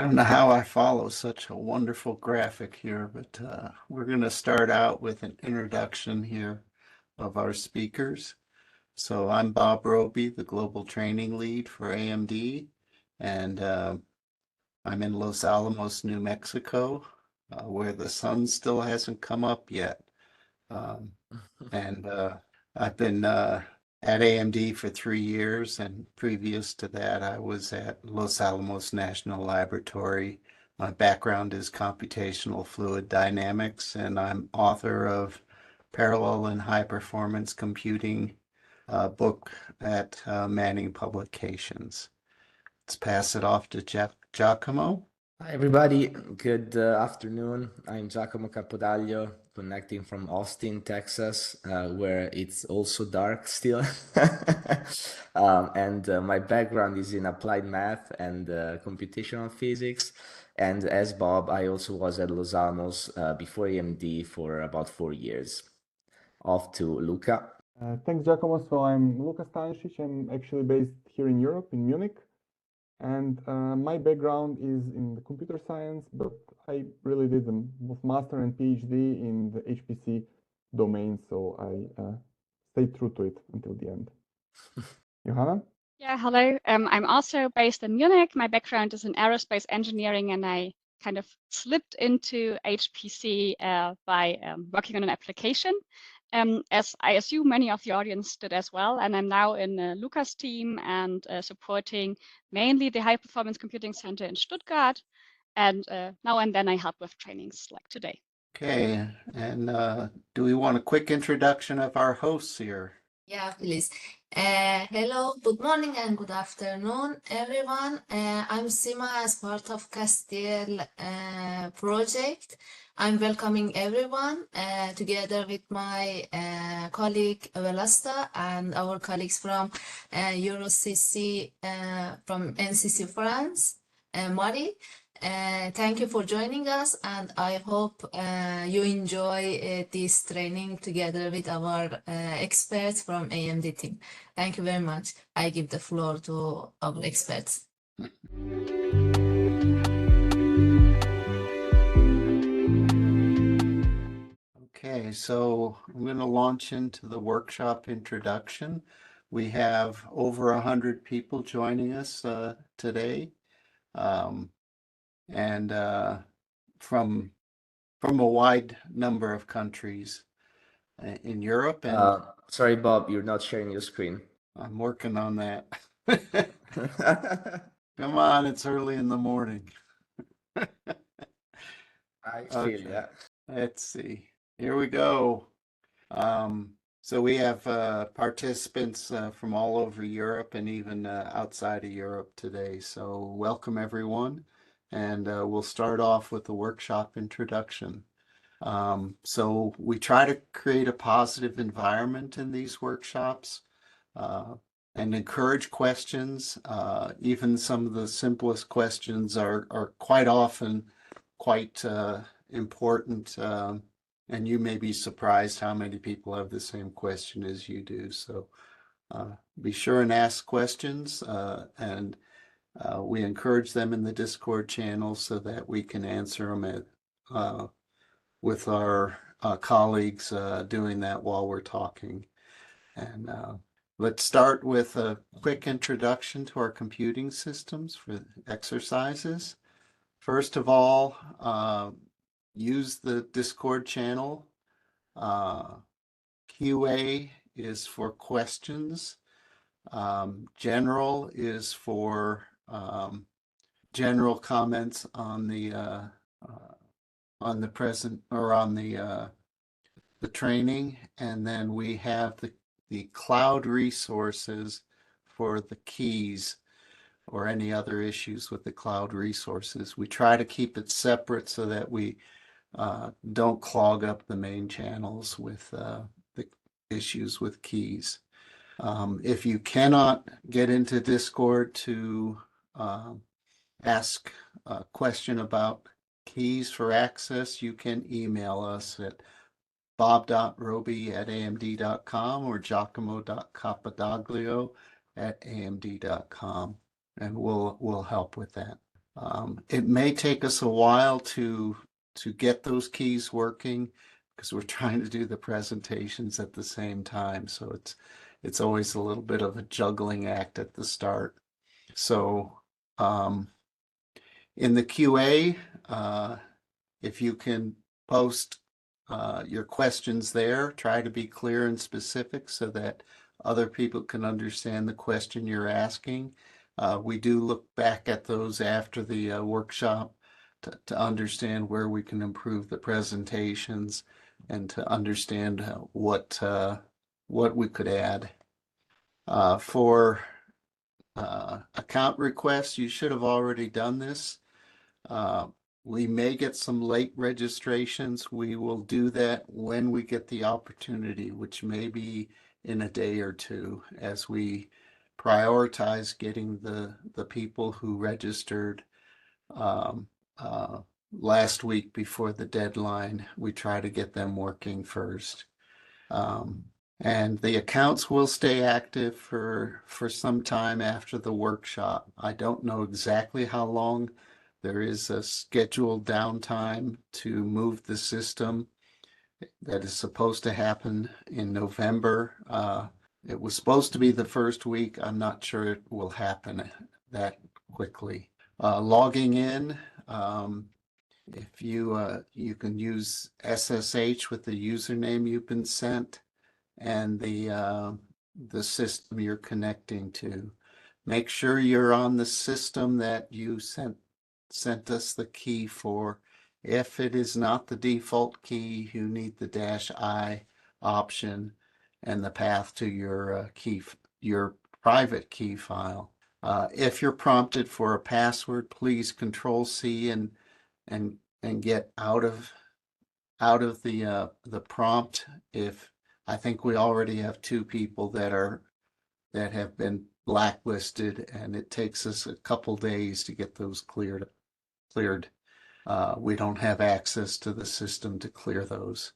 don't know how I follow such a wonderful graphic here, but we're going to start out with an introduction here of our speakers. So I'm Bob Robey, the Global Training Lead for AMD, and I'm in Los Alamos, New Mexico, where the sun still hasn't come up yet. And I've been at AMD for 3 years, and previous to that, I was at Los Alamos National Laboratory. My background is computational fluid dynamics, and I'm author of Parallel and High Performance Computing book at Manning Publications. Let's pass it off to Giacomo. Hi everybody, good afternoon. I'm Giacomo Capodaglio, connecting from Austin, Texas, where it's also dark still. And my background is in applied math and computational physics. And as Bob, I also was at Los Alamos before AMD for about 4 years. Off to Luca. Thanks, Giacomo. So I'm Luka Stanisic. I'm actually based here in Europe, in Munich. And my background is in the computer science, but I really did both master and PhD in the HPC domain, so I stayed true to it until the end. Johanna? Yeah, hello. I'm also based in Munich. My background is in aerospace engineering, and I kind of slipped into HPC by working on an application, as I assume many of the audience did as well. And I'm now in Luca's team and supporting mainly the High Performance Computing Center in Stuttgart. And now and then I help with trainings like today. Okay, and do we want a quick introduction of our hosts here? Yeah, please. Hello, good morning and good afternoon, everyone. I'm Sima as part of CASTIEL project. I'm welcoming everyone together with my colleague Velasta and our colleagues from EuroCC from NCC France, Mari. Thank you for joining us, and I hope you enjoy this training together with our experts from AMD team. Thank you very much. I give the floor to our experts. Okay, so I'm going to launch into the workshop introduction. We have over 100 people joining us today. And from a wide number of countries in Europe. And Sorry, Bob, you're not sharing your screen. I'm working on that. Come on, it's early in the morning. I feel that. Let's see. Here we go. So we have participants from all over Europe and even outside of Europe today. So welcome everyone. And we'll start off with the workshop introduction. So we try to create a positive environment in these workshops and encourage questions. Even some of the simplest questions are quite often quite important. And you may be surprised how many people have the same question as you do. So be sure and ask questions and we encourage them in the Discord channel so that we can answer them with our colleagues doing that while we're talking. And let's start with a quick introduction to our computing systems for exercises. First of all, use the Discord channel. QA is for questions. General is for general comments on the present or on the training, and then we have the cloud resources for the keys or any other issues with the cloud resources. We try to keep it separate so that we don't clog up the main channels with the issues with keys. If you cannot get into Discord to ask a question about keys for access, you can email us at bob.robey@amd.com or giacomo.capodaglio@amd.com, and we'll help with that. It may take us a while to get those keys working because we're trying to do the presentations at the same time. So it's always a little bit of a juggling act at the start. So in the QA, if you can post your questions there, try to be clear and specific so that other people can understand the question you're asking. We do look back at those after the workshop to understand where we can improve the presentations and to understand what we could add. For account requests, you should have already done this. We may get some late registrations. We will do that when we get the opportunity, which may be in a day or two, as we prioritize getting the people who registered last week before the deadline. We try to get them working first. And the accounts will stay active for some time after the workshop. I don't know exactly how long. There is a scheduled downtime to move the system that is supposed to happen in November. It was supposed to be the first week. I'm not sure it will happen that quickly. Logging in, if you can use SSH with the username you've been sent and the system you're connecting to. Make sure you're on the system that you sent us the key for. If it is not the default key, you need the -I option and the path to your your private key file. If you're prompted for a password, please Control-C and get out of the prompt. If I think we already have 2 people that have been blacklisted, and it takes us a couple days to get those cleared. We don't have access to the system to clear those.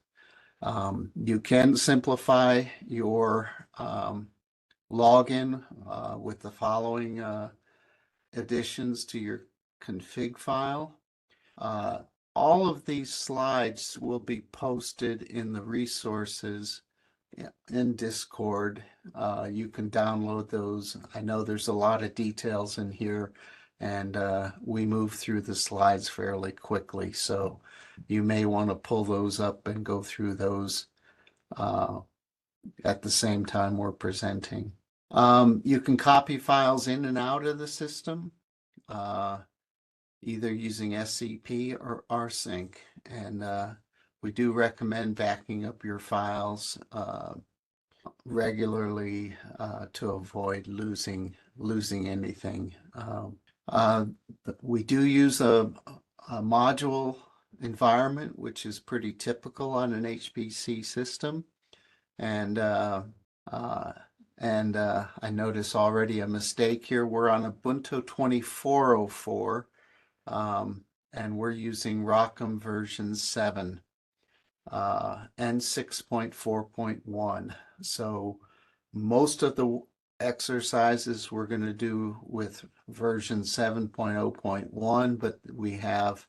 You can simplify your login with the following additions to your config file. All of these slides will be posted in the resources in Discord. You can download those. I know there's a lot of details in here, and we move through the slides fairly quickly, so you may want to pull those up and go through those at the same time we're presenting. You can copy files in and out of the system, either using SCP or rsync, and we do recommend backing up your files regularly to avoid losing anything. We do use a module environment, which is pretty typical on an HPC system, and I notice already a mistake here. We're on Ubuntu 24.04. And we're using ROCm version 7 and 6.4.1. So most of the exercises we're going to do with version 7.0.1, but we have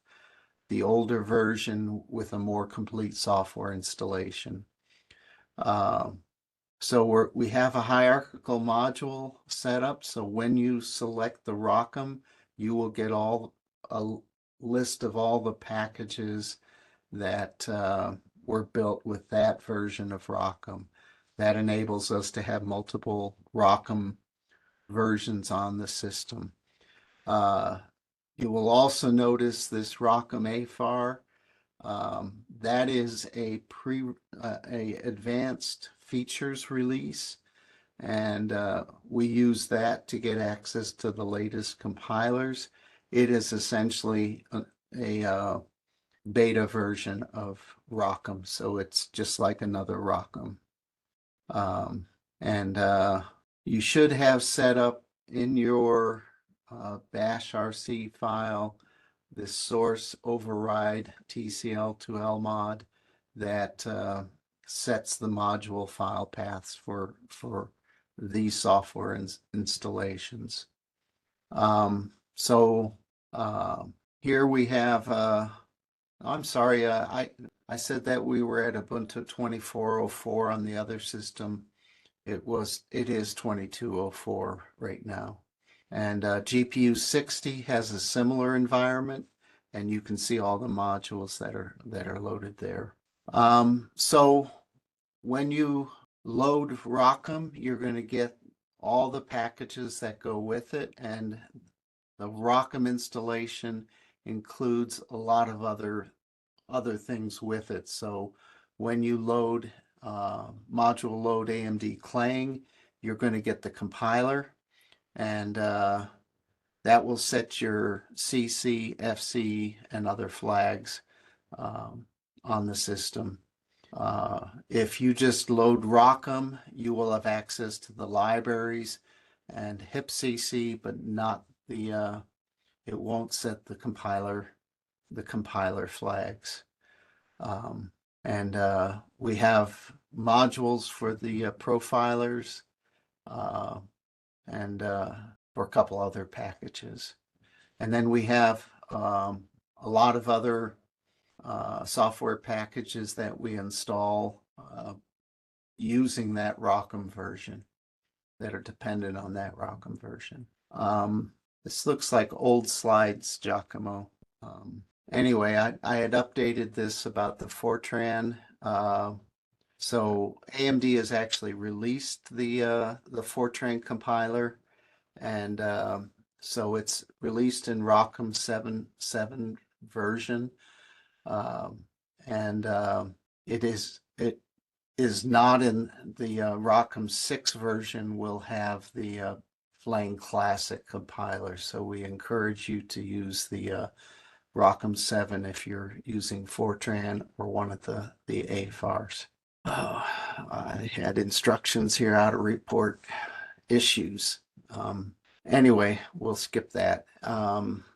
the older version with a more complete software installation. So we have a hierarchical module set up. So when you select the ROCm, you will get a list of all the packages that were built with that version of ROCm. That enables us to have multiple ROCm versions on the system. You will also notice this ROCm AFAR. That is a advanced features release, and we use that to get access to the latest compilers. It is essentially a beta version of ROCm, so it's just like another ROCm. And you should have set up in your bash RC file this source override TCL2L mod that sets the module file paths for these software installations. So Here we have, I'm sorry, I said that we were at Ubuntu 24.04 on the other system. It is 22.04 right now. And GPU 60 has a similar environment, and you can see all the modules that are loaded there. So when you load ROCm, you're going to get all the packages that go with it, and the ROCm installation includes a lot of other things with it. So when you load module load AMD Clang, you're going to get the compiler, and that will set your CC, FC, and other flags on the system. If you just load ROCm, you will have access to the libraries and HPC, but not the it won't set the compiler flags. And we have modules for the profilers and for a couple other packages. And then we have a lot of other software packages that we install using that ROCm version, that are dependent on that ROCm version. This looks like old slides, Giacomo. Anyway, I had updated this about the Fortran. So AMD has actually released the Fortran compiler, and so it's released in ROCm 7.7 version, and it is not in the ROCm 6 version. Will have the Flame Classic compiler, so we encourage you to use the ROCm 7 if you're using Fortran or one of the AFRs. I had instructions here how to report issues. Anyway, we'll skip that.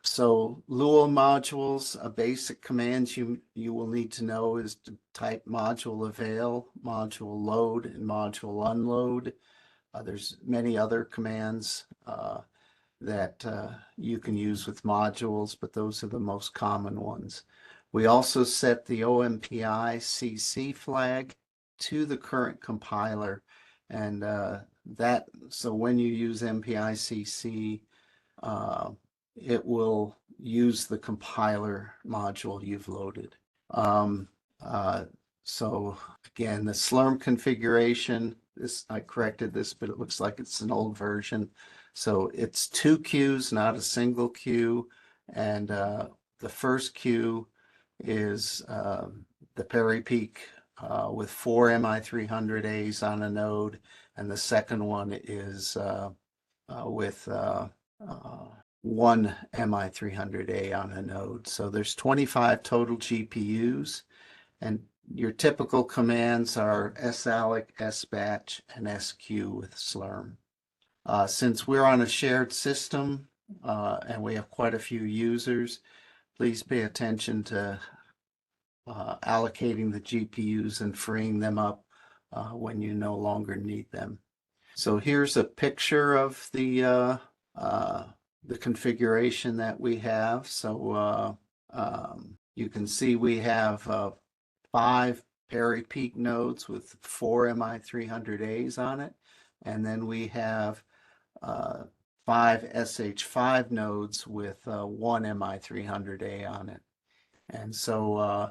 So Lua modules, a basic commands you will need to know is to type module avail, module load, and module unload. There's many other commands that you can use with modules, but those are the most common ones. We also set the OMPI CC flag to the current compiler, and so when you use MPI CC, it will use the compiler module you've loaded. So again, the Slurm configuration, I corrected this, but it looks like it's an old version. So it's 2 queues, not a single queue. And the first queue is the Perry Peak with 4 MI300As on a node. And the second one is with 1 MI300A on a node. So there's 25 total GPUs. And your typical commands are salloc, sbatch, and sq with Slurm. Since we're on a shared system and we have quite a few users, please pay attention to allocating the GPUs and freeing them up when you no longer need them. So here's a picture of the configuration that we have. So you can see we have 5 Perry Peak nodes with 4 MI300As on it, and then we have 5 SH5 nodes with 1 MI300A on it. And so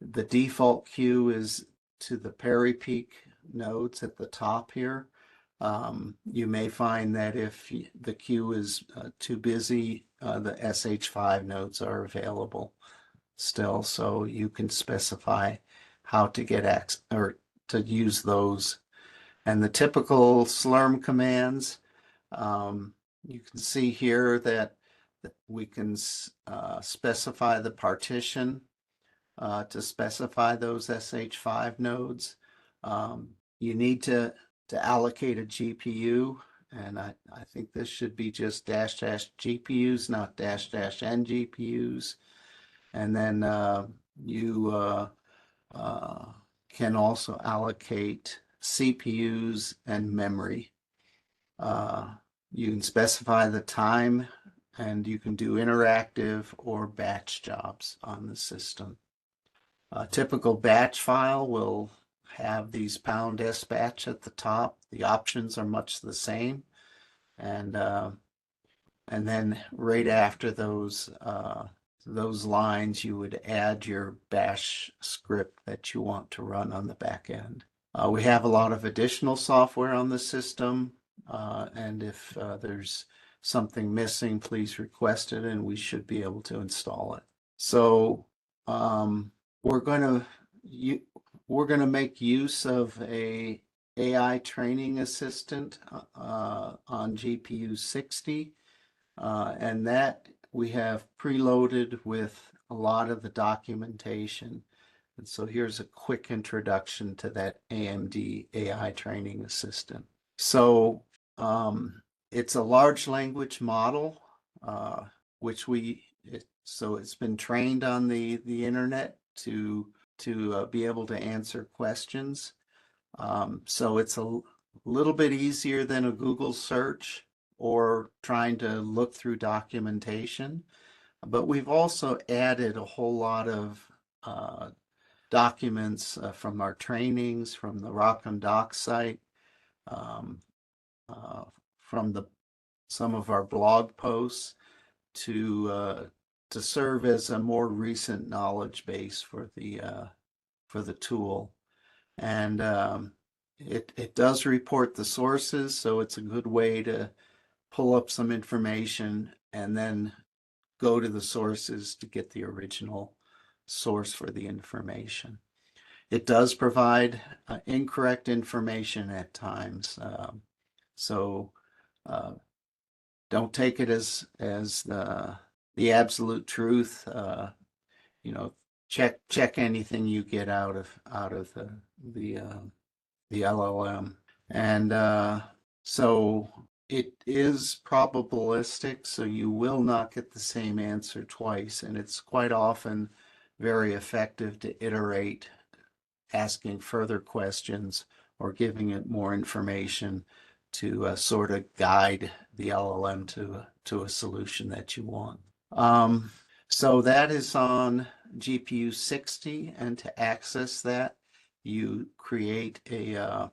the default queue is to the Perry Peak nodes at the top here. You may find that if the queue is too busy, the SH5 nodes are available still, so you can specify how to get access or to use those. And the typical Slurm commands, you can see here that we can specify the partition to specify those SH5 nodes. You need to allocate a GPU, and I think this should be just -- GPUs, not -- N GPUs. And then you can also allocate CPUs and memory. You can specify the time and you can do interactive or batch jobs on the system. A typical batch file will have these #s batch at the top. The options are much the same, and then right after those lines, you would add your bash script that you want to run on the back end. We have a lot of additional software on the system, and if there's something missing, please request it, and we should be able to install it. So we're going to make use of a AI training assistant on GPU 60, and that we have preloaded with a lot of the documentation. And so here's a quick introduction to that AMD AI training assistant. So it's a large language model, which so it's been trained on the internet to be able to answer questions. So it's a little bit easier than a Google search or trying to look through documentation. But we've also added a whole lot of documents from our trainings, from the ROCm doc site, from some of our blog posts to serve as a more recent knowledge base for the tool. And it does report the sources, so it's a good way to pull up some information and then go to the sources to get the original source for the information. It does provide incorrect information at times, so don't take it as the absolute truth. You know, check anything you get out of the LLM, and so it is probabilistic, so you will not get the same answer twice, and it's quite often very effective to iterate, asking further questions or giving it more information to sort of guide the LLM to a solution that you want. So that is on GPU 60, and to access that, you create a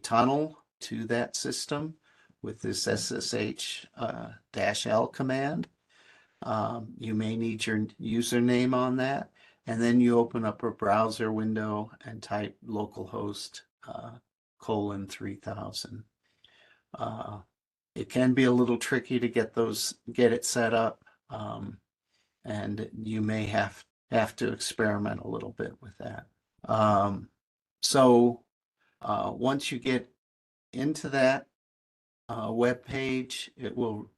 tunnel to that system with this SSH-L command. You may need your username on that, and then you open up a browser window and type localhost :3000. It can be a little tricky to get it set up, and you may have to experiment a little bit with that. So once you get into that web page, it will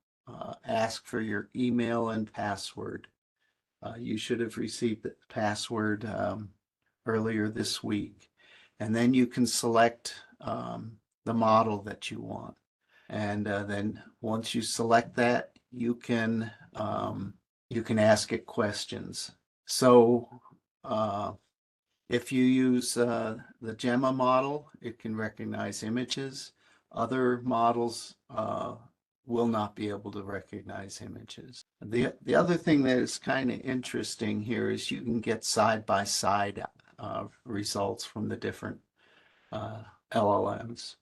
ask for your email and password. You should have received the password earlier this week, and then you can select the model that you want, and then once you select that, you can ask it questions. So if you use the Gemma model, it can recognize images. Other models will not be able to recognize images. The other thing that is kind of interesting here is you can get side-by-side results from the different LLMs.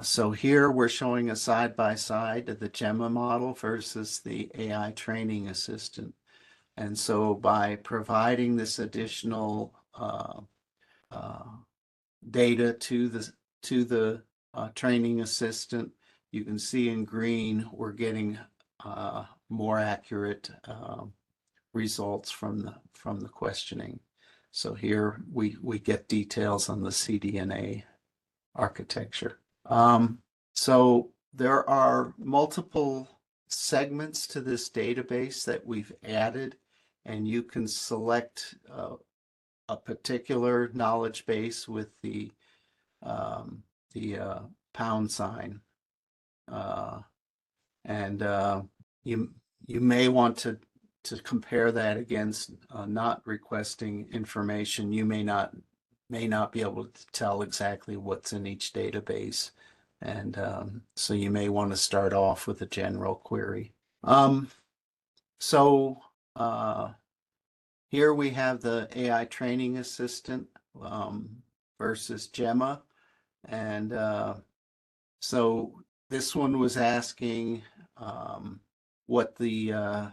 So here we're showing a side-by-side of the Gemma model versus the AI training assistant. And so by providing this additional data to the training assistant, you can see in green we're getting more accurate results from the questioning. So here we get details on the CDNA architecture. So there are multiple segments to this database that we've added, and you can select a particular knowledge base with the pound sign, and you may want to compare that against not requesting information. You may not be able to tell exactly what's in each database, and so you may want to start off with a general query. So here we have the AI training assistant versus Gemma. And so this one was asking what the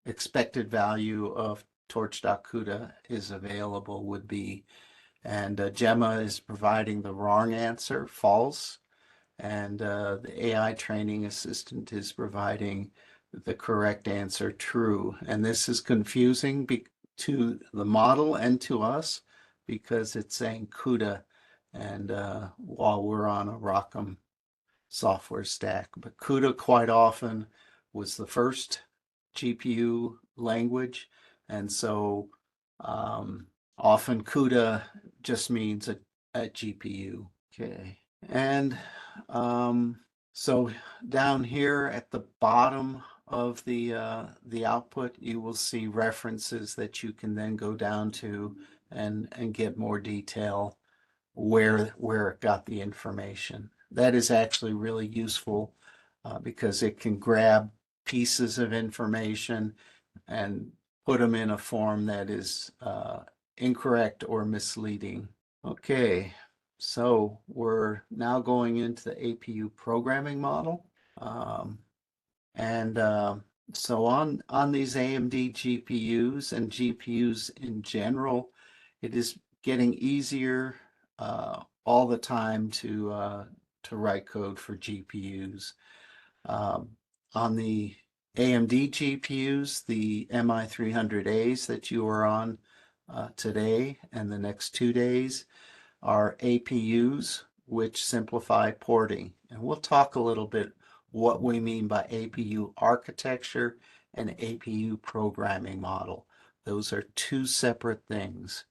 expected value of torch.CUDA is available would be. And Gemma is providing the wrong answer, false. And the AI training assistant is providing the correct answer, true. And this is confusing to the model and to us because it's saying CUDA, and while we're on a ROCm software stack. But CUDA quite often was the first GPU language, and so often CUDA just means a GPU. Okay, and so down here at the bottom of the output, you will see references that you can then go down to and get more detail where it got the information. That is actually really useful because it can grab pieces of information and put them in a form that is incorrect or misleading. Okay, so we're now going into the APU programming model. So on these AMD GPUs and GPUs in general, it is getting easier all the time to write code for GPUs. On the AMD GPUs, the MI300As that you are on today and the next 2 days are APUs, which simplify porting. And we'll talk a little bit what we mean by APU architecture and APU programming model. Those are two separate things.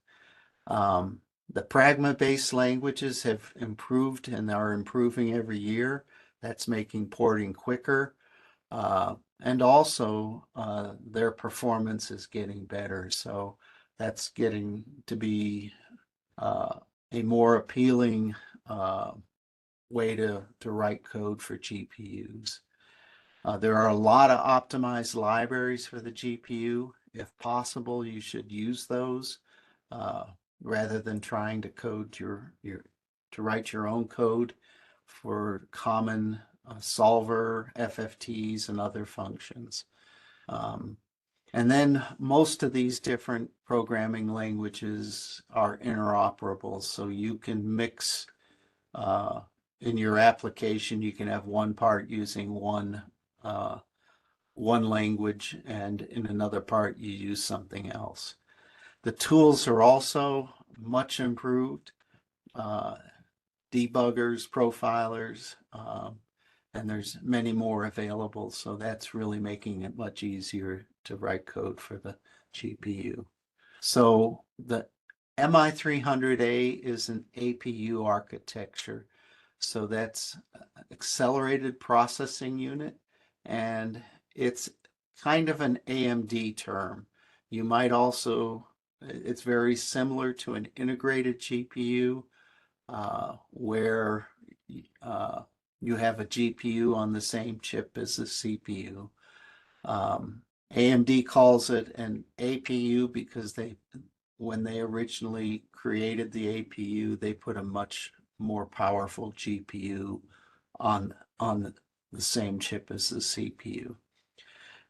The Pragma-based languages have improved and are improving every year. That's making porting quicker. And also their performance is getting better. So that's getting to be a more appealing way to write code for GPUs. There are a lot of optimized libraries for the GPU. If possible, you should use those rather than trying to code to write your own code for common solver, FFTs, and other functions. And then most of these different programming languages are interoperable, so you can mix in your application. You can have one part using one language, and in another part you use something else. The tools are also much improved. Debuggers, profilers, and there's many more available. So that's really making it much easier to write code for the GPU. So the MI300A is an APU architecture. So that's accelerated processing unit, and it's kind of an AMD term. You might also, it's very similar to an integrated GPU where you have a GPU on the same chip as the CPU. AMD calls it an APU because when they originally created the APU, they put a much more powerful GPU on the same chip as the CPU.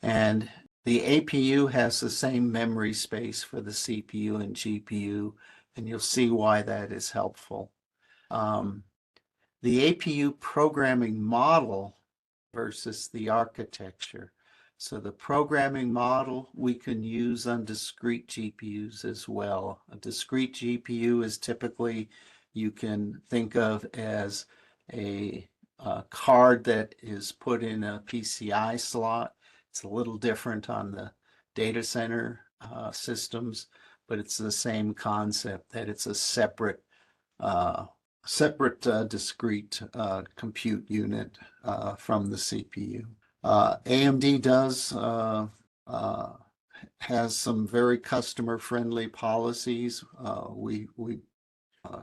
And the APU has the same memory space for the CPU and GPU, and you'll see why that is helpful. The APU programming model versus the architecture. So the programming model we can use on discrete GPUs as well. A discrete GPU is typically, you can think of as a card that is put in a PCI slot. It's a little different on the data center systems, but it's the same concept, that it's a separate discrete compute unit from the CPU. AMD has some very customer-friendly policies. We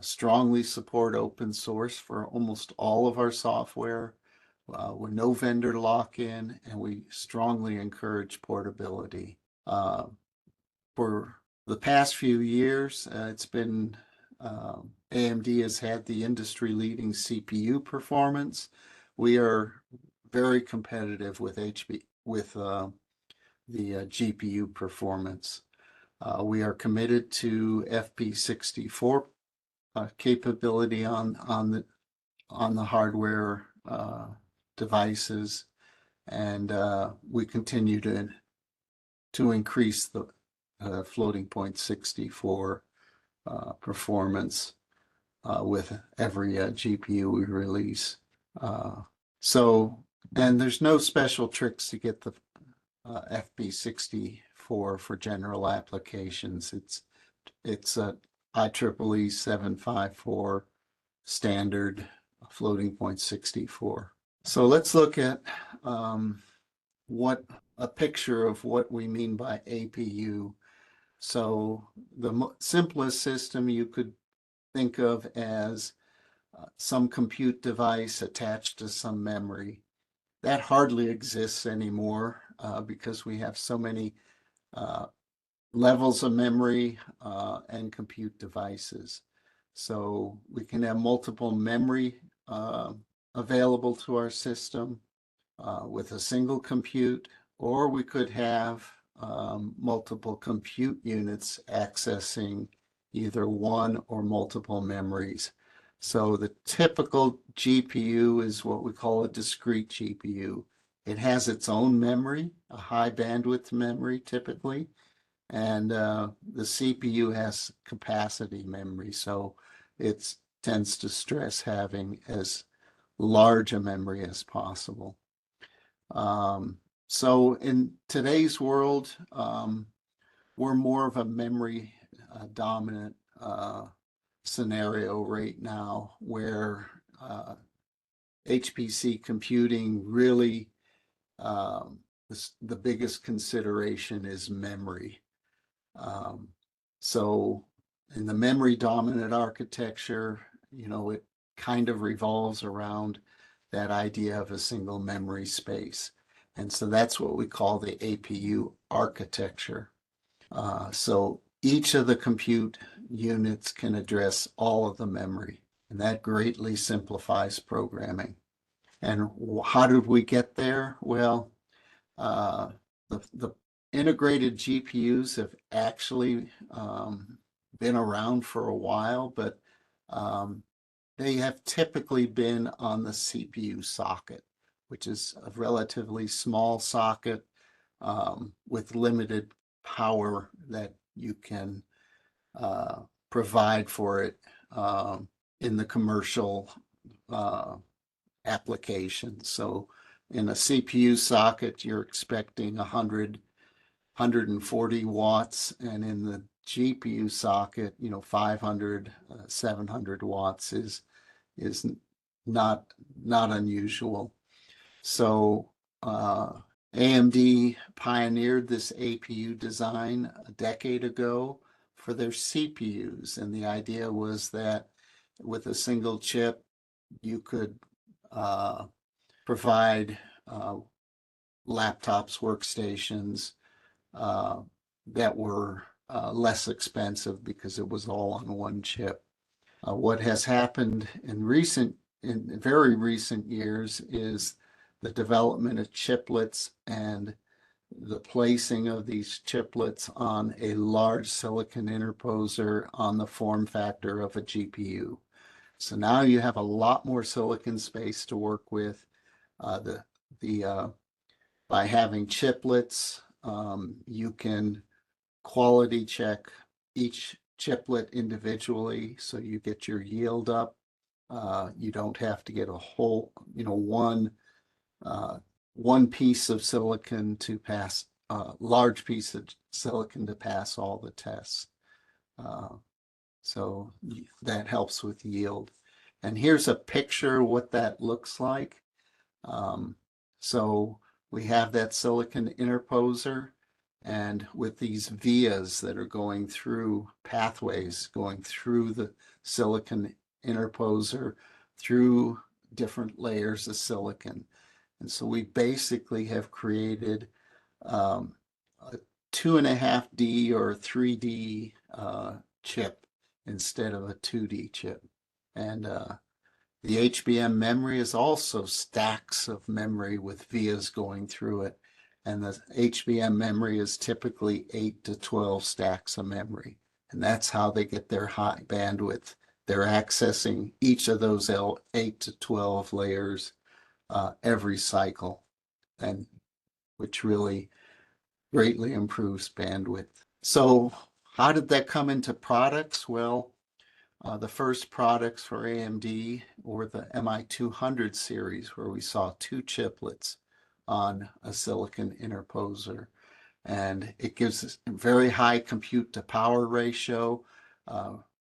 strongly support open source for almost all of our software. with no vendor lock-in, and we strongly encourage portability. For the past few years, it's been AMD has had the industry-leading CPU performance. We are very competitive with the GPU performance. We are committed to FP64 capability on the hardware devices, and we continue to increase the floating point 64 performance with every GPU we release. And there's no special tricks to get the FP64 for general applications. It's a IEEE 754 standard floating point 64. So let's look at a picture of what we mean by APU. So the simplest system you could think of as some compute device attached to some memory. That hardly exists anymore because we have so many levels of memory and compute devices. So we can have multiple memory available to our system with a single compute, or we could have multiple compute units accessing either one or multiple memories. So the typical GPU is what we call a discrete GPU. It has its own memory, a high bandwidth memory typically, and the CPU has capacity memory, so it tends to stress having as large a memory as possible. So in today's world, we're more of a memory dominant scenario right now, where HPC computing really, the biggest consideration is memory. So in the memory dominant architecture, it kind of revolves around that idea of a single memory space. And so that's what we call the APU architecture. So each of the compute units can address all of the memory, and that greatly simplifies programming. And how did we get there? Well, the integrated GPUs have actually been around for a while, but they have typically been on the CPU socket, which is a relatively small socket with limited power that you can provide for it in the commercial application. So in a CPU socket, you're expecting 140 watts, and in the GPU socket, 500, 700 watts is not unusual. So AMD pioneered this APU design a decade ago for their CPUs, and the idea was that with a single chip, you could provide laptops, workstations that were less expensive because it was all on one chip. What has happened in very recent years is the development of chiplets and the placing of these chiplets on a large silicon interposer on the form factor of a GPU. So now you have a lot more silicon space to work with. By having chiplets, you can quality check each chiplet individually, so you get your yield up. You don't have to get a whole, one piece of silicon to pass, large piece of silicon to pass all the tests. So that helps with yield. And here's a picture of what that looks like. So we have that silicon interposer, and with these vias that are going through pathways, going through the silicon interposer, through different layers of silicon. And so we basically have created a 2.5D or 3D chip instead of a 2D chip. And the HBM memory is also stacks of memory with vias going through it. And the HBM memory is typically 8 to 12 stacks of memory. And that's how they get their high bandwidth. They're accessing each of those 8 to 12 layers every cycle, and which really greatly improves bandwidth. So how did that come into products? Well, the first products for AMD were the MI200 series, where we saw 2 chiplets on a silicon interposer. And it gives us a very high compute to power ratio,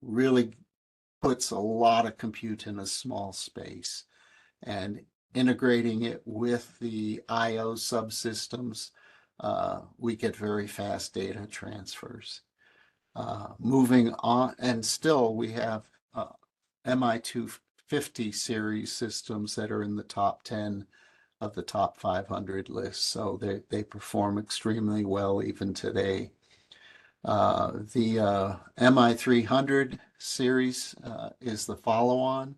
really puts a lot of compute in a small space. And integrating it with the I/O subsystems, we get very fast data transfers. Moving on, and still we have MI250 series systems that are in the top 10 of the top 500 list, so they perform extremely well even today. The MI300 series is the follow-on,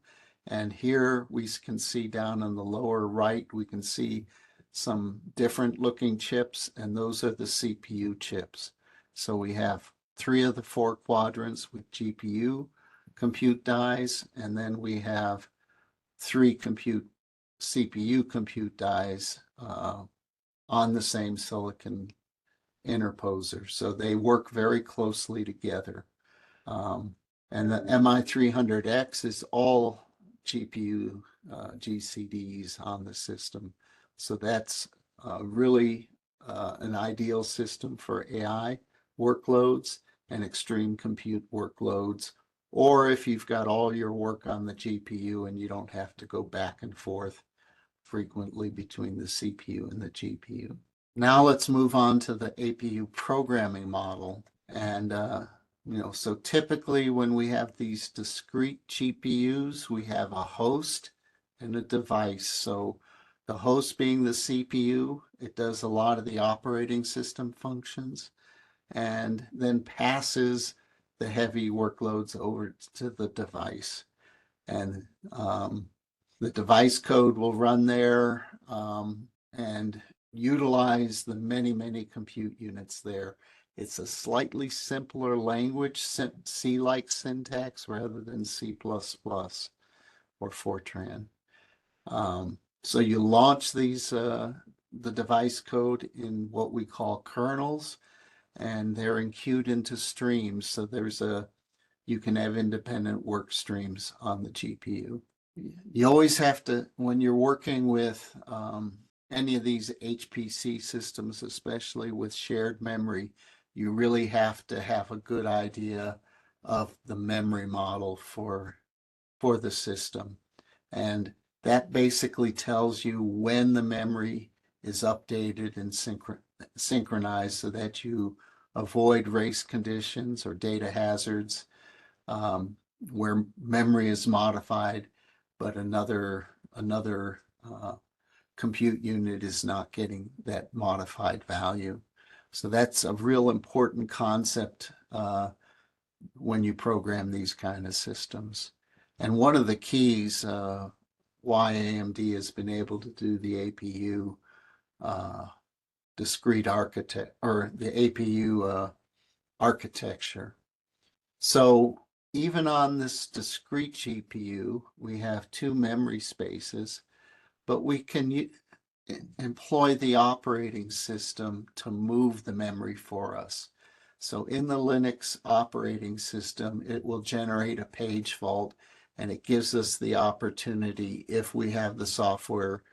and here we can see down in the lower right, we can see some different looking chips, and those are the CPU chips. So we have 3 of the 4 quadrants with GPU compute dies, and then we have 3 CPU compute dies on the same silicon interposer. So they work very closely together. And the MI300X is all GPU GCDs on the system. So that's really an ideal system for AI workloads and extreme compute workloads, or if you've got all your work on the GPU and you don't have to go back and forth frequently between the CPU and the GPU. Now let's move on to the APU programming model. And so typically when we have these discrete GPUs, we have a host and a device. So the host being the CPU, it does a lot of the operating system functions and then passes the heavy workloads over to the device. And the device code will run there and utilize the many compute units there. It's a slightly simpler language, C-like syntax rather than C++ or Fortran. So you launch these, the device code in what we call kernels, and they're enqueued into streams. So you can have independent work streams on the GPU. You always have to, when you're working with any of these HPC systems, especially with shared memory, you really have to have a good idea of the memory model for the system. And that basically tells you when the memory is updated and synchronized so that you avoid race conditions or data hazards where memory is modified, but another compute unit is not getting that modified value. So that's a real important concept when you program these kind of systems. And one of the keys why AMD has been able to do the APU discrete architect or the APU architecture. So even on this discrete GPU, we have 2 memory spaces, but we can employ the operating system to move the memory for us. So in the Linux operating system, it will generate a page fault, and it gives us the opportunity, if we have the software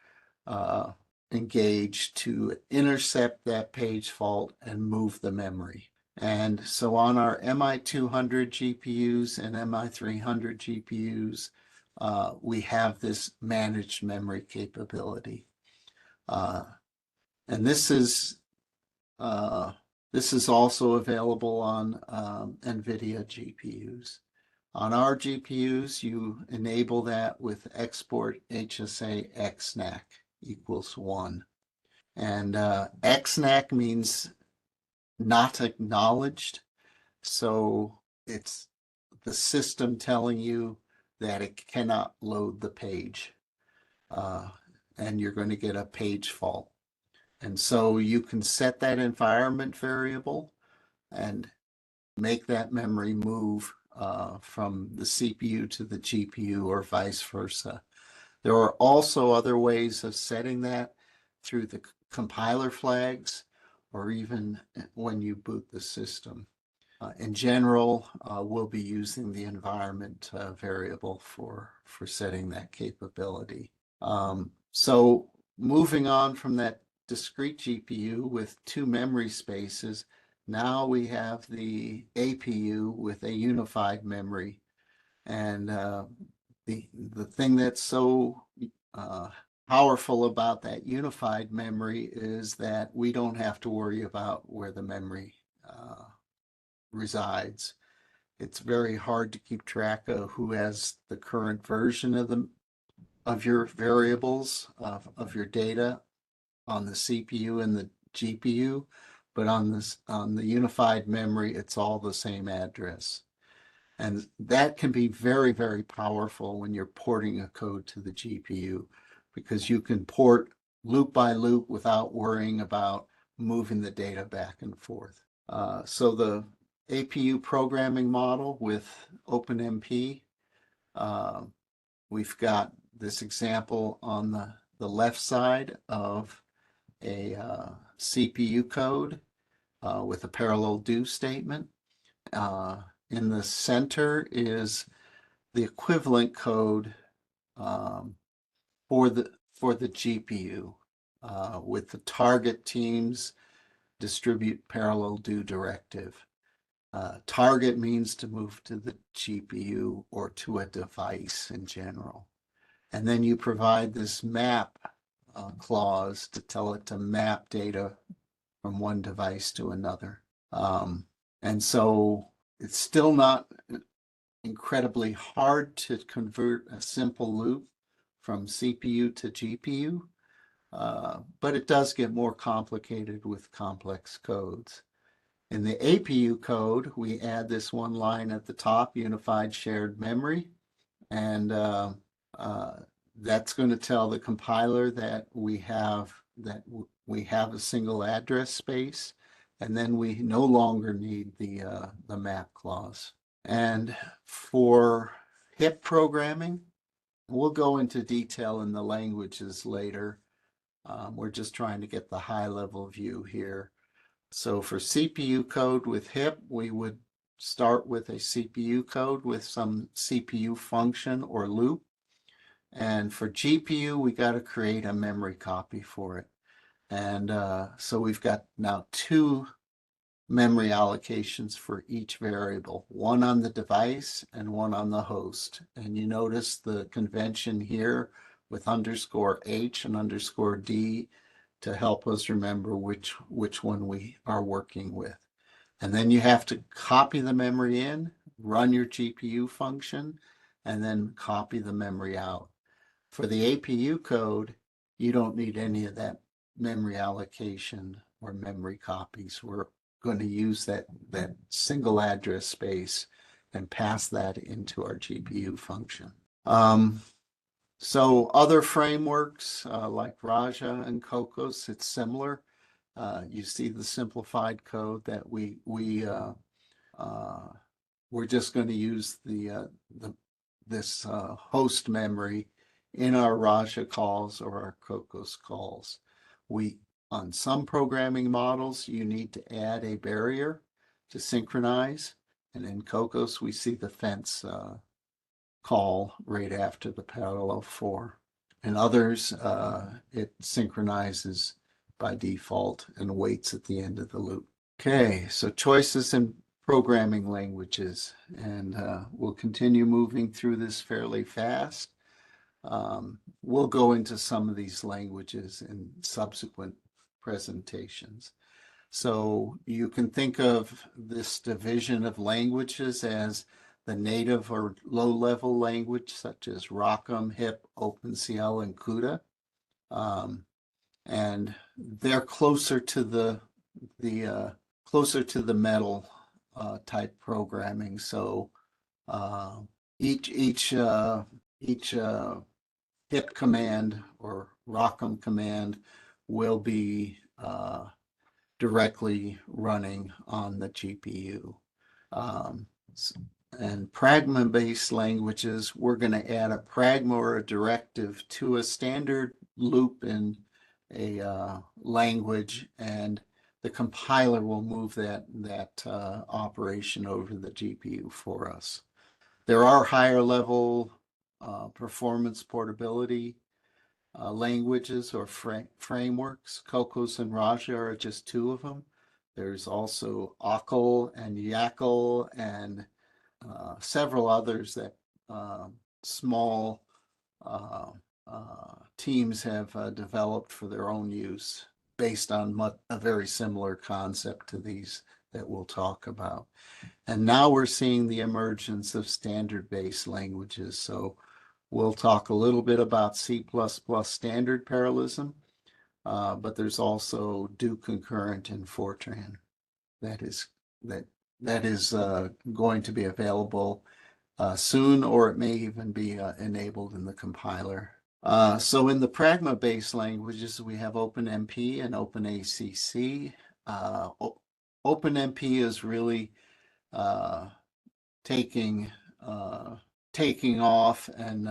engaged, to intercept that page fault and move the memory. And so on our MI200 GPUs and MI300 GPUs, we have this managed memory capability. And this is also available on NVIDIA GPUs. On our GPUs, you enable that with export HSA XNAC equals 1. And XNAC means not acknowledged. So it's the system telling you that it cannot load the page. And you're going to get a page fault. And so you can set that environment variable and make that memory move from the CPU to the GPU or vice versa. There are also other ways of setting that through the compiler flags or even when you boot the system. In general, we'll be using the environment variable for setting that capability. So moving on from that discrete GPU with 2 memory spaces, now we have the APU with a unified memory. And the thing that's so powerful about that unified memory is that we don't have to worry about where the memory resides. It's very hard to keep track of who has the current version of your variables of your data on the CPU and the GPU, but on the unified memory, it's all the same address. And that can be very, very powerful when you're porting a code to the GPU, because you can port loop by loop without worrying about moving the data back and forth. So the APU programming model with OpenMP, we've got this example on the left side of a CPU code with a parallel do statement. In the center is the equivalent code for the GPU with the target team's distribute parallel do directive. Target means to move to the GPU or to a device in general. And then you provide this map clause to tell it to map data from one device to another. And so it's still not incredibly hard to convert a simple loop from CPU to GPU, but it does get more complicated with complex codes. In the APU code, we add this one line at the top, unified shared memory, and that's going to tell the compiler that we have a single address space, and then we no longer need the map clause. And for HIP programming, we'll go into detail in the languages later. We're just trying to get the high-level view here. So for CPU code with HIP, we would start with a CPU code with some CPU function or loop. And for GPU, we got to create a memory copy for it. And so we've got now 2 memory allocations for each variable, one on the device and one on the host. And you notice the convention here with _H and _D to help us remember which one we are working with. And then you have to copy the memory in, run your GPU function, and then copy the memory out. For the APU code, you don't need any of that memory allocation or memory copies. We're going to use that single address space and pass that into our GPU function. So other frameworks like Raja and Cocos, it's similar. You see the simplified code that we're just going to use this host memory in our Raja calls or our Cocos calls. On some programming models, you need to add a barrier to synchronize. And in Cocos, we see the fence call right after the parallel 4. In others, it synchronizes by default and waits at the end of the loop. Okay, so choices in programming languages, and we'll continue moving through this fairly fast. We'll go into some of these languages in subsequent presentations. So you can think of this division of languages as the native or low-level language such as ROCm, HIP, OpenCL, and CUDA. And they're closer to the metal type programming. So each HIP command or ROCm command will be directly running on the GPU. And pragma-based languages, we're going to add a pragma or a directive to a standard loop in a language, and the compiler will move that operation over the GPU for us. There are higher level performance portability languages or frameworks. Cocos and Raja are just two of them. There's also OCL and YACL and several others that small teams have developed for their own use based on a very similar concept to these that we'll talk about. And now we're seeing the emergence of standard-based languages. So we'll talk a little bit about C++ standard parallelism, but there's also do concurrent and Fortran that is going to be available soon, or it may even be enabled in the compiler. So in the pragma-based languages, we have OpenMP and OpenACC. OpenMP is really taking off and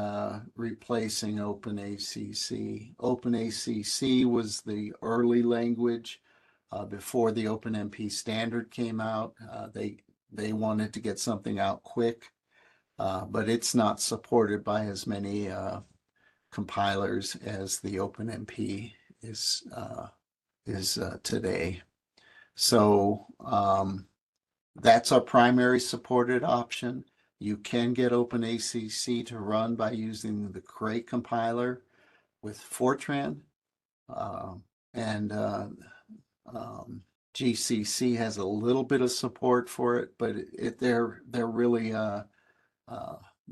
replacing OpenACC. OpenACC was the early language before the OpenMP standard came out. They wanted to get something out quick, but it's not supported by as many compilers as the OpenMP is today. So that's our primary supported option. You can get OpenACC to run by using the Cray compiler with Fortran, and GCC has a little bit of support for it, but they're really the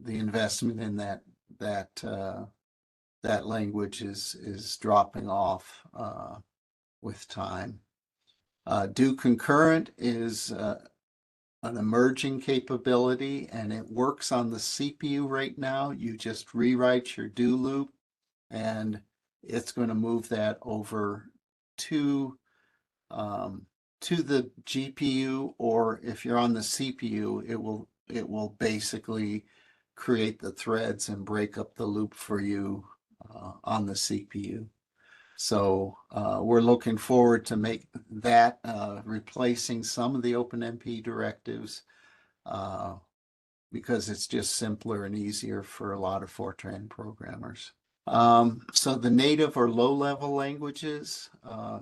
investment in that language is dropping off with time. Do concurrent is an emerging capability, and it works on the CPU right now. You just rewrite your do loop, and it's going to move that over to the GPU, or if you're on the CPU, it will basically create the threads and break up the loop for you on the CPU. So we're looking forward to make that replacing some of the OpenMP directives because it's just simpler and easier for a lot of Fortran programmers. So the native or low-level languages,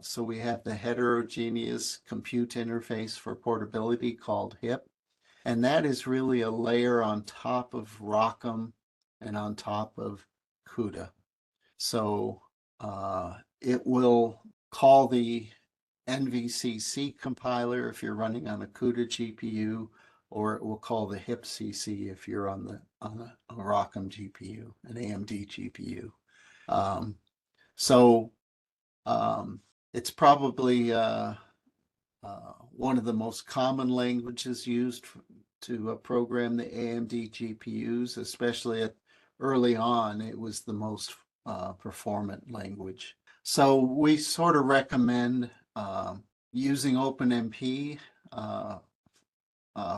so we have the heterogeneous compute interface for portability called HIP, and that is really a layer on top of ROCm and on top of CUDA. So it will call the NVCC compiler if you're running on a CUDA GPU, or it will call the HIPCC if you're on a ROCm GPU, an AMD GPU. It's probably one of the most common languages used to program the AMD GPUs, especially early on. It was the most performant language. So we sort of recommend using OpenMP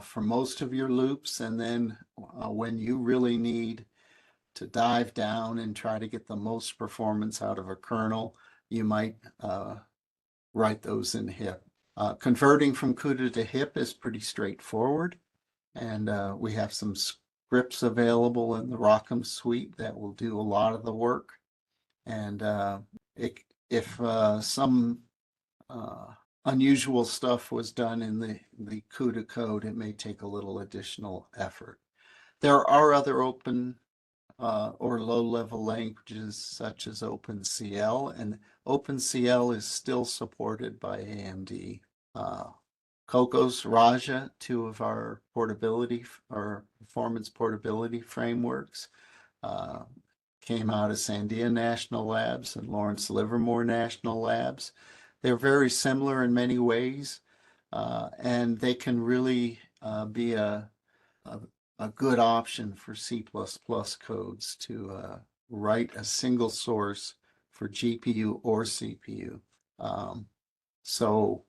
for most of your loops, and then when you really need to dive down and try to get the most performance out of a kernel, you might write those in HIP. Converting from CUDA to HIP is pretty straightforward, and we have some scripts available in the ROCm suite that will do a lot of the work. And if some unusual stuff was done in the CUDA code, it may take a little additional effort. There are other open or low-level languages such as OpenCL, and OpenCL is still supported by AMD Cocos, Raja, two of our portability or performance portability frameworks, came out of Sandia National Labs and Lawrence Livermore National Labs. They're very similar in many ways, and they can really be a good option for C++ codes to write a single source for GPU or CPU. So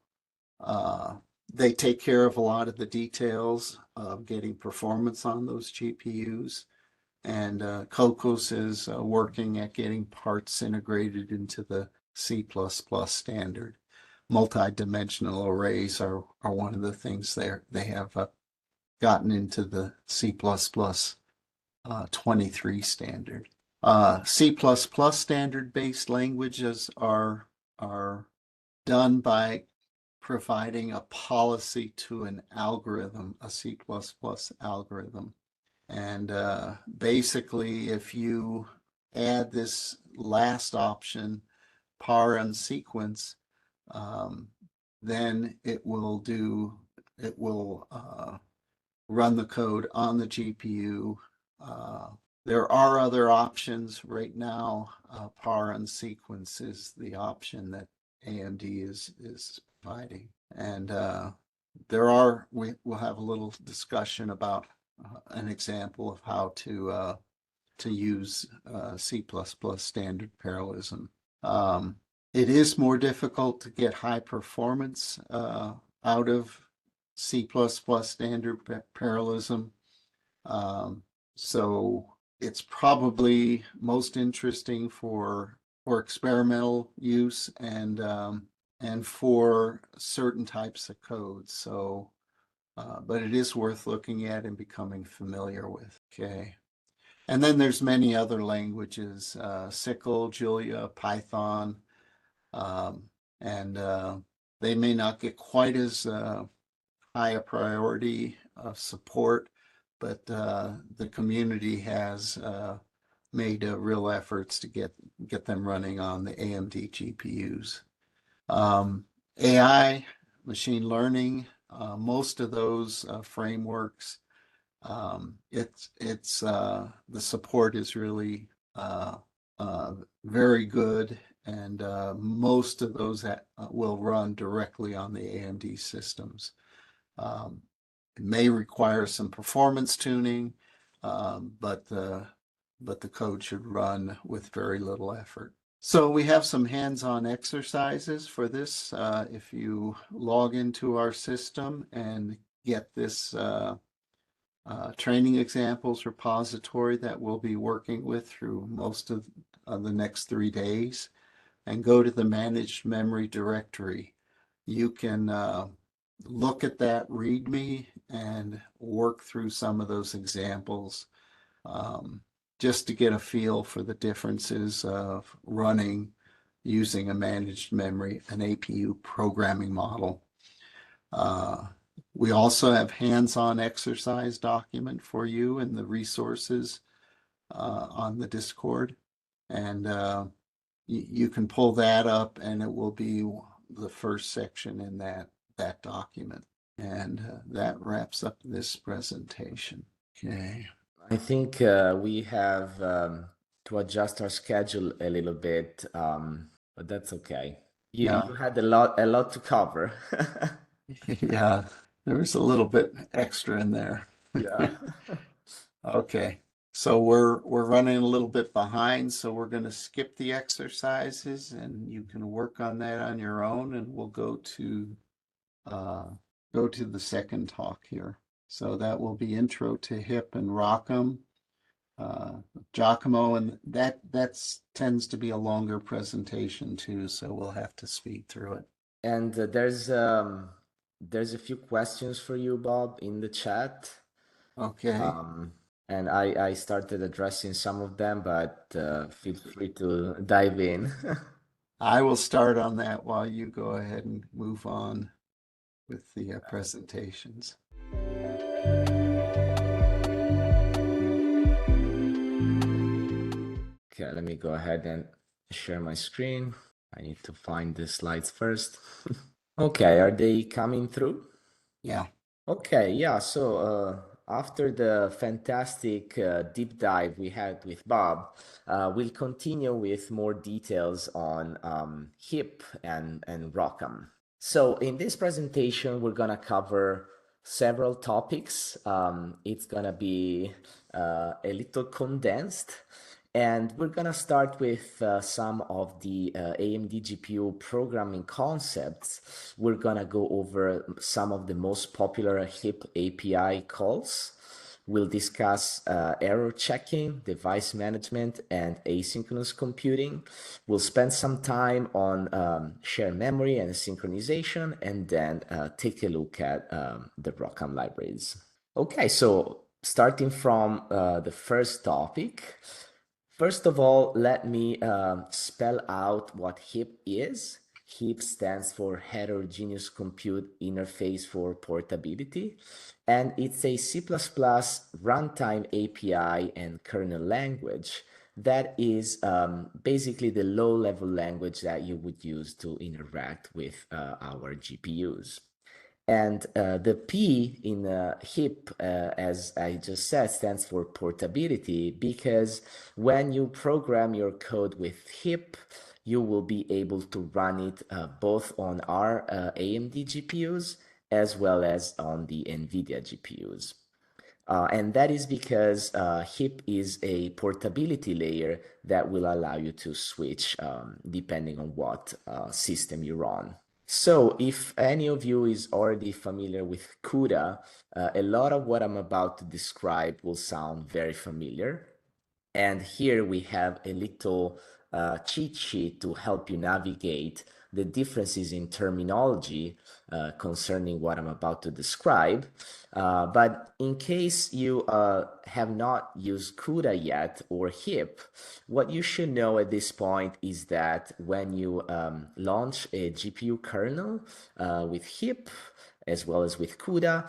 they take care of a lot of the details of getting performance on those GPUs. And Cocos is working at getting parts integrated into the C++ standard. Multi-dimensional arrays are one of the things they have gotten into the C++ 23 standard. C++ standard-based languages are done by providing a policy to an algorithm, a C++ algorithm. And basically, if you add this last option, par and sequence, then it will run the code on the GPU. There are other options right now. Par and sequence is the option that AMD is providing. And we'll have a little discussion about an example of how to use C++ standard parallelism. It is more difficult to get high performance out of C++ standard parallelism. So it's probably most interesting for experimental use and for certain types of codes. So, but it is worth looking at and becoming familiar with. Okay. And then there's many other languages, SYCL, Julia, Python, and they may not get quite as high a priority of support, but the community has made real efforts to get them running on the AMD GPUs. AI, machine learning, most of those frameworks, the support is really very good, and most of those will run directly on the AMD systems. It may require some performance tuning, but the code should run with very little effort. So we have some hands-on exercises for this. If you log into our system and get this training examples repository that we'll be working with through most of the next 3 days, and go to the managed memory directory, you can look at that README and work through some of those examples just to get a feel for the differences of running using a managed memory, an APU programming model. We also have hands-on exercise document for you in the resources on the Discord, and you can pull that up, and it will be the first section in that document. And that wraps up this presentation. Okay. I think we have to adjust our schedule a little bit, but that's okay. You had a lot to cover. Yeah, there was a little bit extra in there. Yeah. Okay, so we're running a little bit behind, so we're going to skip the exercises, and you can work on that on your own, and we'll go to the second talk here. So that will be Intro to HIP and ROCm, Giacomo, and that tends to be a longer presentation too, so we'll have to speed through it. And there's a few questions for you, Bob, in the chat. Okay. And I started addressing some of them, but feel free to dive in. I will start on that while you go ahead and move on with the presentations. Okay, let me go ahead and share my screen. I need to find the slides first. Okay, are they coming through? Yeah. Okay, yeah. So after the fantastic deep dive we had with Bob, we'll continue with more details on HIP and ROCm. So in this presentation, we're gonna cover several topics. It's gonna be a little condensed. And we're gonna start with some of the AMD GPU programming concepts. We're gonna go over some of the most popular HIP API calls. We'll discuss error checking, device management, and asynchronous computing. We'll spend some time on shared memory and synchronization, and then take a look at the ROCm libraries. Okay, so starting from the first topic, first of all, let me spell out what HIP is. HIP stands for Heterogeneous Compute Interface for Portability, and it's a C++ runtime API and kernel language that is basically the low-level language that you would use to interact with our GPUs. And the P in HIP, as I just said, stands for portability, because when you program your code with HIP, you will be able to run it both on our AMD GPUs as well as on the NVIDIA GPUs. And that is because HIP is a portability layer that will allow you to switch depending on what system you're on. So if any of you is already familiar with CUDA, a lot of what I'm about to describe will sound very familiar. And here we have a little cheat sheet to help you navigate the differences in terminology concerning what I'm about to describe. But in case you have not used CUDA yet or HIP, what you should know at this point is that when you launch a GPU kernel with HIP, as well as with CUDA,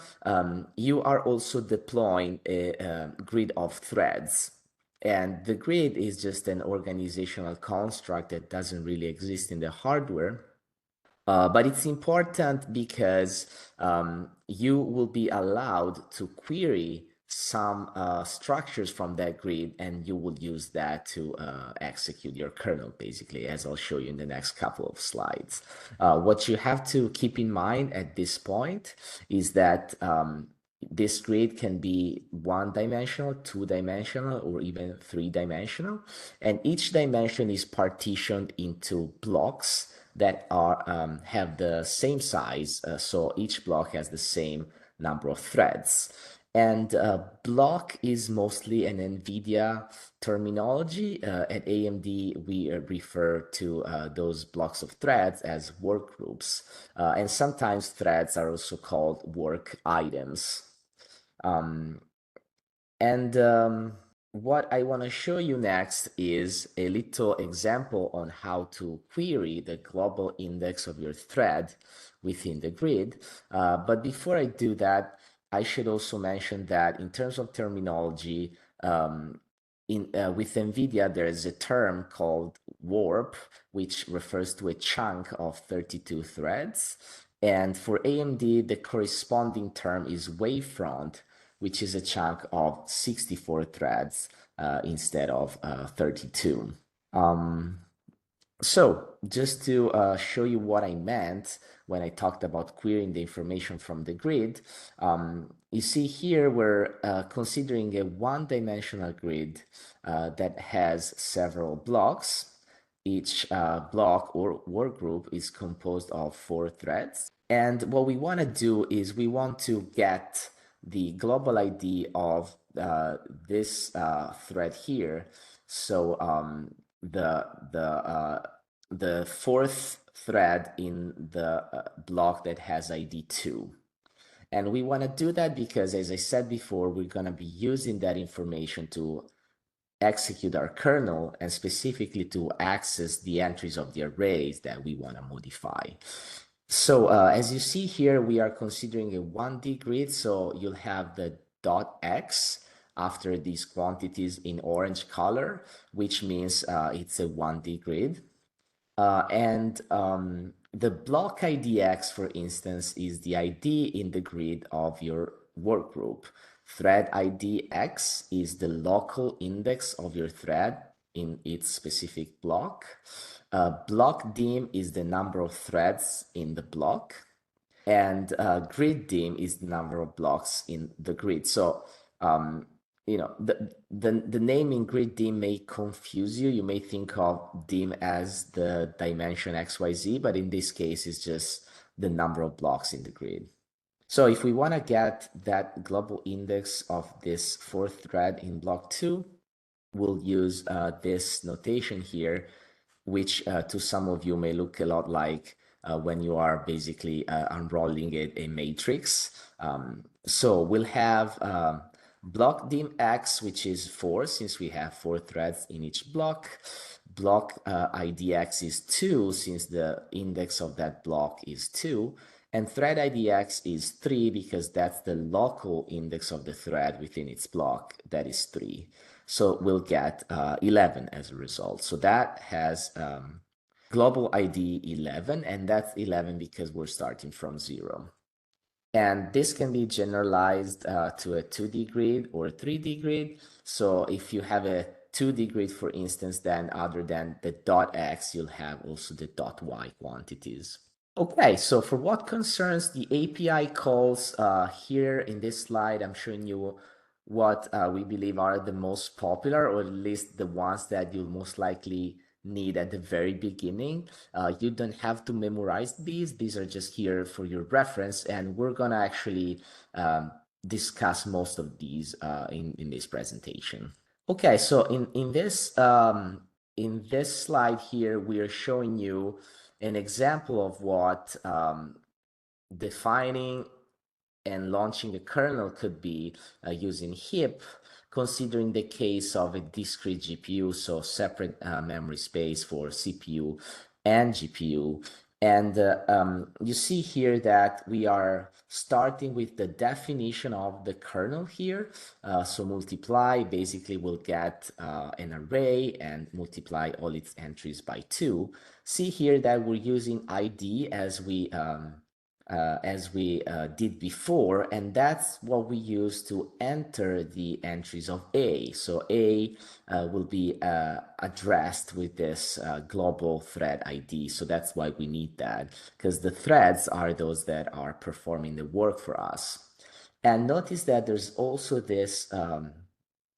you are also deploying a grid of threads. And the grid is just an organizational construct that doesn't really exist in the hardware. But it's important because you will be allowed to query some structures from that grid, and you will use that to execute your kernel, basically, as I'll show you in the next couple of slides. What you have to keep in mind at this point is that this grid can be one-dimensional, two-dimensional, or even three-dimensional. And each dimension is partitioned into blocks that are have the same size. So each block has the same number of threads. And block is mostly an NVIDIA terminology. At AMD, we refer to those blocks of threads as work groups. And sometimes threads are also called work items. What I want to show you next is a little example on how to query the global index of your thread within the grid. But before I do that, I should also mention that in terms of terminology, with NVIDIA, there is a term called warp, which refers to a chunk of 32 threads. And for AMD, the corresponding term is wavefront, which is a chunk of 64 threads instead of 32. So just to show you what I meant when I talked about querying the information from the grid, you see here we're considering a one-dimensional grid that has several blocks. Each block or work group is composed of 4 threads. And what we want to do is we want to get the global ID of this thread here. So the 4th thread in the block that has ID 2. And we want to do that because, as I said before, we're going to be using that information to execute our kernel, and specifically to access the entries of the arrays that we want to modify. So as you see here, we are considering a 1D grid. So you'll have the .x after these quantities in orange color, which means it's a 1D grid. The block IDX, for instance, is the ID in the grid of your work group. Thread ID X is the local index of your thread in its specific block. Block dim is the number of threads in the block. And grid dim is the number of blocks in the grid. So, you know, the naming grid dim may confuse you. You may think of dim as the dimension XYZ, but in this case, it's just the number of blocks in the grid. So if we want to get that global index of this fourth thread in block 2, we'll use this notation here, which to some of you may look a lot like when you are basically unrolling a matrix. So we'll have block dim X, which is 4, since we have 4 threads in each block. Block IDX is 2, since the index of that block is 2. And thread IDX is 3, because that's the local index of the thread within its block, that is 3. So we'll get 11 as a result. So that has global ID 11, and that's 11 because we're starting from 0. And this can be generalized to a 2D grid or a 3D grid. So if you have a 2D grid, for instance, then other than the dot X, you'll have also the dot Y quantities. Okay, so for what concerns the API calls here in this slide, I'm showing you what we believe are the most popular, or at least the ones that you'll most likely need at the very beginning. You don't have to memorize these. These are just here for your reference, and we're gonna actually discuss most of these in this presentation. Okay, so in this slide here, we are showing you an example of what defining and launching a kernel could be using HIP, considering the case of a discrete GPU, so separate memory space for CPU and GPU. And you see here that we are starting with the definition of the kernel here. So multiply, basically we'll get an array and multiply all its entries by 2. See here that we're using ID as we did before, and that's what we use to enter the entries of A. So A will be addressed with this global thread ID. So that's why we need that, because the threads are those that are performing the work for us. And notice that there's also this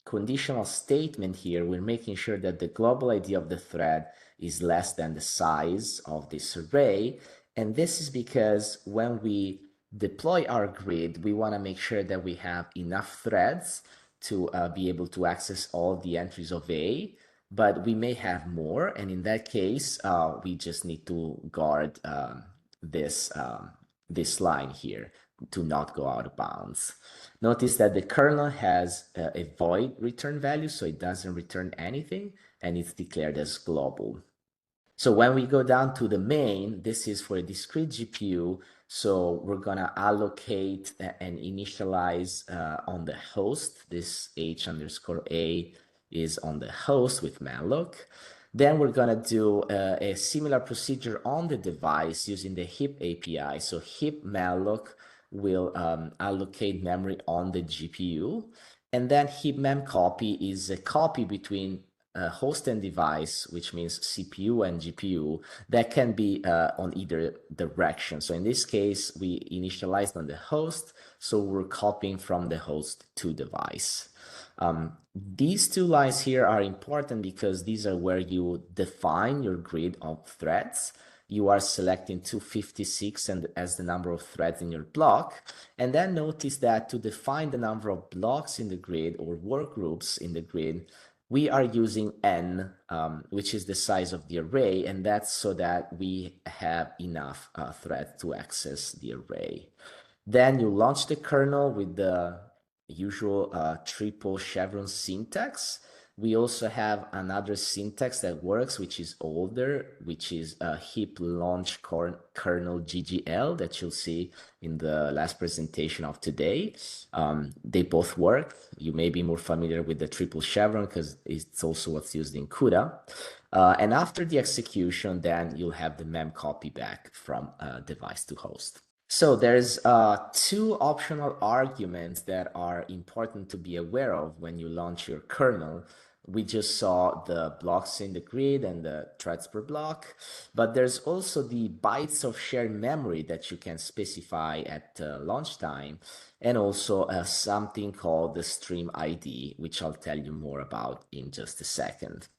conditional statement here. We're making sure that the global ID of the thread is less than the size of this array. And this is because when we deploy our grid, we want to make sure that we have enough threads to be able to access all the entries of A, but we may have more. And in that case, we just need to guard this line here to not go out of bounds. Notice that the kernel has a void return value, so it doesn't return anything, and it's declared as global. So when we go down to the main, this is for a discrete GPU. So we're gonna allocate and initialize on the host. This H_A is on the host with malloc. Then we're gonna do a similar procedure on the device using the HIP API. So HIP malloc will allocate memory on the GPU. And then HIP memcopy is a copy between host and device, which means CPU and GPU, that can be on either direction. So in this case, we initialized on the host, so we're copying from the host to device. These two lines here are important because these are where you define your grid of threads. You are selecting 256 and as the number of threads in your block. And then notice that to define the number of blocks in the grid or work groups in the grid, we are using n, which is the size of the array, and that's so that we have enough threads to access the array. Then you launch the kernel with the usual triple chevron syntax. We also have another syntax that works, which is older, which is a heap launch kernel GGL that you'll see in the last presentation of today. They both work. You may be more familiar with the triple chevron because it's also what's used in CUDA. And after the execution, then you'll have the mem copy back from device to host. So there's two optional arguments that are important to be aware of when you launch your kernel. We just saw the blocks in the grid and the threads per block, but there's also the bytes of shared memory that you can specify at launch time, and also something called the stream ID, which I'll tell you more about in just a second.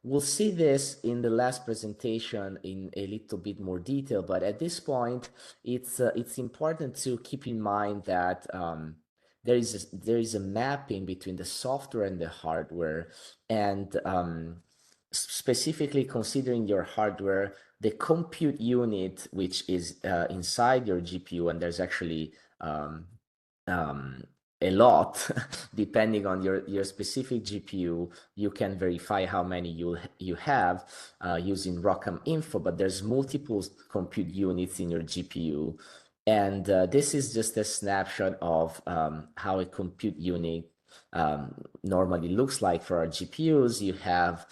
We'll see this in the last presentation in a little bit more detail, but at this point, it's important to keep in mind that there is a mapping between the software and the hardware, and specifically considering your hardware, the compute unit, which is inside your GPU, and there's actually a lot depending on your specific GPU. You can verify how many you have using ROCm info, but there's multiple compute units in your GPU, and this is just a snapshot of how a compute unit normally looks like for our GPUs. You have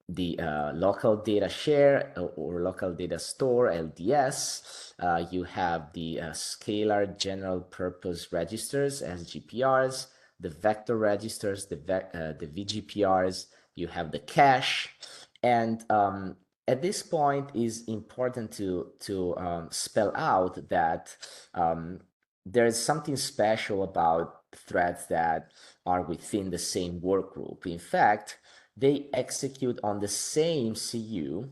the local data share or local data store, LDS. You have the scalar general purpose registers, SGPRs, the vector registers, the VGPRs. You have the cache, and at this point is important to spell out that there is something special about threads that are within the same work group. In fact, they execute on the same CU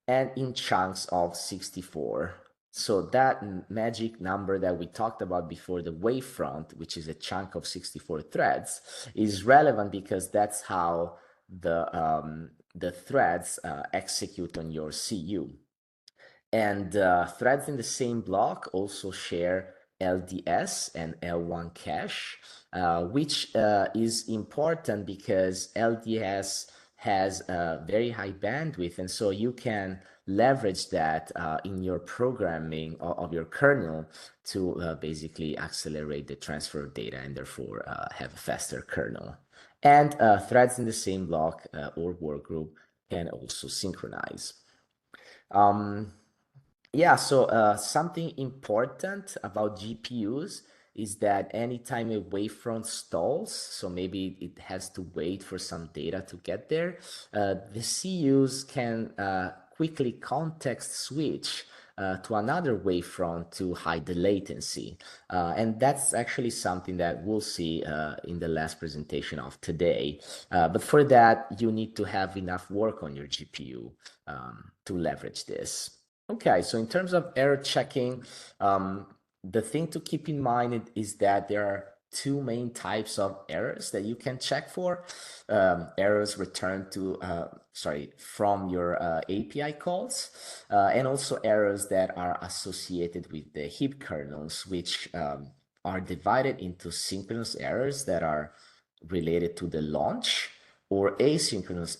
and in chunks of 64. So that magic number that we talked about before, the wavefront, which is a chunk of 64 threads, is relevant because that's how the threads execute on your CU. And threads in the same block also share LDS and L1 cache, which is important because LDS has a very high bandwidth, and so you can leverage that in your programming of your kernel to basically accelerate the transfer of data and therefore have a faster kernel. And threads in the same block or workgroup can also synchronize. Yeah, so something important about GPUs is that anytime a wavefront stalls, so maybe it has to wait for some data to get there, the CUs can quickly context switch to another wavefront to hide the latency. And that's actually something that we'll see in the last presentation of today. But for that, you need to have enough work on your GPU to leverage this. Okay, so in terms of error checking, the thing to keep in mind is that there are two main types of errors that you can check for. Errors returned to, from your API calls, and also errors that are associated with the heap kernels, which are divided into synchronous errors that are related to the launch, or asynchronous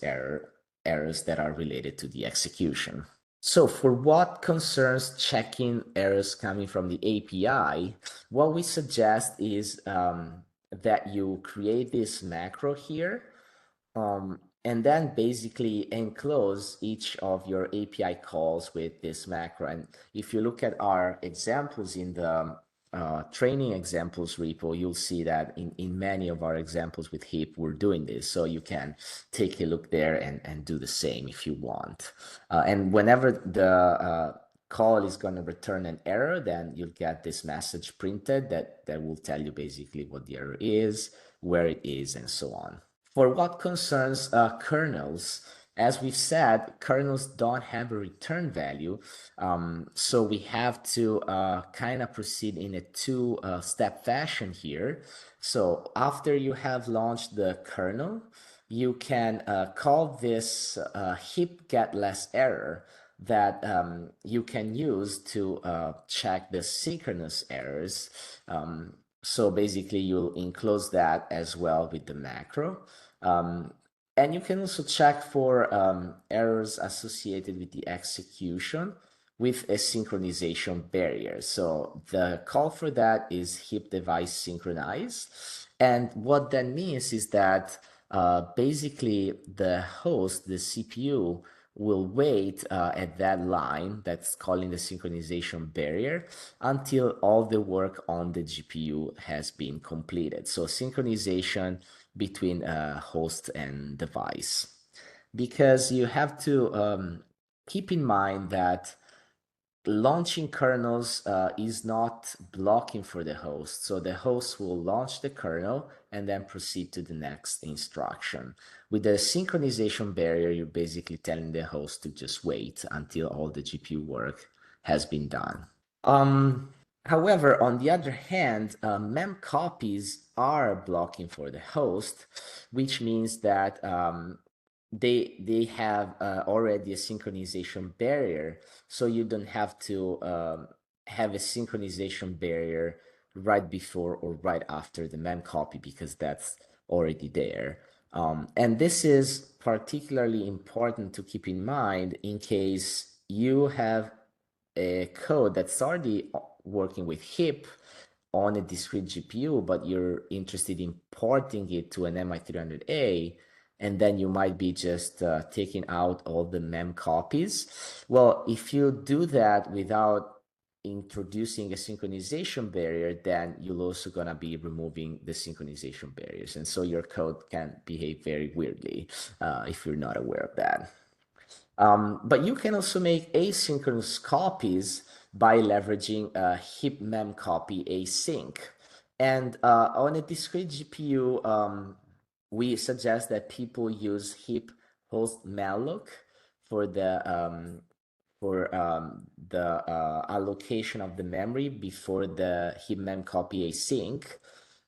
errors that are related to the execution. So for what concerns checking errors coming from the API, what we suggest is that you create this macro here, and then basically enclose each of your API calls with this macro. And if you look at our examples in the training examples repo, you'll see that in many of our examples with heap, we're doing this. So you can take a look there and do the same if you want. And whenever the call is going to return an error, then you'll get this message printed that will tell you basically what the error is, where it is, and so on. For what concerns kernels, as we've said, kernels don't have a return value, so we have to kind of proceed in a two-step fashion here. So after you have launched the kernel, you can call this heap get less error that you can use to check the synchronous errors. So basically, you'll enclose that as well with the macro. And you can also check for errors associated with the execution with a synchronization barrier. So the call for that is heap device synchronize. And what that means is that basically the host, the CPU, will wait at that line that's calling the synchronization barrier until all the work on the GPU has been completed. So synchronization between host and device. Because you have to keep in mind that launching kernels is not blocking for the host. So the host will launch the kernel and then proceed to the next instruction. With the synchronization barrier, you're basically telling the host to just wait until all the GPU work has been done. However, on the other hand, mem copies are blocking for the host, which means that they have already a synchronization barrier, so you don't have to have a synchronization barrier right before or right after the mem copy, because that's already there. And this is particularly important to keep in mind in case you have a code that's already working with heap on a discrete GPU, but you're interested in porting it to an MI300A, and then you might be just taking out all the mem copies. Well, if you do that without introducing a synchronization barrier, then you're also going to be removing the synchronization barriers. And so your code can behave very weirdly if you're not aware of that. But you can also make asynchronous copies by leveraging a heap mem copy async. And on a discrete GPU, we suggest that people use heap host malloc for the allocation of the memory before the heap mem copy async.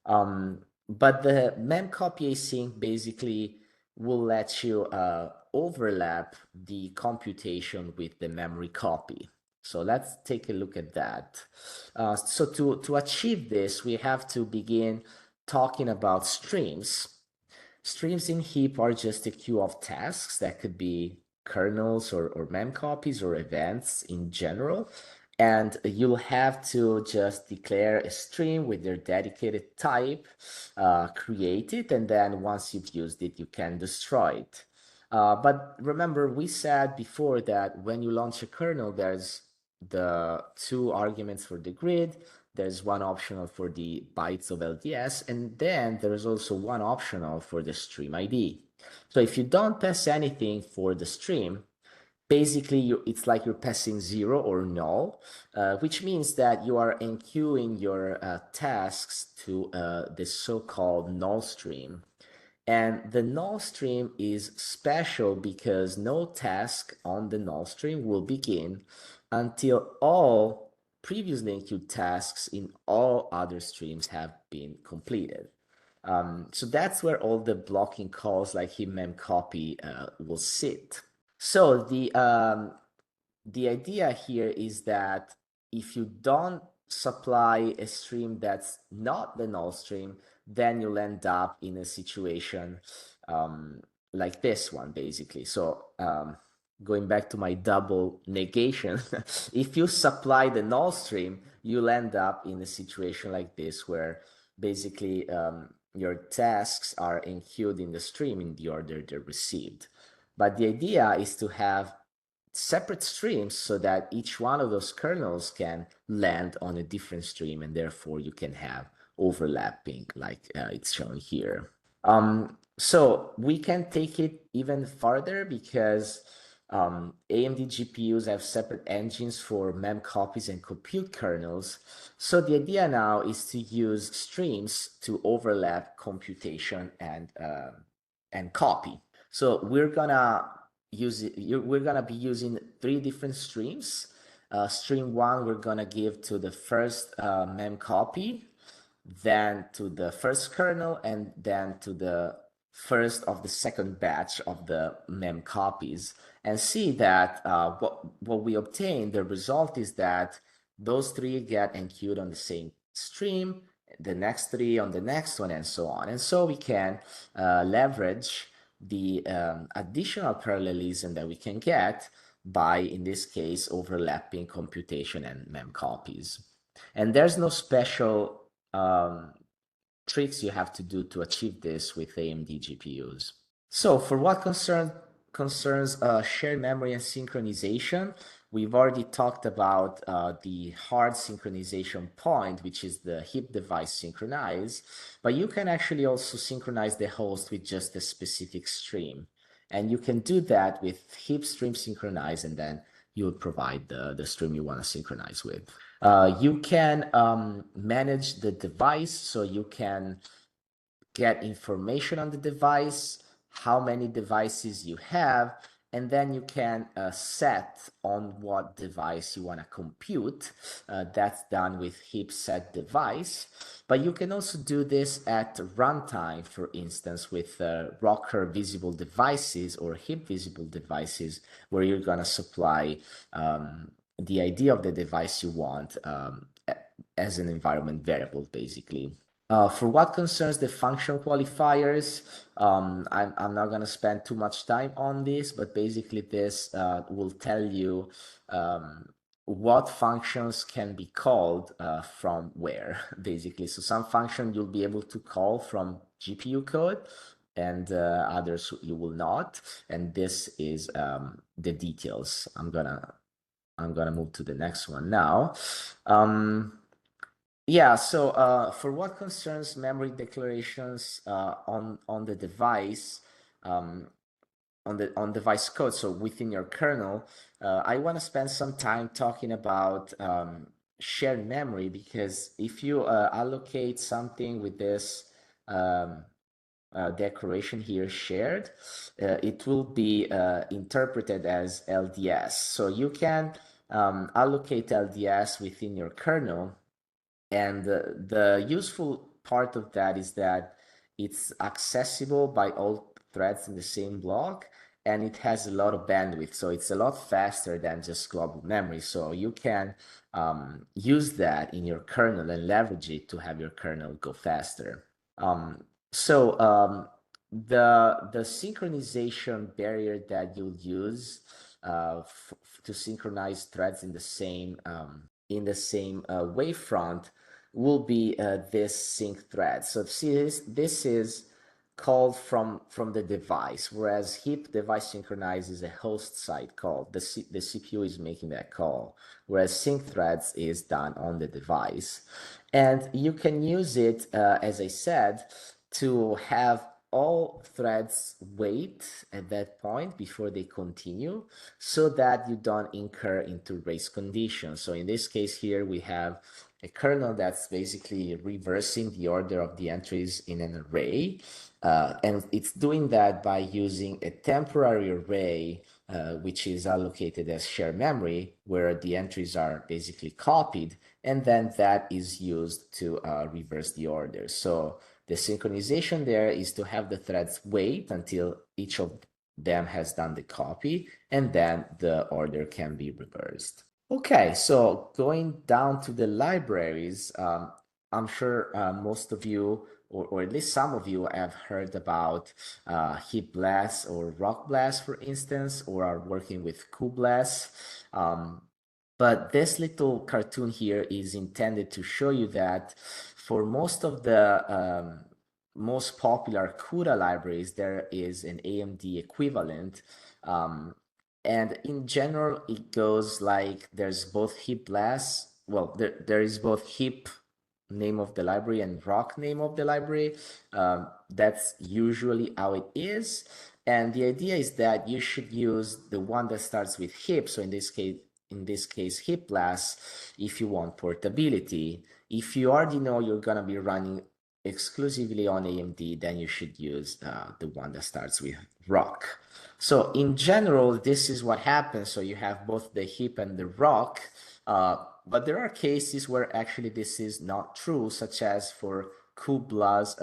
But the mem copy async basically will let you overlap the computation with the memory copy. So let's take a look at that. So to achieve this, we have to begin talking about streams. Streams in heap are just a queue of tasks that could be kernels or mem copies or events in general. And you'll have to just declare a stream with their dedicated type, create it, and then once you've used it, you can destroy it. But remember, we said before that when you launch a kernel, there's the 2 arguments for the grid, there's 1 optional for the bytes of LDS, and then there's also 1 optional for the stream ID. So if you don't pass anything for the stream, basically it's like you're passing 0 or null, which means that you are enqueuing your tasks to the so-called null stream. And the null stream is special because no task on the null stream will begin until all previously enqueued tasks in all other streams have been completed. So that's where all the blocking calls like heap mem copy will sit. So the idea here is that if you don't supply a stream that's not the null stream, then you'll end up in a situation like this one, basically. So going back to my double negation, if you supply the null stream, you'll end up in a situation like this, where basically your tasks are enqueued in the stream in the order they're received. But the idea is to have separate streams so that each one of those kernels can land on a different stream, and therefore you can have overlapping like it's shown here. So we can take it even further because AMD GPUs have separate engines for mem copies and compute kernels. So the idea now is to use streams to overlap computation and copy. So we're gonna be using 3 different streams. Stream 1 we're gonna give to the first mem copy, then to the first kernel, and then to the first of the second batch of the mem copies, and see that what we obtain, the result is that those 3 get enqueued on the same stream, the next three on the next one, and so on. And so we can leverage the additional parallelism that we can get by, in this case, overlapping computation and mem copies. And there's no special tricks you have to do to achieve this with AMD GPUs. So for what concerns shared memory and synchronization, we've already talked about the hard synchronization point, which is the heap device synchronize, but you can actually also synchronize the host with just a specific stream. And you can do that with heap stream synchronize, and then you would provide the stream you want to synchronize with. You can manage the device, so you can get information on the device, how many devices you have, and then you can set on what device you want to compute. That's done with heap set device. But you can also do this at runtime, for instance, with rocker visible devices or heap visible devices, where you're going to supply the ID of the device you want as an environment variable, basically. For what concerns the function qualifiers, I'm not going to spend too much time on this, but basically this will tell you what functions can be called from where, basically. So some function you'll be able to call from GPU code, and others you will not. And this is the details. I'm gonna move to the next one now. Yeah, so for what concerns memory declarations on the device, on device code, so within your kernel, I want to spend some time talking about shared memory, because if you allocate something with this declaration here, shared, it will be interpreted as LDS. So you can allocate LDS within your kernel. And the useful part of that is that it's accessible by all threads in the same block, and it has a lot of bandwidth. So it's a lot faster than just global memory. So you can use that in your kernel and leverage it to have your kernel go faster. The synchronization barrier that you'll use to synchronize threads in the same wavefront will be this sync thread. So this is called from the device, whereas heap device synchronize is a host side call. The CPU is making that call, whereas sync threads is done on the device. And you can use it, as I said, to have all threads wait at that point before they continue, so that you don't incur into race conditions. So in this case here, we have a kernel that's basically reversing the order of the entries in an array. And it's doing that by using a temporary array, which is allocated as shared memory, where the entries are basically copied, and then that is used to reverse the order. So the synchronization there is to have the threads wait until each of them has done the copy, and then the order can be reversed. Okay, so going down to the libraries, I'm sure most of you, or at least some of you, have heard about HeapBlast or ROCblast, for instance, or are working with cuBlast. But this little cartoon here is intended to show you that for most of the most popular CUDA libraries, there is an AMD equivalent. And in general, it goes like there's both HeapBlast. Well, there is both heap name of the library and rock name of the library. That's usually how it is. And the idea is that you should use the one that starts with heap. So in this case, HeapBlast, if you want portability. If you already know you're going to be running exclusively on AMD, then you should use the one that starts with rock. So in general, this is what happens. So you have both the heap and the rock, but there are cases where actually this is not true, such as for cuBlast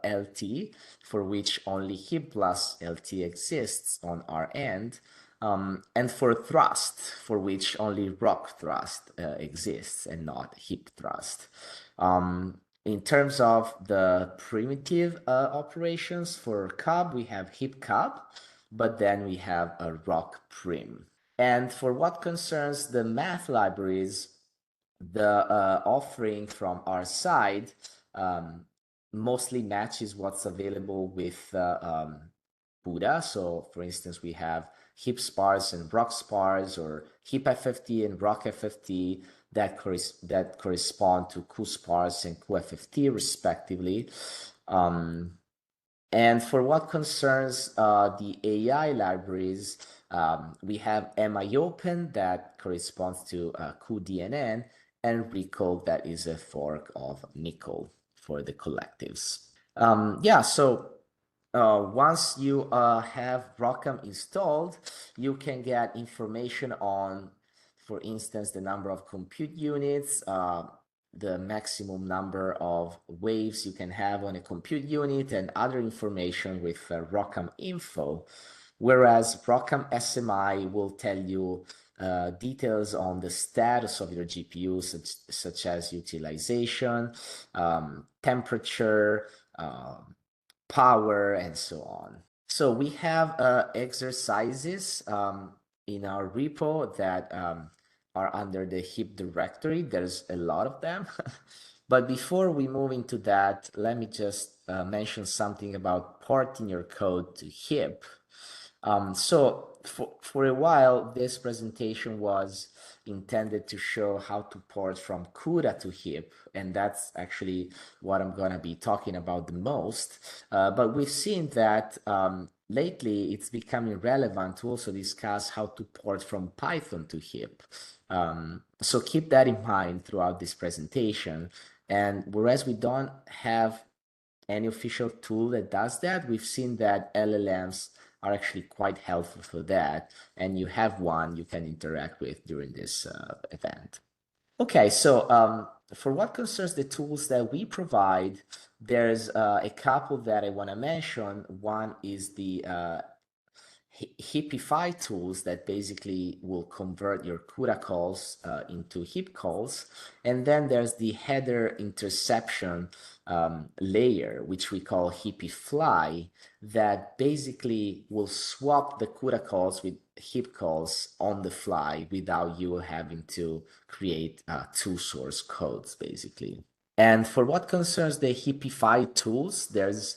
LT, for which only HeapBlast LT exists on our end, and for thrust, for which only rock thrust exists and not heap thrust. In terms of the primitive operations for cub, we have hip cub, but then we have a ROCm. And for what concerns the math libraries, the offering from our side mostly matches what's available with CUDA. So for instance, we have hip spars and rock spars, or hip FFT and rock FFT that correspond to cuSPARS and cuFFT respectively. And for what concerns the AI libraries, we have MIOpen that corresponds to cuDNN, and RICO that is a fork of Nickel for the collectives. Yeah, so once you have ROCm installed, you can get information on, for instance, the number of compute units, the maximum number of waves you can have on a compute unit, and other information with ROCm info. Whereas ROCm SMI will tell you details on the status of your GPU, such as utilization, temperature, power, and so on. So we have exercises in our repo that are under the HIP directory. There's a lot of them. But before we move into that, let me just mention something about porting your code to HIP. So for a while, this presentation was intended to show how to port from CUDA to HIP, and that's actually what I'm going to be talking about the most. But we've seen that lately it's becoming relevant to also discuss how to port from Python to HIP. So keep that in mind throughout this presentation. And whereas we don't have any official tool that does that, we've seen that LLMs are actually quite helpful for that, and you have one you can interact with during this event. Okay, so for what concerns the tools that we provide, there's a couple that I want to mention. One is the Hipify tools that basically will convert your CUDA calls into HIP calls. And then there's the header interception layer, which we call Hipifly, that basically will swap the CUDA calls with HIP calls on the fly without you having to create two source codes, basically. And for what concerns the Hipify tools, there's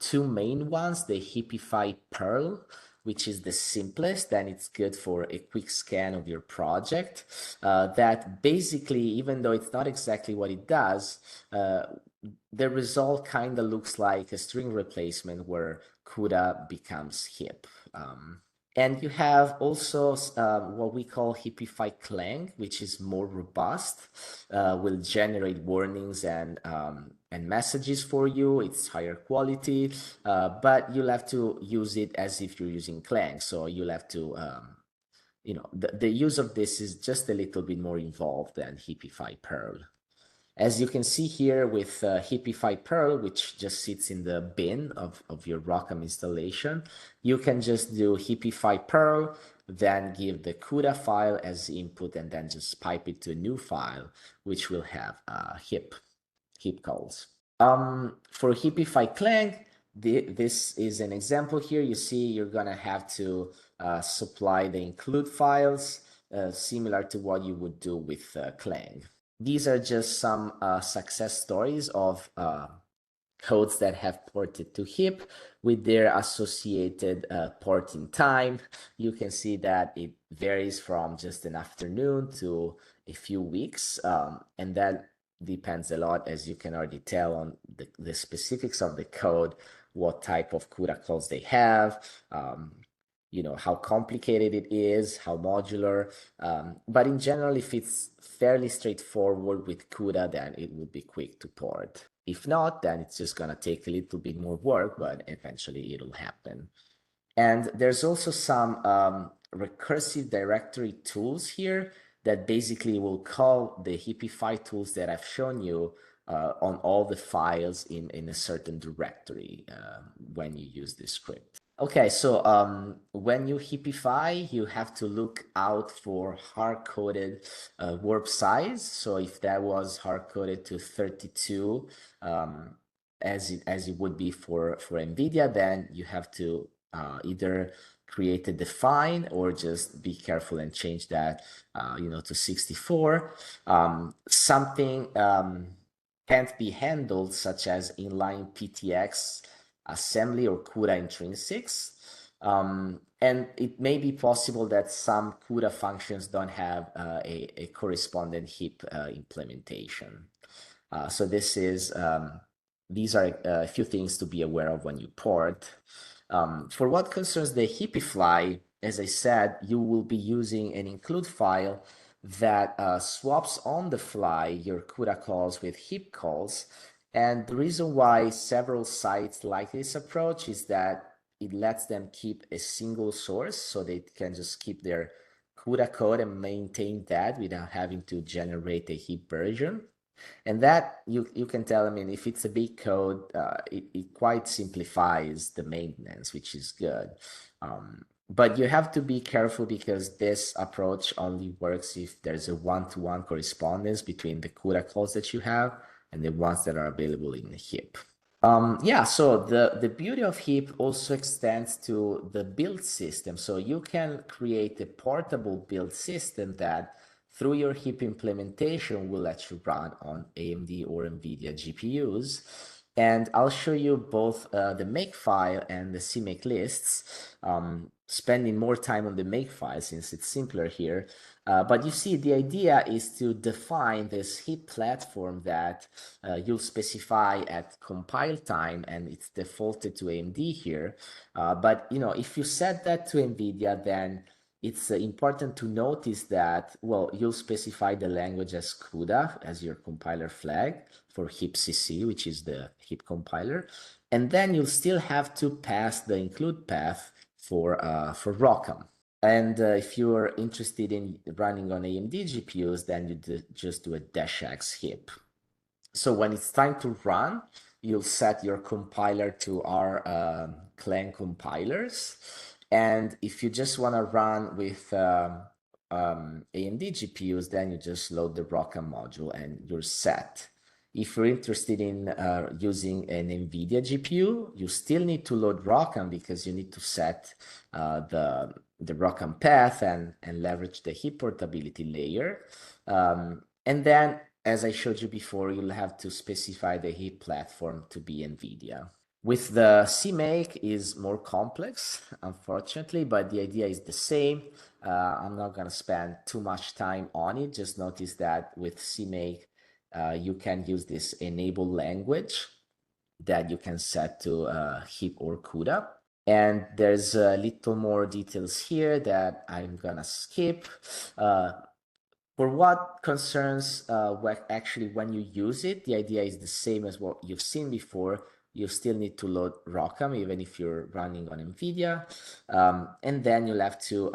two main ones, the Hipify Perl, which is the simplest, and it's good for a quick scan of your project. That basically, even though it's not exactly what it does, the result kind of looks like a string replacement where CUDA becomes HIP. And you have also what we call Hipify Clang, which is more robust, will generate warnings and messages for you. It's higher quality, but you'll have to use it as if you're using Clang. So you'll have to, the use of this is just a little bit more involved than Hipify Perl. As you can see here with Hipify Perl, which just sits in the bin of your ROCm installation, you can just do Hipify Perl, then give the CUDA file as input, and then just pipe it to a new file, which will have HIP calls. For Hipify Clang, this is an example here. You see you're going to have to supply the include files, similar to what you would do with Clang. These are just some success stories of codes that have ported to HIP with their associated porting time. You can see that it varies from just an afternoon to a few weeks, and that depends a lot, as you can already tell, on the specifics of the code, what type of CUDA calls they have, how complicated it is, how modular. But in general, if it's fairly straightforward with CUDA, then it will be quick to port. If not, then it's just going to take a little bit more work, but eventually it'll happen. And there's also some recursive directory tools here that basically will call the Hipify tools that I've shown you on all the files in a certain directory when you use this script. Okay, so when you heapify, you have to look out for hard-coded warp size. So if that was hard-coded to 32, as it would be for NVIDIA, then you have to either create a define or just be careful and change that, to 64. Something can't be handled, such as inline PTX assembly or CUDA intrinsics. And it may be possible that some CUDA functions don't have a corresponding heap implementation. So these are a few things to be aware of when you port. For what concerns the heapify, as I said, you will be using an include file that swaps on the fly your CUDA calls with heap calls. And the reason why several sites like this approach is that it lets them keep a single source, so they can just keep their CUDA code and maintain that without having to generate a heap version. And that you can tell, I mean, if it's a big code, it quite simplifies the maintenance, which is good. But you have to be careful because this approach only works if there's a one-to-one correspondence between the CUDA calls that you have and the ones that are available in the heap. Yeah, so the beauty of heap also extends to the build system. So you can create a portable build system that through your heap implementation will let you run on AMD or NVIDIA GPUs. And I'll show you both the makefile and the CMake lists, spending more time on the makefile since it's simpler here. But you see, the idea is to define this heap platform that you'll specify at compile time, and it's defaulted to AMD here. But if you set that to NVIDIA, then it's important to notice that, well, you'll specify the language as CUDA as your compiler flag for HPC, which is the heap compiler. And then you'll still have to pass the include path for ROCm. And if you're interested in running on AMD GPUs, then you just do a -x heap. So when it's time to run, you'll set your compiler to our clan compilers. And if you just want to run with AMD GPUs, then you just load the ROCm module and you're set. If you're interested in using an NVIDIA GPU, you still need to load ROCm because you need to set the ROCm path and leverage the heap portability layer. And then, as I showed you before, you'll have to specify the heap platform to be NVIDIA. With the CMake is more complex, unfortunately, but the idea is the same. I'm not going to spend too much time on it. Just notice that with CMake, you can use this enable language that you can set to heap or CUDA. And there's a little more details here that I'm going to skip. For what concerns when you use it, the idea is the same as what you've seen before. You still need to load ROCm, even if you're running on NVIDIA. And then you'll have to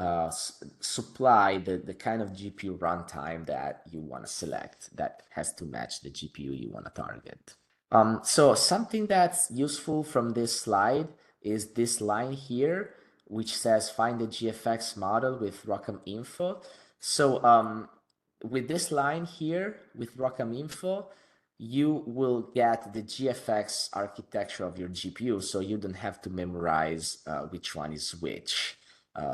supply the kind of GPU runtime that you want to select that has to match the GPU you want to target. So something that's useful from this slide is this line here, which says find the GFX model with ROCm info. So with this line here, with ROCm info, you will get the GFX architecture of your GPU, so you don't have to memorize which one is which.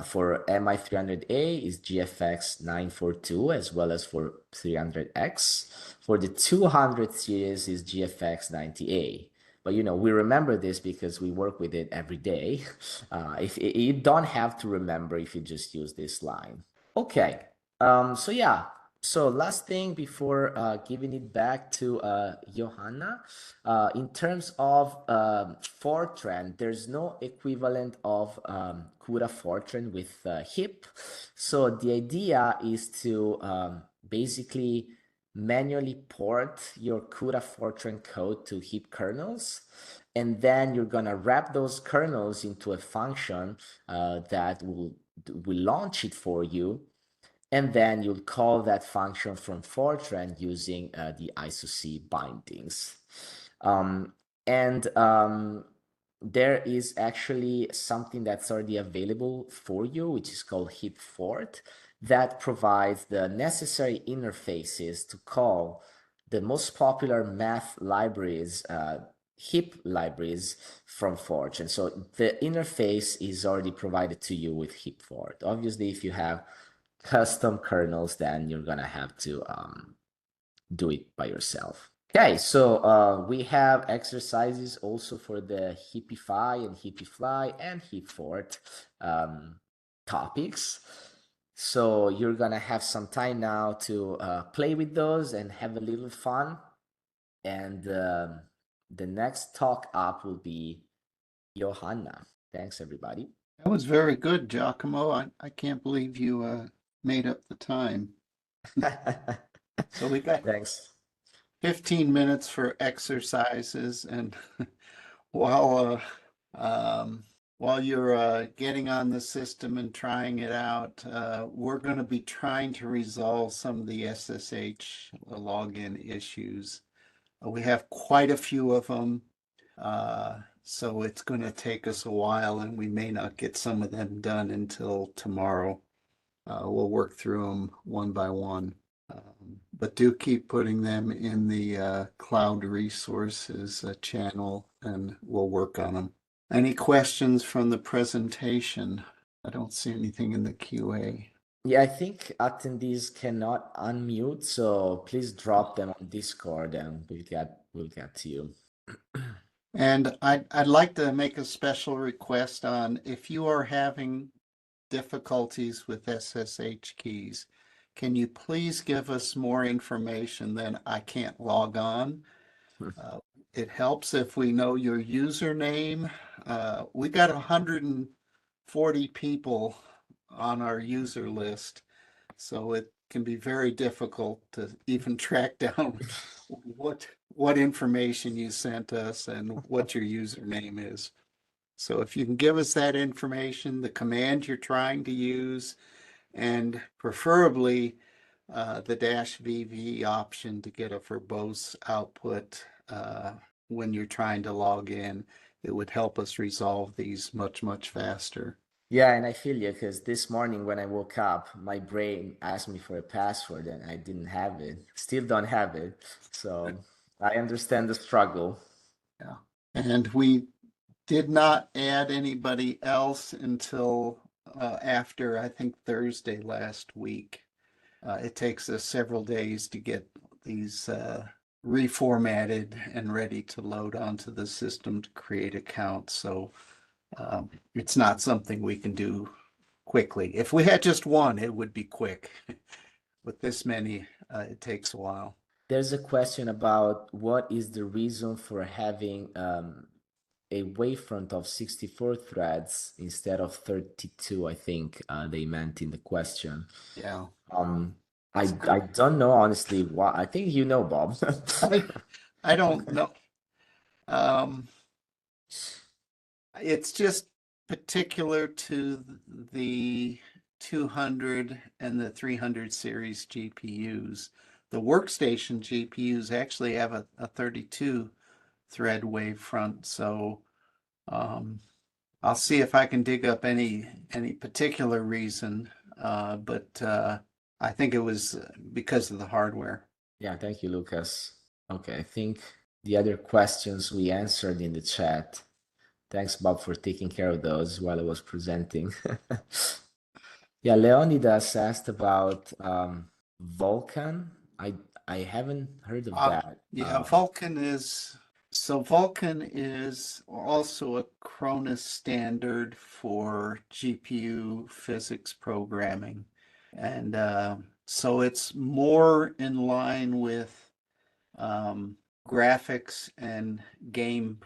For MI300A is GFX 942, as well as for 300X. For the 200 series is GFX 90A. But we remember this because we work with it every day. If you don't have to remember if you just use this line. Okay, so yeah. So last thing before giving it back to Johanna, in terms of Fortran, there's no equivalent of CUDA Fortran with heap. So the idea is to basically manually port your CUDA Fortran code to heap kernels. And then you're going to wrap those kernels into a function that will launch it for you. and then you'll call that function from Fortran using the ISOC bindings. There is actually something that's already available for you, which is called HipFort, that provides the necessary interfaces to call the most popular math libraries, HIP libraries from Fortran. So the interface is already provided to you with HipFort. Obviously, if you have custom kernels, then you're gonna have to do it by yourself. Okay, so we have exercises also for the Hippify and Hippifly and HipFort topics. So you're gonna have some time now to play with those and have a little fun. And the next talk up will be Johanna. Thanks, everybody. That was very good, Giacomo. I can't believe you made up the time. So we got Thanks. 15 minutes for exercises, and while you're getting on the system and trying it out, we're going to be trying to resolve some of the SSH login issues. We have quite a few of them, so it's going to take us a while, and we may not get some of them done until tomorrow. We'll work through them one by one. But do keep putting them in the cloud resources channel, and we'll work on them. Any questions from the presentation? I don't see anything in the QA. Yeah, I think attendees cannot unmute, so please drop them on Discord and we'll get to you. And I'd like to make a special request on if you are having difficulties with SSH keys, can you please give us more information than I can't log on? It helps if we know your username. We got 140 people on our user list, so it can be very difficult to even track down what information you sent us and what your username is. So if you can give us that information, the command you're trying to use, and preferably the -VV option to get a verbose output when you're trying to log in, it would help us resolve these much, much faster. Yeah, and I feel you because this morning when I woke up, my brain asked me for a password and I didn't have it. Still don't have it. So I understand the struggle. Yeah. And we did not add anybody else until after, I think, Thursday last week. It takes us several days to get these reformatted and ready to load onto the system to create accounts. So it's not something we can do quickly. If we had just one, it would be quick. With this many, it takes a while. There's a question about what is the reason for having a wavefront of 64 threads instead of 32, I think they meant in the question. Yeah. I don't know honestly why. I think you know, Bob. I don't know. It's just particular to the 200 and the 300 series GPUs. The workstation GPUs actually have a 32 thread wavefront, so I'll see if I can dig up any particular reason, but I think it was because of the hardware. Yeah, thank you, Lucas. Okay, I think the other questions we answered in the chat. Thanks, Bob, for taking care of those while I was presenting. Yeah, Leonidas asked about Vulkan. I haven't heard of that. Yeah, Vulkan is Vulkan is also a Cronus standard for GPU physics programming, and so it's more in line with graphics and game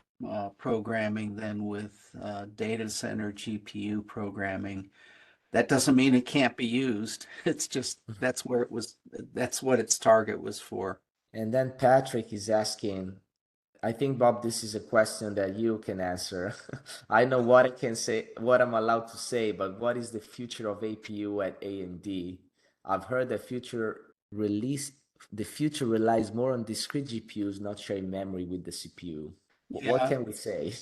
programming than with data center GPU programming. That doesn't mean it can't be used. It's just that's what its target was for. And then Patrick is asking, I think, Bob, this is a question that you can answer. I know what I can say, what I'm allowed to say, but what is the future of APU at AMD? I've heard the future relies more on discrete GPUs, not sharing memory with the CPU. What Yeah, can we say?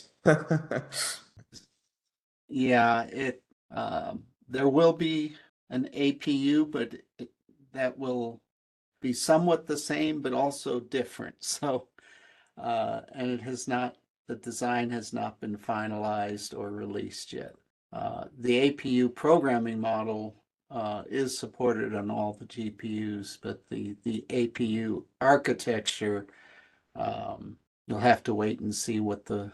yeah, there will be an APU, but that will be somewhat the same, but also different. So, and the design has not been finalized or released yet. The APU programming model is supported on all the GPUs, but the APU architecture, you'll have to wait and see what the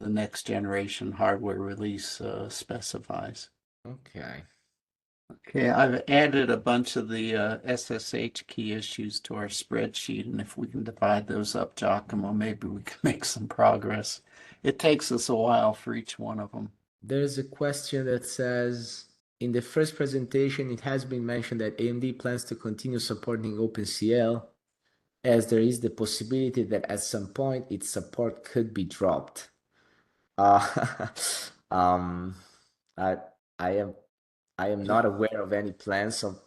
next generation hardware release specifies. Okay. Okay, I've added a bunch of the SSH key issues to our spreadsheet, and if we can divide those up, Giacomo, maybe we can make some progress. It takes us a while for each one of them. There's a question that says, in the first presentation, it has been mentioned that AMD plans to continue supporting OpenCL, as there is the possibility that at some point its support could be dropped. um, I, I am not aware of any plans of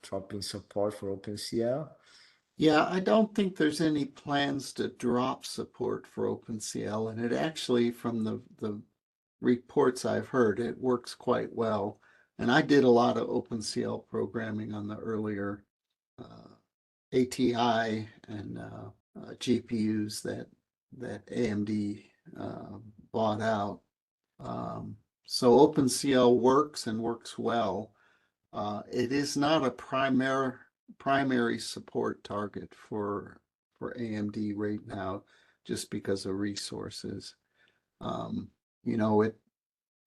dropping support for OpenCL. Yeah, I don't think there's any plans to drop support for OpenCL, and it actually, from the reports I've heard, it works quite well. And I did a lot of OpenCL programming on the earlier ATI and GPUs that AMD bought out. So OpenCL works and works well. It is not a primary support target for AMD right now, just because of resources.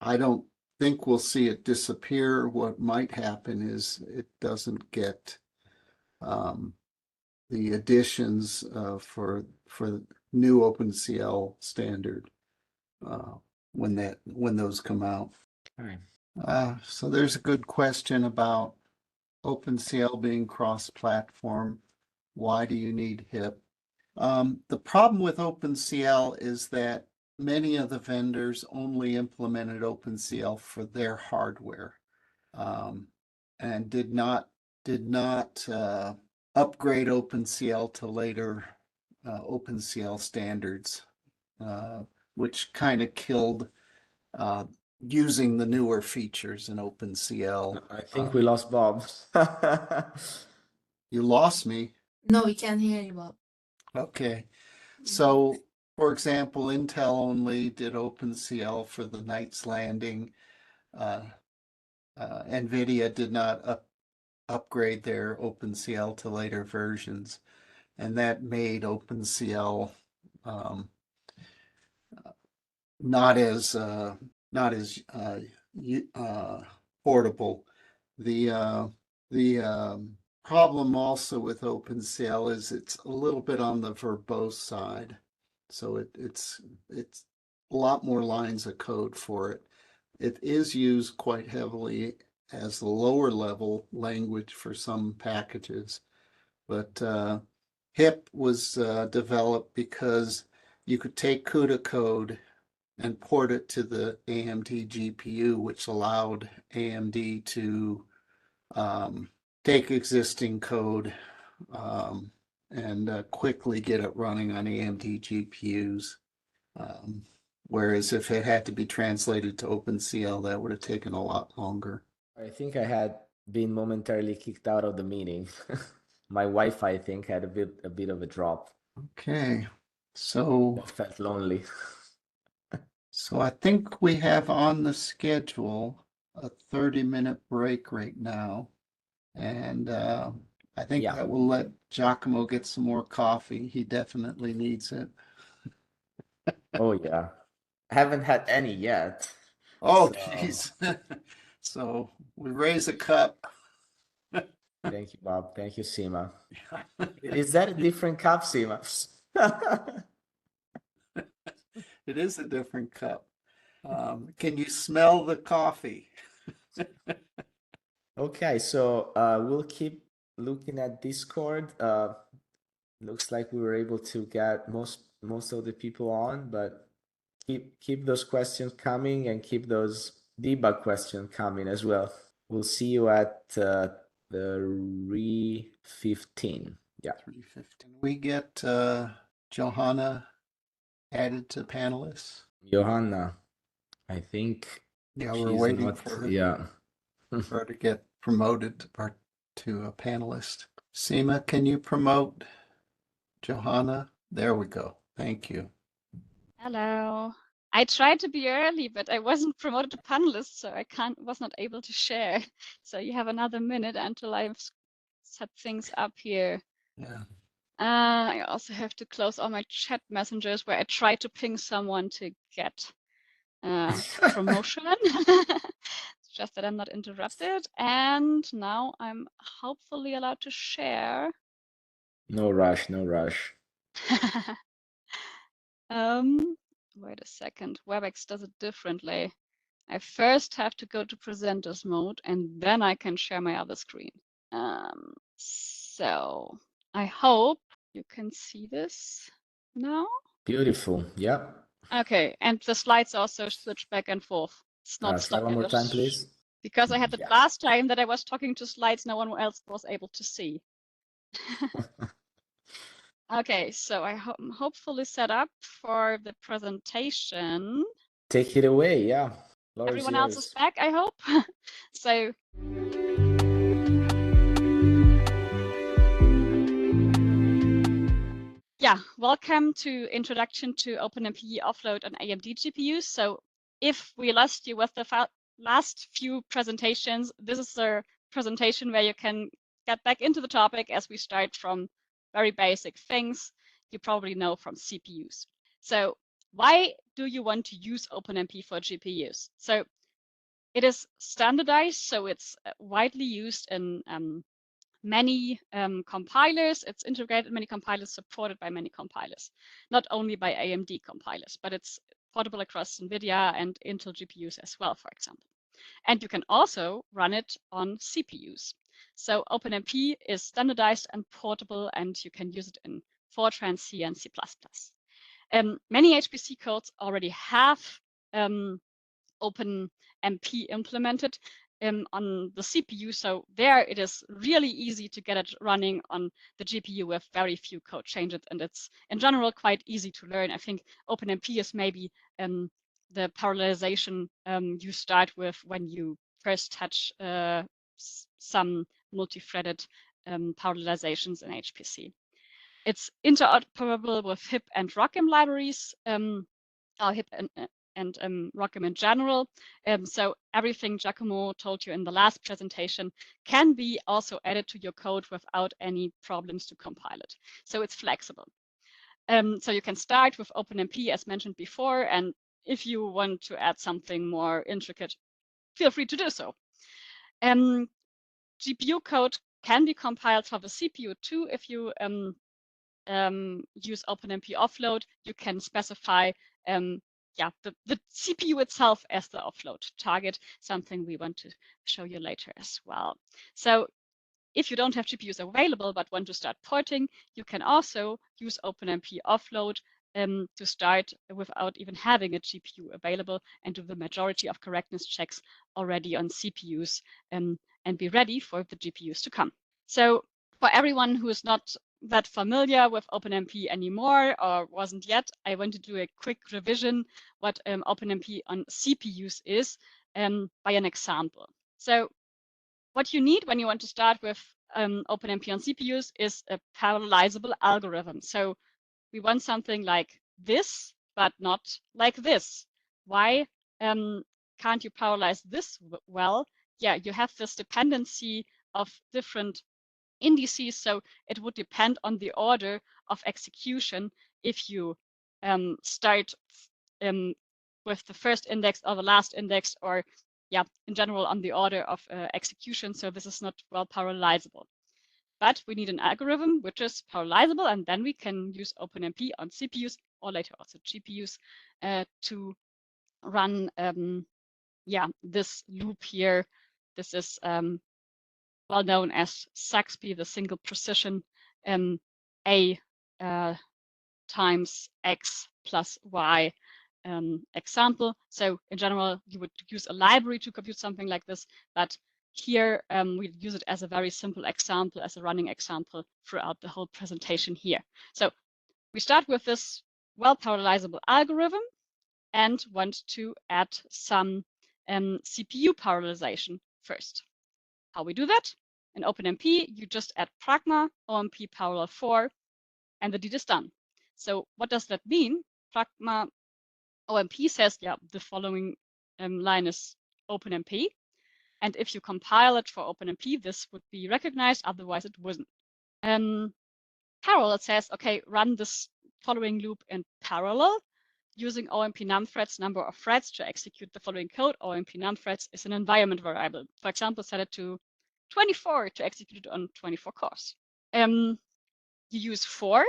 I don't think we'll see it disappear. What might happen is it doesn't get the additions for new OpenCL standard when those come out. All right. So there's a good question about OpenCL being cross-platform. Why do you need HIP? The problem with OpenCL is that many of the vendors only implemented OpenCL for their hardware, and did not upgrade OpenCL to later OpenCL standards, which kind of killed using the newer features in OpenCL. I think we lost Bob. You lost me. No, we can hear you, Bob. Okay. So, for example, Intel only did OpenCL for the Knights Landing. NVIDIA did not upgrade their OpenCL to later versions, and that made OpenCL not as portable. The problem also with OpenCL is it's a little bit on the verbose side, so it's a lot more lines of code for it. It is used quite heavily as the lower level language for some packages, but HIP was developed because you could take CUDA code and port it to the AMD GPU, which allowed AMD to take existing code and quickly get it running on AMD GPUs. Whereas if it had to be translated to OpenCL, that would have taken a lot longer. I think I had been momentarily kicked out of the meeting. My Wi-Fi, I think, had a bit of a drop. Okay, so I felt lonely. So I think we have on the schedule a 30-minute break right now. And I think Yeah. that will let Giacomo get some more coffee. He definitely needs it. Oh yeah. I haven't had any yet. Oh, So- geez. So we raise a cup. Thank you, Bob. Thank you, Sima. Is that a different cup, Sima? It is a different cup. Can you smell the coffee? Okay, so we'll keep looking at Discord. Looks like we were able to get most of the people on, but keep those questions coming and keep those debug questions coming as well. We'll see you at 3:15. Yeah. 3:15. We get Johanna added to panelists. Johanna, I think Yeah, we're she's waiting not. for Yeah. her to get promoted to a panelist. Seema, can you promote Johanna? There we go. Thank you. Hello. I tried to be early, but I wasn't promoted to panelist, so I was not able to share. So you have another minute until I've set things up here. Yeah. I also have to close all my chat messengers where I try to ping someone to get promotion. It's just that I'm not interrupted. And now I'm hopefully allowed to share. No rush, no rush. Wait a second. WebEx does it differently. I first have to go to presenters mode and then I can share my other screen. So I hope you can see this now. Beautiful. Yeah. Okay, and the slides also switch back and forth. It's not Try stuck one in more the time, please. because I had it Yeah. last time that I was talking to slides, no one else was able to see. Okay, so I'm hopefully set up for the presentation. Take it away. Yeah. Floor is Everyone else yours. is back, I hope. So yeah, welcome to Introduction to OpenMP Offload on AMD GPUs. So if we lost you with the last few presentations, this is the presentation where you can get back into the topic as we start from very basic things you probably know from CPUs. So why do you want to use OpenMP for GPUs? So it is standardized, so it's widely used in many compilers. It's integrated in many compilers, supported by many compilers, not only by AMD compilers, but it's portable across NVIDIA and Intel GPUs as well, for example. And you can also run it on CPUs. So OpenMP is standardized and portable, and you can use it in Fortran, C, and C++. Many HPC codes already have OpenMP implemented on the CPU. So there it is really easy to get it running on the GPU with very few code changes. And it's in general quite easy to learn. I think OpenMP is maybe the parallelization you start with when you first touch some multi-threaded parallelizations in HPC. It's interoperable with HIP and ROCm libraries, or HIP and ROCm in general. So everything Giacomo told you in the last presentation can be also added to your code without any problems to compile it. So it's flexible. So you can start with OpenMP as mentioned before, and if you want to add something more intricate, feel free to do so. GPU code can be compiled for the CPU too. If you use OpenMP offload, you can specify the CPU itself as the offload target, something we want to show you later as well. So if you don't have GPUs available but want to start porting, you can also use OpenMP offload to start without even having a GPU available and do the majority of correctness checks already on CPUs and be ready for the GPUs to come. So for everyone who is not that familiar with OpenMP anymore or wasn't yet, I want to do a quick revision what OpenMP on CPUs is by an example. So what you need when you want to start with OpenMP on CPUs is a parallelizable algorithm. So we want something like this, but not like this. Why can't you parallelize this well? Yeah, you have this dependency of different indices, so it would depend on the order of execution if you start with the first index or the last index, or in general on the order of execution. So this is not well parallelizable. But we need an algorithm which is parallelizable, and then we can use OpenMP on CPUs or later also GPUs to run this loop here. This is well known as SAXPY, the single precision A times X plus Y example. So in general, you would use a library to compute something like this, but here we use it as a very simple example, as a running example throughout the whole presentation here. So we start with this well-parallelizable algorithm and want to add some CPU parallelization first. How we do that? In OpenMP, you just add pragma OMP parallel 4, and the deed is done. So what does that mean? Pragma OMP says, yeah, the following line is OpenMP. And if you compile it for OpenMP, this would be recognized, otherwise it wouldn't. Parallel says, okay, run this following loop in parallel using OMP num threads, number of threads to execute the following code. OMP num threads is an environment variable. For example, set it to 24 to execute it on 24 cores. You use for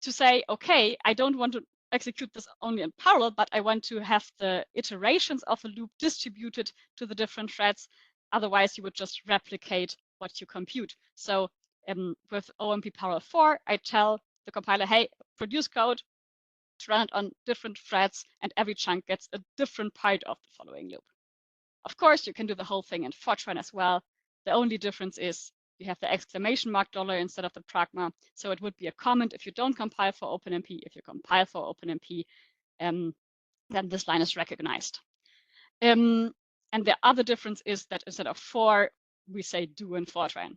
to say, okay, I don't want to execute this only in parallel, but I want to have the iterations of a loop distributed to the different threads. Otherwise, you would just replicate what you compute. So with OMP parallel 4, I tell the compiler, hey, produce code to run it on different threads, and every chunk gets a different part of the following loop. Of course, you can do the whole thing in Fortran as well. The only difference is you have the exclamation mark dollar instead of the pragma. So it would be a comment if you don't compile for OpenMP. If you compile for OpenMP, then this line is recognized. And the other difference is that instead of for, we say do in Fortran.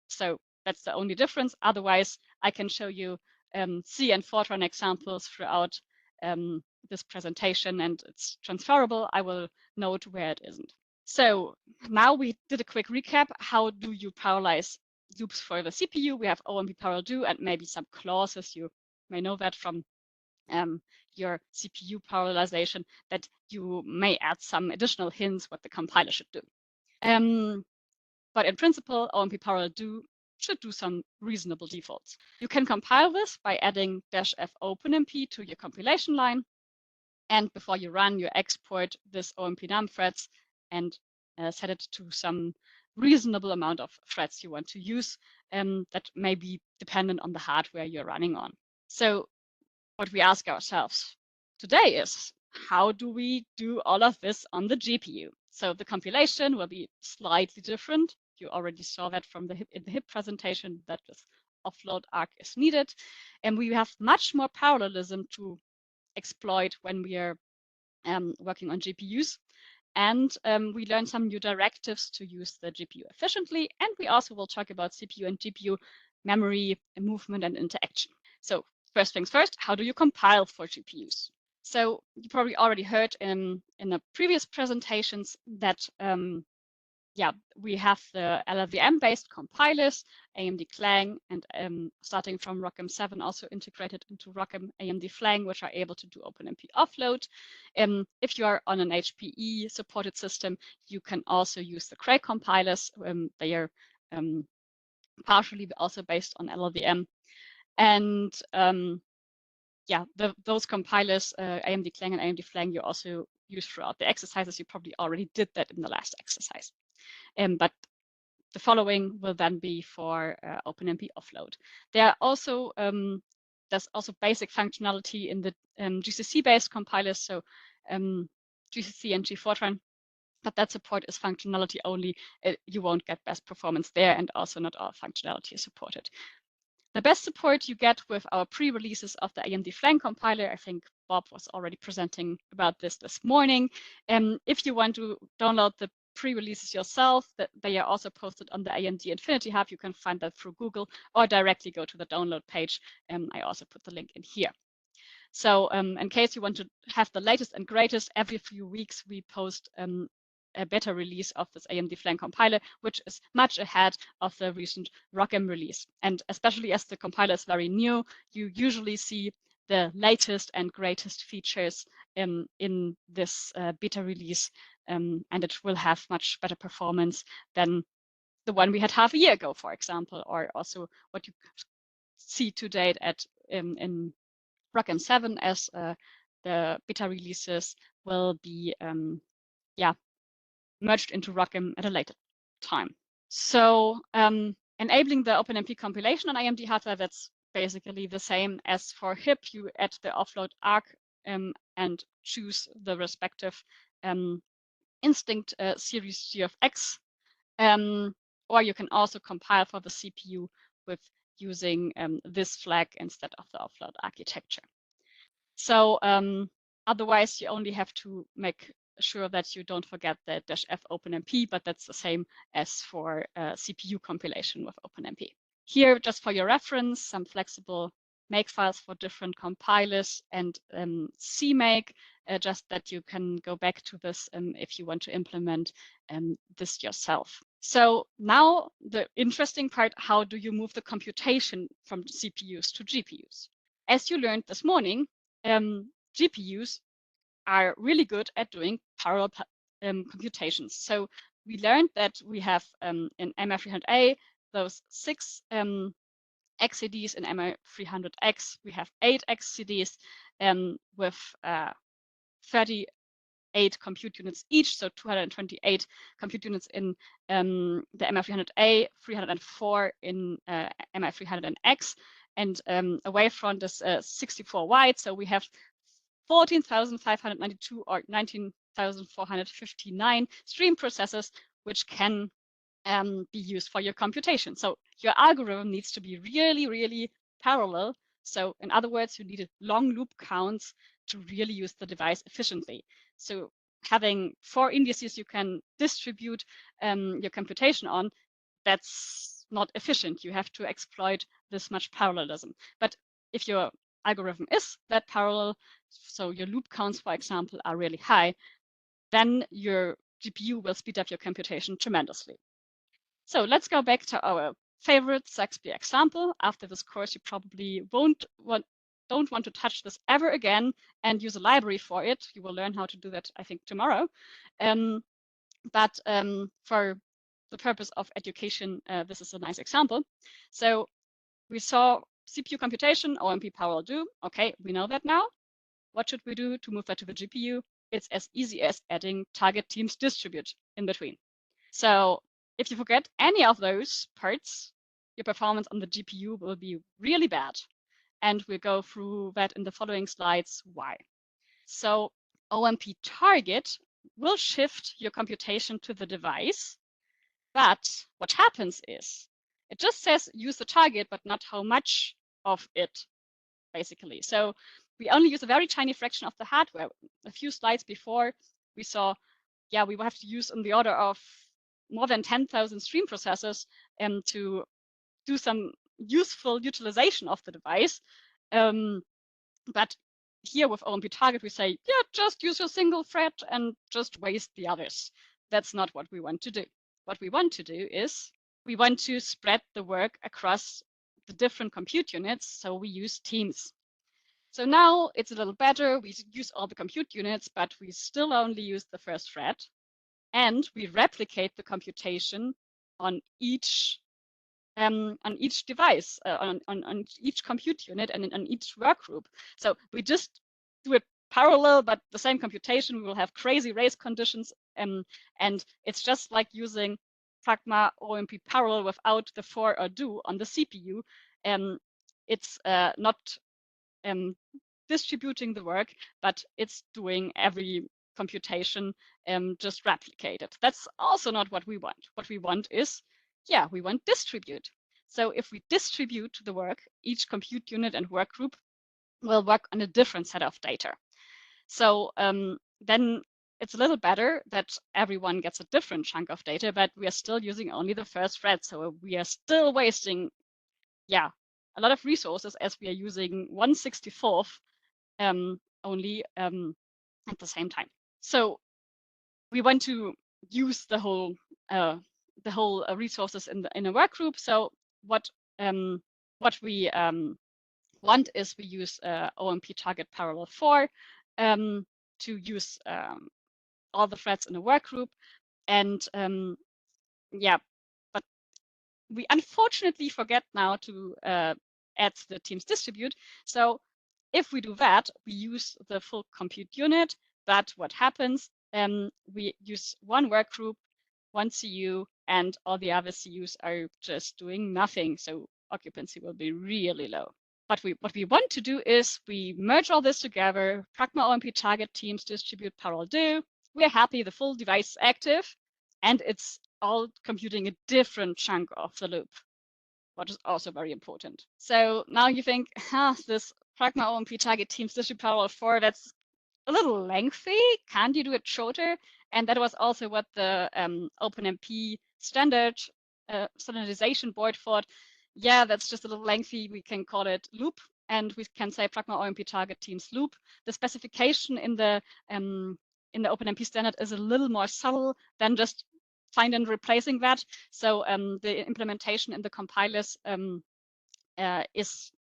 So that's the only difference. Otherwise, I can show you C and Fortran examples throughout this presentation, and it's transferable. I will note where it isn't. So now we did a quick recap. How do you parallelize loops for the CPU? We have OMP parallel do and maybe some clauses. You may know that from your CPU parallelization, that you may add some additional hints what the compiler should do. But in principle, OMP parallel do should do some reasonable defaults. You can compile this by adding -f OpenMP to your compilation line. And before you run, you export this OMP num threads and set it to some reasonable amount of threads you want to use that may be dependent on the hardware you're running on. So what we ask ourselves today is, how do we do all of this on the GPU? So the compilation will be slightly different. You already saw that from in the HIP presentation, that this offload arc is needed. And we have much more parallelism to exploit when we are working on GPUs. And we learn some new directives to use the GPU efficiently. And we also will talk about CPU and GPU memory, movement, and interaction. So first things first, how do you compile for GPUs? So you probably already heard in the previous presentations that yeah, we have the LLVM-based compilers, AMD Clang, and starting from ROCm 7, also integrated into ROCm AMD Flang, which are able to do OpenMP offload. If you are on an HPE supported system, you can also use the Cray compilers. They are partially also based on LLVM. And yeah, those compilers, AMD Clang and AMD Flang, you also use throughout the exercises. You probably already did that in the last exercise. But the following will then be for OpenMP offload. There are also there's also basic functionality in the GCC-based compilers, so GCC and G-Fortran, but that support is functionality only. You won't get best performance there, and also not all functionality is supported. The best support you get with our pre-releases of the AMD Flang compiler. I think Bob was already presenting about this morning. If you want to download the pre-releases yourself, that they are also posted on the AMD Infinity Hub. You can find that through Google or directly go to the download page. I also put the link in here. So in case you want to have the latest and greatest, every few weeks we post a beta release of this AMD Flang compiler, which is much ahead of the recent ROCm release. And especially as the compiler is very new, you usually see the latest and greatest features in this beta release, and it will have much better performance than the one we had half a year ago, for example, or also what you see to date at in ROCm 7, as the beta releases will be yeah, merged into ROCm at a later time. So enabling the OpenMP compilation on AMD hardware, that's basically the same as for HIP. You add the offload arc and choose the respective Instinct series G of X Or you can also compile for the CPU with using this flag instead of the offload architecture. So otherwise, you only have to make sure that you don't forget the -f OpenMP, but that's the same as for CPU compilation with OpenMP. Here, just for your reference, some flexible makefiles for different compilers and CMake, just that you can go back to this if you want to implement this yourself. So now the interesting part, how do you move the computation from CPUs to GPUs? As you learned this morning, GPUs are really good at doing parallel computations. So we learned that we have in MI300A those 6 XCDs. In MI300X we have 8 XCDs with 38 compute units each, so 228 compute units in the MI300A, 304 in MI300X, and a wavefront is 64 wide, so we have 14,592 or 19,459 stream processors, which can be used for your computation. So your algorithm needs to be really, really parallel. So in other words, you need long loop counts to really use the device efficiently. So having 4 indices you can distribute your computation on, that's not efficient. You have to exploit this much parallelism. But if your algorithm is that parallel, so your loop counts, for example, are really high, then your GPU will speed up your computation tremendously. So let's go back to our favorite Saxby example. After this course, you probably don't want to touch this ever again and use a library for it. You will learn how to do that, I think, tomorrow. But for the purpose of education, this is a nice example. So we saw CPU computation, OMP parallel do. Okay, we know that now. What should we do to move that to the GPU? It's as easy as adding target teams distribute in between. So if you forget any of those parts, your performance on the GPU will be really bad. And we'll go through that in the following slides, why. So OMP target will shift your computation to the device. But what happens is, it just says use the target, but not how much of it, basically. So we only use a very tiny fraction of the hardware. A few slides before, we saw, yeah, we will have to use in the order of more than 10,000 stream processors to do some useful utilization of the device. But here with OMP target, we say, yeah, just use your single thread and just waste the others. That's not what we want to do. What we want to do is we want to spread the work across the different compute units, so we use teams. So now it's a little better. We use all the compute units, but we still only use the first thread. And we replicate the computation on each device, on each compute unit and on each work group. So we just do it parallel, but the same computation. We will have crazy race conditions, and it's just like using Pragma OMP parallel without the for or do on the CPU. It's not distributing the work, but it's doing every computation just replicated. That's also not what we want. What we want is, yeah, we want distribute. So if we distribute the work, each compute unit and work group will work on a different set of data. So then it's a little better that everyone gets a different chunk of data, but we are still using only the first thread. So we are still wasting, yeah, a lot of resources, as we are using 1/64th only at the same time. So we want to use the whole resources in a work group. So what we want is we use OMP target parallel 4 to use all the threads in a work group. And yeah, but we unfortunately forget now to add the teams distribute. So if we do that, we use the full compute unit. But what happens? We use one work group, one CU, and all the other CUs are just doing nothing. So occupancy will be really low. But what we want to do is we merge all this together. Pragma OMP target teams distribute parallel do. We're happy the full device is active, and it's all computing a different chunk of the loop, which is also very important. So now you think, this Pragma OMP target teams distributed parallel 4, that's a little lengthy. Can't you do it shorter? And that was also what the OpenMP standardization board thought. Yeah, that's just a little lengthy. We can call it loop, and we can say Pragma OMP target teams loop. The specification in the OpenMP standard is a little more subtle than just find and replacing that. So the implementation in the compilers is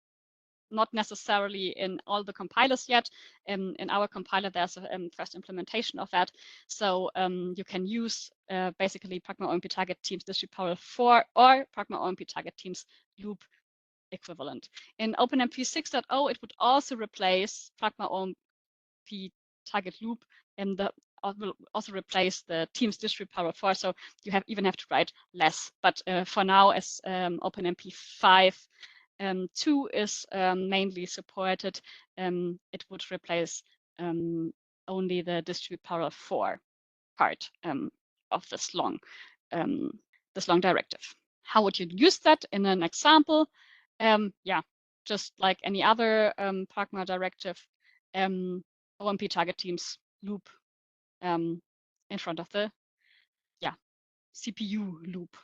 not necessarily in all the compilers yet. In our compiler, there's a first implementation of that. So you can use basically Pragma OMP target teams distrib parallel 4 or Pragma OMP target teams loop equivalent. In OpenMP 6.0, it would also replace Pragma OMP target loop, and will also replace the teams distrib parallel 4. So you even have to write less. But for now, as OpenMP 5.2 is mainly supported, it would replace only the distribute parallel 4 part of this long directive. How would you use that in an example? Yeah, just like any other Pragma directive, OMP target teams loop in front of the CPU loop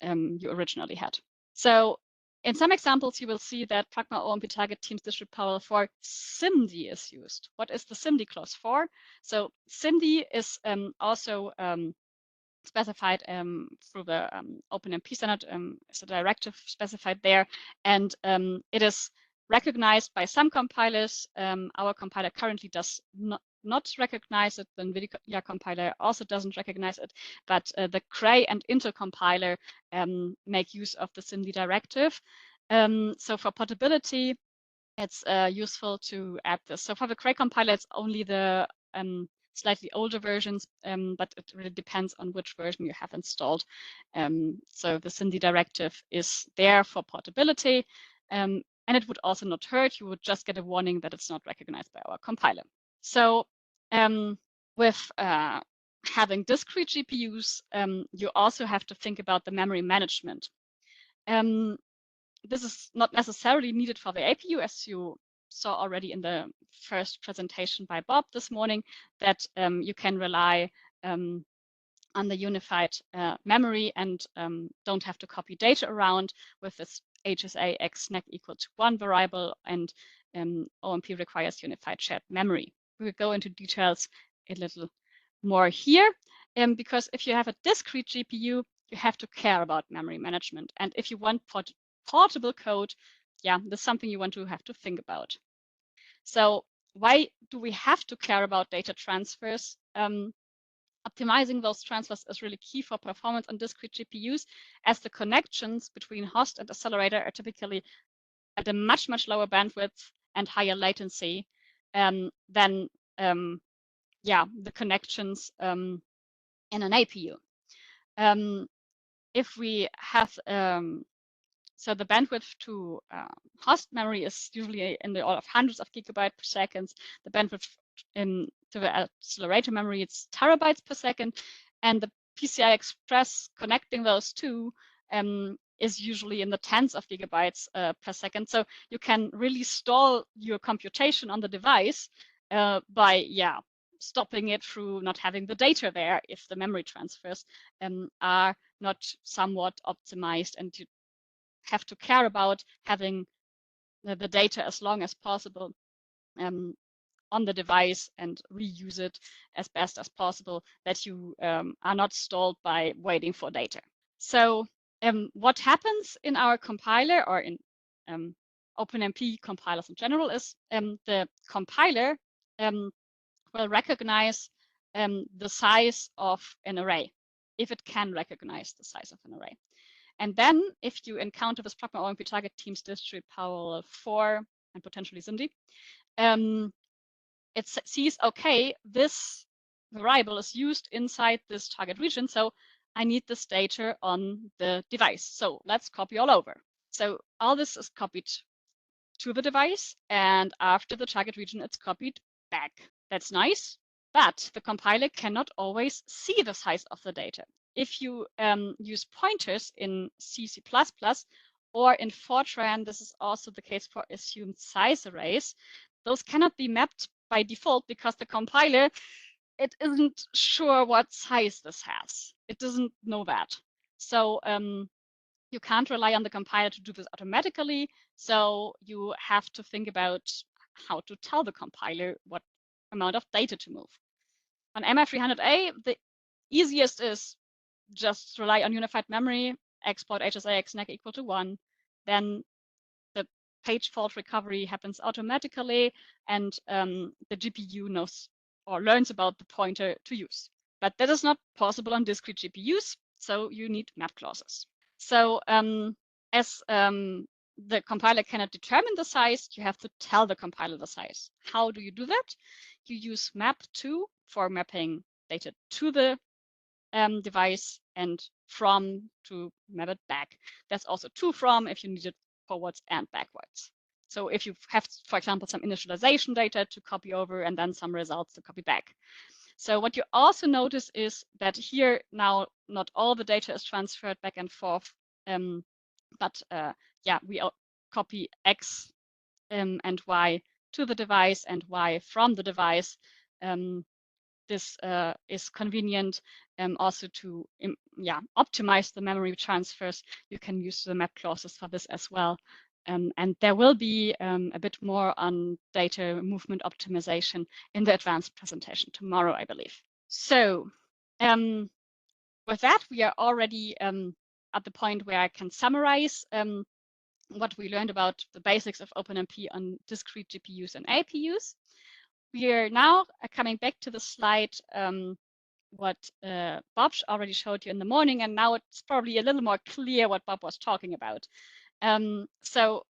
you originally had. So in some examples, you will see that Pragma OMP target teams distrib parallel 4 SIMD is used. What is the SIMD clause for? So SIMD is also specified through the OpenMP standard. It's a directive specified there, and it is recognized by some compilers. Our compiler currently does not recognize it. The NVIDIA compiler also doesn't recognize it, but the Cray and Intel compiler make use of the SIMD directive. So for portability, it's useful to add this. So for the Cray compiler, it's only the slightly older versions, but it really depends on which version you have installed. So the SIMD directive is there for portability, and it would also not hurt. You would just get a warning that it's not recognized by our compiler. So with having discrete GPUs, you also have to think about the memory management. This is not necessarily needed for the APU, as you saw already in the first presentation by Bob this morning, that you can rely on the unified memory and don't have to copy data around with this HSA xNAC equal to 1 variable, and OMP requires unified shared memory. We will go into details a little more here, because if you have a discrete GPU, you have to care about memory management. And if you want portable code, yeah, that's something you want to have to think about. So why do we have to care about data transfers? Optimizing those transfers is really key for performance on discrete GPUs, as the connections between host and accelerator are typically at a much lower bandwidth and higher latency than the connections in an APU. If we have so the bandwidth to host memory is usually in the order of hundreds of gigabytes per second. The bandwidth to the accelerator memory, it's terabytes per second, and the PCI Express connecting those two is usually in the tens of gigabytes per second. So you can really stall your computation on the device by stopping it through not having the data there if the memory transfers are not somewhat optimized, and you have to care about having the data as long as possible on the device and reuse it as best as possible, that you are not stalled by waiting for data. So what happens in our compiler, or in OpenMP compilers in general, is the compiler will recognize the size of an array, if it can recognize the size of an array. And then if you encounter this Pragma OMP target teams distrib parallel 4 and potentially SIMD, it sees, okay, this variable is used inside this target region, so I need this data on the device. So let's copy all over. So all this is copied to the device, and after the target region, it's copied back. That's nice, but the compiler cannot always see the size of the data. if you use pointers in C, C++, or in Fortran, this is also the case for assumed size arrays, those cannot be mapped by default because the compiler, it isn't sure what size this has. It doesn't know that. So you can't rely on the compiler to do this automatically. So you have to think about how to tell the compiler what amount of data to move. On MI300A, the easiest is just rely on unified memory, export HSAXNAC equal to 1. Then the page fault recovery happens automatically, and the GPU knows or learns about the pointer to use. But that is not possible on discrete GPUs, so you need map clauses. So as the compiler cannot determine the size, you have to tell the compiler the size. How do you do that? You use map_to for mapping data to the device, and from to map it back. That's also to from if you need it forwards and backwards. So if you have, for example, some initialization data to copy over and then some results to copy back. So what you also notice is that here now not all the data is transferred back and forth, but yeah, we copy X and Y to the device and Y from the device. This is convenient also to optimize the memory transfers. You can use the map clauses for this as well. And there will be a bit more on data movement optimization in the advanced presentation tomorrow, I believe. So with that, we are already at the point where I can summarize what we learned about the basics of OpenMP on discrete GPUs and APUs. We are now coming back to the slide what Bob already showed you in the morning, and now it's probably a little more clear what Bob was talking about. So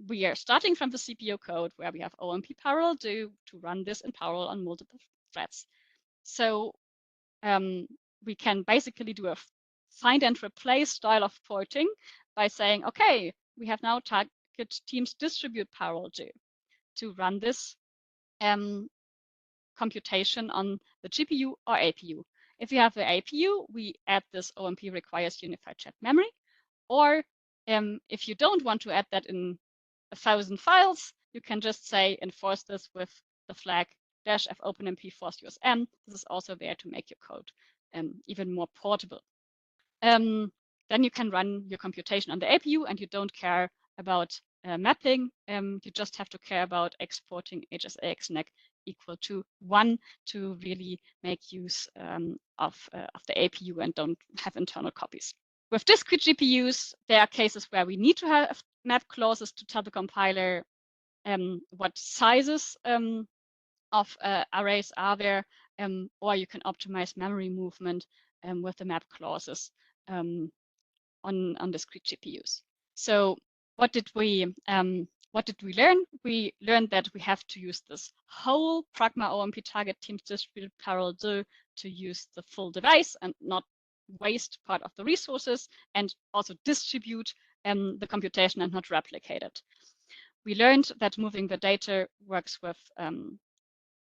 we are starting from the CPU code where we have OMP parallel do to run this in parallel on multiple threads. So we can basically do a find and replace style of porting by saying, okay, we have now target teams distribute parallel do to run this computation on the GPU or APU. If you have the APU, we add this OMP requires unified chat memory. Or if you don't want to add that in 1,000 files, you can just say enforce this with the flag -f OpenMP force USM. This is also there to make your code even more portable. Then you can run your computation on the APU and you don't care about mapping. You just have to care about exporting HSAXNAC equal to 1 to really make use of the APU and don't have internal copies. With discrete GPUs, there are cases where we need to have map clauses to tell the compiler what sizes of arrays are there, or you can optimize memory movement with the map clauses on discrete GPUs. So what did we learn? We learned that we have to use this whole Pragma OMP target teams distributed parallel do to use the full device and not waste part of the resources, and also distribute the computation and not replicate it. We learned that moving the data works with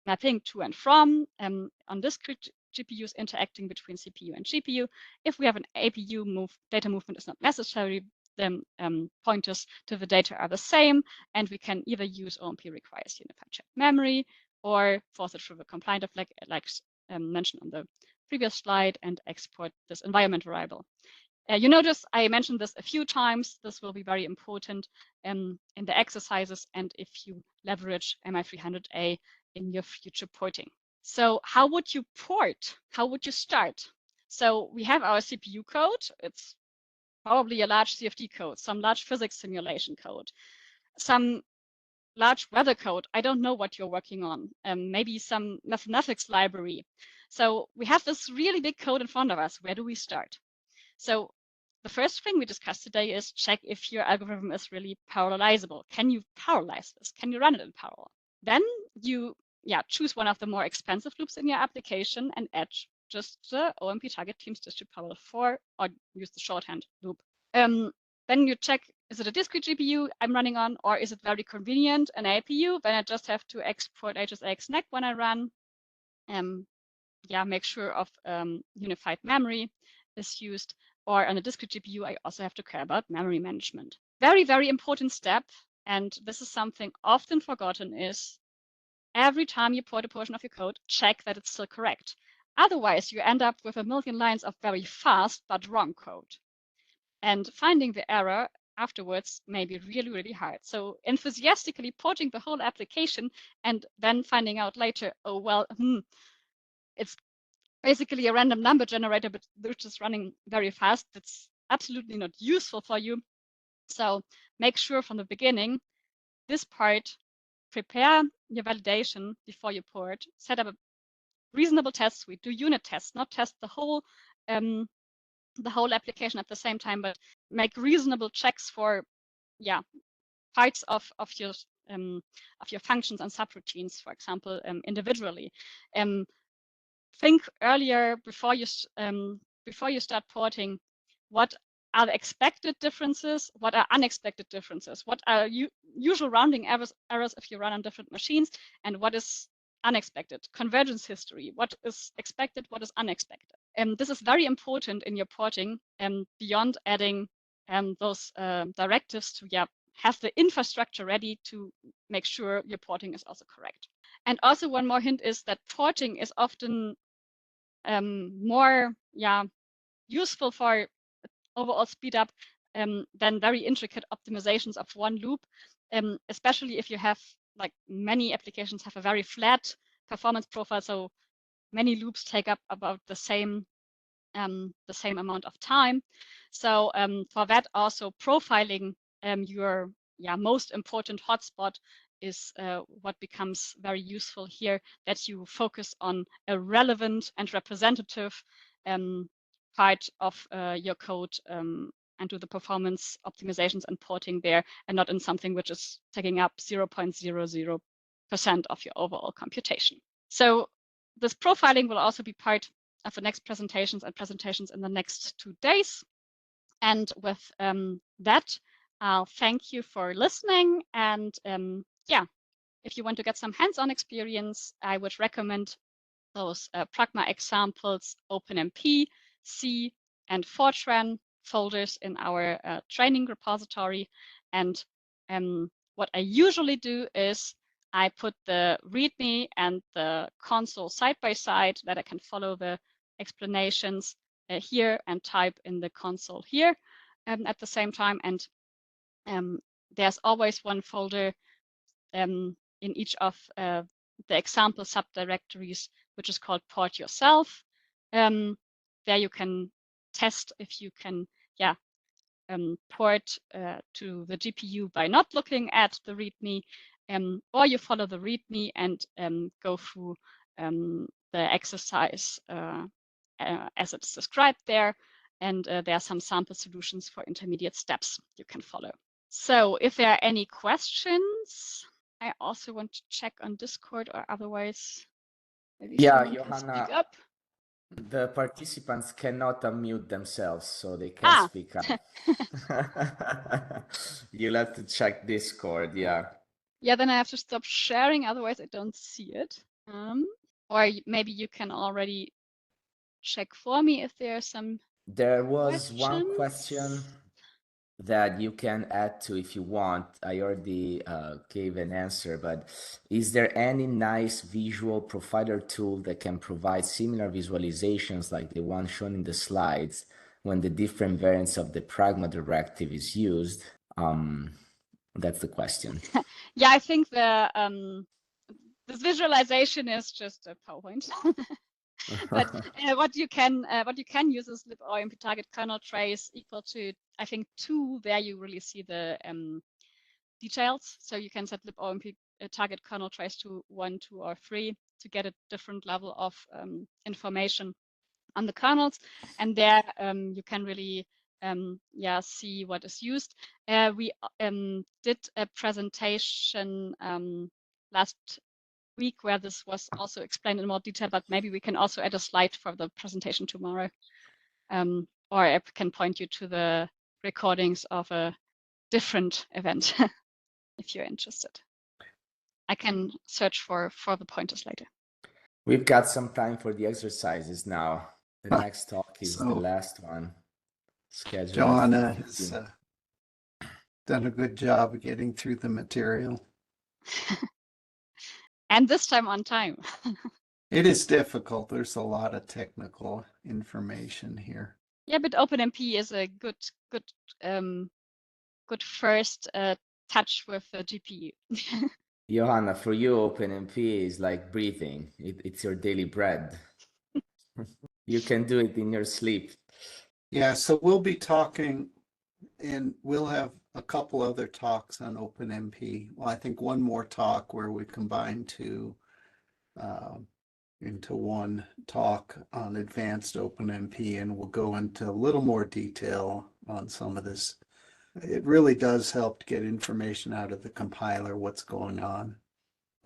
mapping to and from on discrete GPUs interacting between CPU and GPU. If we have an APU data movement is not necessary, then pointers to the data are the same, and we can either use OMP requires unified chat memory or force it through the compliant flag, like mentioned on the previous slide, and export this environment variable. You notice I mentioned this a few times. This will be very important in the exercises and if you leverage MI300A in your future porting. So how would you port? How would you start? So we have our CPU code. It's probably a large CFD code, some large physics simulation code, some large weather code. I don't know what you're working on. Maybe some mathematics library. So we have this really big code in front of us. Where do we start? So the first thing we discussed today is check if your algorithm is really parallelizable. Can you parallelize this? Can you run it in parallel? Then you choose one of the more expensive loops in your application and add just the OMP target teams distribute parallel 4, or use the shorthand loop. Then you check, is it a discrete GPU I'm running on, or is it very convenient, an APU? Then I just have to export HSAXNAC when I run. Make sure of unified memory. is used, or on a discrete GPU, I also have to care about memory management. Very, very important step, and this is something often forgotten, is every time you port a portion of your code, check that it's still correct. Otherwise, you end up with a million lines of very fast but wrong code. And finding the error afterwards may be really, really hard. So enthusiastically porting the whole application and then finding out later, oh, well, it's basically a random number generator, but which is running very fast. That's absolutely not useful for you. So make sure from the beginning, this part, prepare your validation before you port, set up a reasonable test suite, do unit tests, not test the whole application at the same time, but make reasonable checks for, parts of your functions and subroutines, for example, individually. Think earlier before you start porting, what are the expected differences? What are unexpected differences? What are usual rounding errors if you run on different machines? And what is unexpected? Convergence history. What is expected? What is unexpected? This is very important in your porting, beyond adding those directives to have the infrastructure ready to make sure your porting is also correct. And also one more hint is that porting is often more useful for overall speed up than very intricate optimizations of one loop, especially if you have, like, many applications have a very flat performance profile, so many loops take up about the same amount of time. So for that, also profiling your most important hotspot is what becomes very useful here, that you focus on a relevant and representative part of your code and do the performance optimizations and porting there, and not in something which is taking up 0.00% of your overall computation. So this profiling will also be part of the next presentations in the next 2 days. And with that, I'll thank you for listening. And if you want to get some hands-on experience, I would recommend those Pragma examples, OpenMP, C, and Fortran folders in our training repository. And what I usually do is I put the README and the console side by side, that I can follow the explanations here and type in the console here at the same time. And there's always one folder in each of the example subdirectories, which is called Port Yourself. There you can test if you can port to the GPU by not looking at the README, or you follow the README and go through the exercise as it's described there. And there are some sample solutions for intermediate steps you can follow. So if there are any questions, I also want to check on Discord, or otherwise maybe someone can speak up. The participants cannot unmute themselves, so they can't speak up. You'll have to check Discord, Yeah, then I have to stop sharing, otherwise I don't see it. Or maybe you can already check for me if there are some There was questions. one question that you can add to if you want. I already gave an answer, but is there any nice visual profiler tool that can provide similar visualizations like the one shown in the slides when the different variants of the Pragma directive is used? That's the question. Yeah, I think the this visualization is just a PowerPoint. But what you can use is libOMP target kernel trace equal to, I think, 2. There you really see the details. So you can set libOMP target kernel trace to 1, 2, or 3 to get a different level of information on the kernels. And there you can really see what is used. We did a presentation last week where this was also explained in more detail, but maybe we can also add a slide for the presentation tomorrow. Or I can point you to the recordings of a different event if you're interested. I can search for the pointers later. We've got some time for the exercises now. The next talk is the So last one, scheduled at Johanna has 15. done a good job of getting through the material. And this time on time. It is difficult. There's a lot of technical information here. Yeah, but OpenMP is a good first touch with the GPU. Johanna, for you, OpenMP is like breathing. It's your daily bread. You can do it in your sleep. Yeah, so we'll be talking, and we'll have a couple other talks on OpenMP. Well, I think one more talk where we combine two into one talk on advanced OpenMP, and we'll go into a little more detail on some of this. It really does help to get information out of the compiler, what's going on.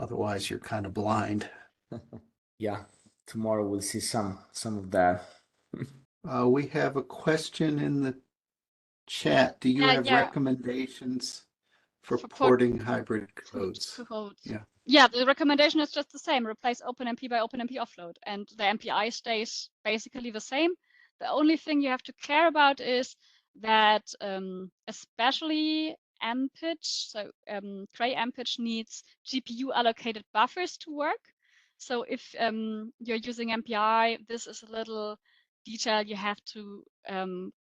Otherwise, you're kind of blind. Yeah, tomorrow we'll see some of that. We have a question in the chat. Do you have Yeah. recommendations for For porting hybrid codes? Yeah. Yeah, the recommendation is just the same. Replace OpenMP by OpenMP offload, and the MPI stays basically the same. The only thing you have to care about is that especially Ampage, so Cray Ampage needs GPU allocated buffers to work. So if you're using MPI, this is a little detail you have to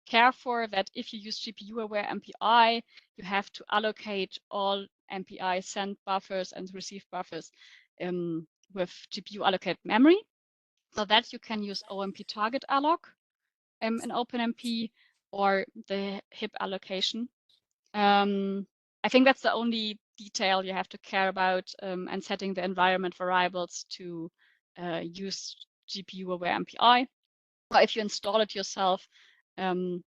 care for, that if you use GPU aware MPI, you have to allocate all MPI send buffers and receive buffers with GPU allocated memory. So that you can use OMP target alloc in OpenMP or the HIP allocation. I think that's the only detail you have to care about, and setting the environment variables to use GPU aware MPI. Or if you install it yourself, you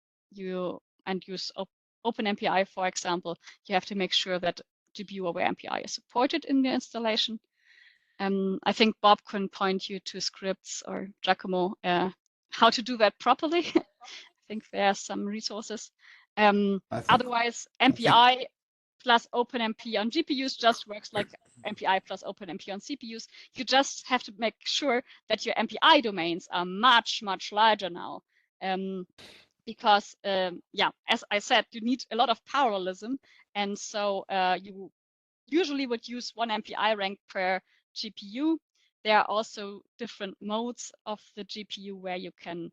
use OpenMPI, for example, you have to make sure that GPU aware MPI is supported in the installation. I think Bob can point you to scripts, or Giacomo, how to do that properly. I think there are some resources. Otherwise, MPI plus OpenMP on GPUs just works like MPI plus OpenMP on CPUs. You just have to make sure that your MPI domains are much, much larger now. Because, yeah, as I said, you need a lot of parallelism. And so you usually would use one MPI rank per GPU. There are also different modes of the GPU where you can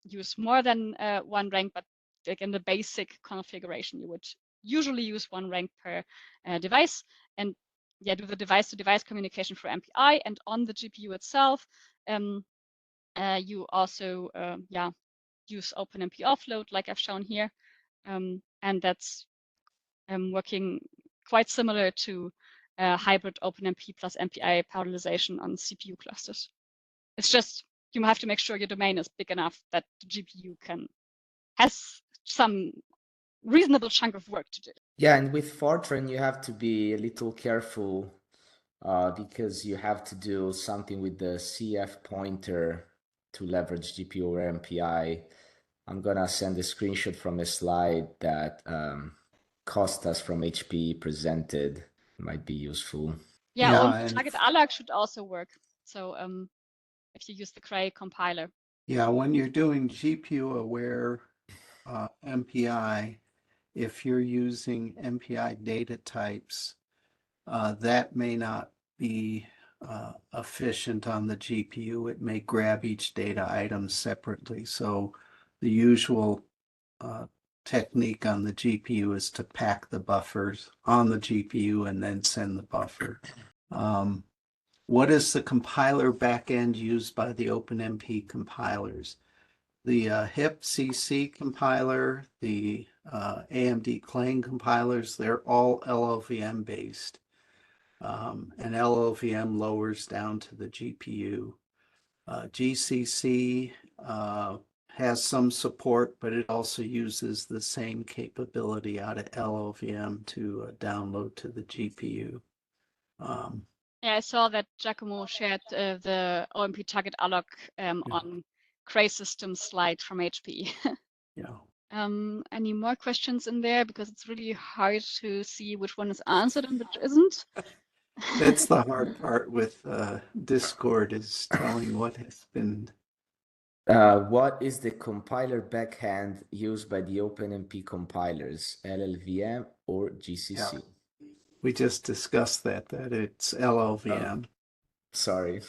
use more than one rank, but like in the basic configuration, you would usually use one rank per device, and yeah, do the device-to-device communication for MPI. And on the GPU itself, you also yeah, use OpenMP offload, like I've shown here, and that's working quite similar to hybrid OpenMP plus MPI parallelization on CPU clusters. It's just you have to make sure your domain is big enough that the GPU has some reasonable chunk of work to do. Yeah, and with Fortran, you have to be a little careful because you have to do something with the CF pointer to leverage GPU or MPI. I'm gonna send a screenshot from a slide that Costas from HP presented. It might be useful. Yeah, target alloc should also work. So if you use the Cray compiler. Yeah, when you're doing GPU aware MPI, if you're using MPI data types, that may not be efficient on the GPU. It may grab each data item separately. So the usual technique on the GPU is to pack the buffers on the GPU and then send the buffer. What is the compiler backend used by the OpenMP compilers? The HPC compiler, the AMD Clang compilers, they're all LLVM based. And LLVM lowers down to the GPU. GCC has some support, but it also uses the same capability out of LLVM to download to the GPU. Yeah, I saw that Giacomo shared the OMP target alloc on Cray system slide from HP. Yeah. Any more questions in there? Because it's really hard to see which one is answered and which isn't. That's the hard part with Discord, is telling what has been What is the compiler backhand used by the OpenMP compilers, LLVM or GCC? Yeah. We just discussed that it's LLVM. Sorry.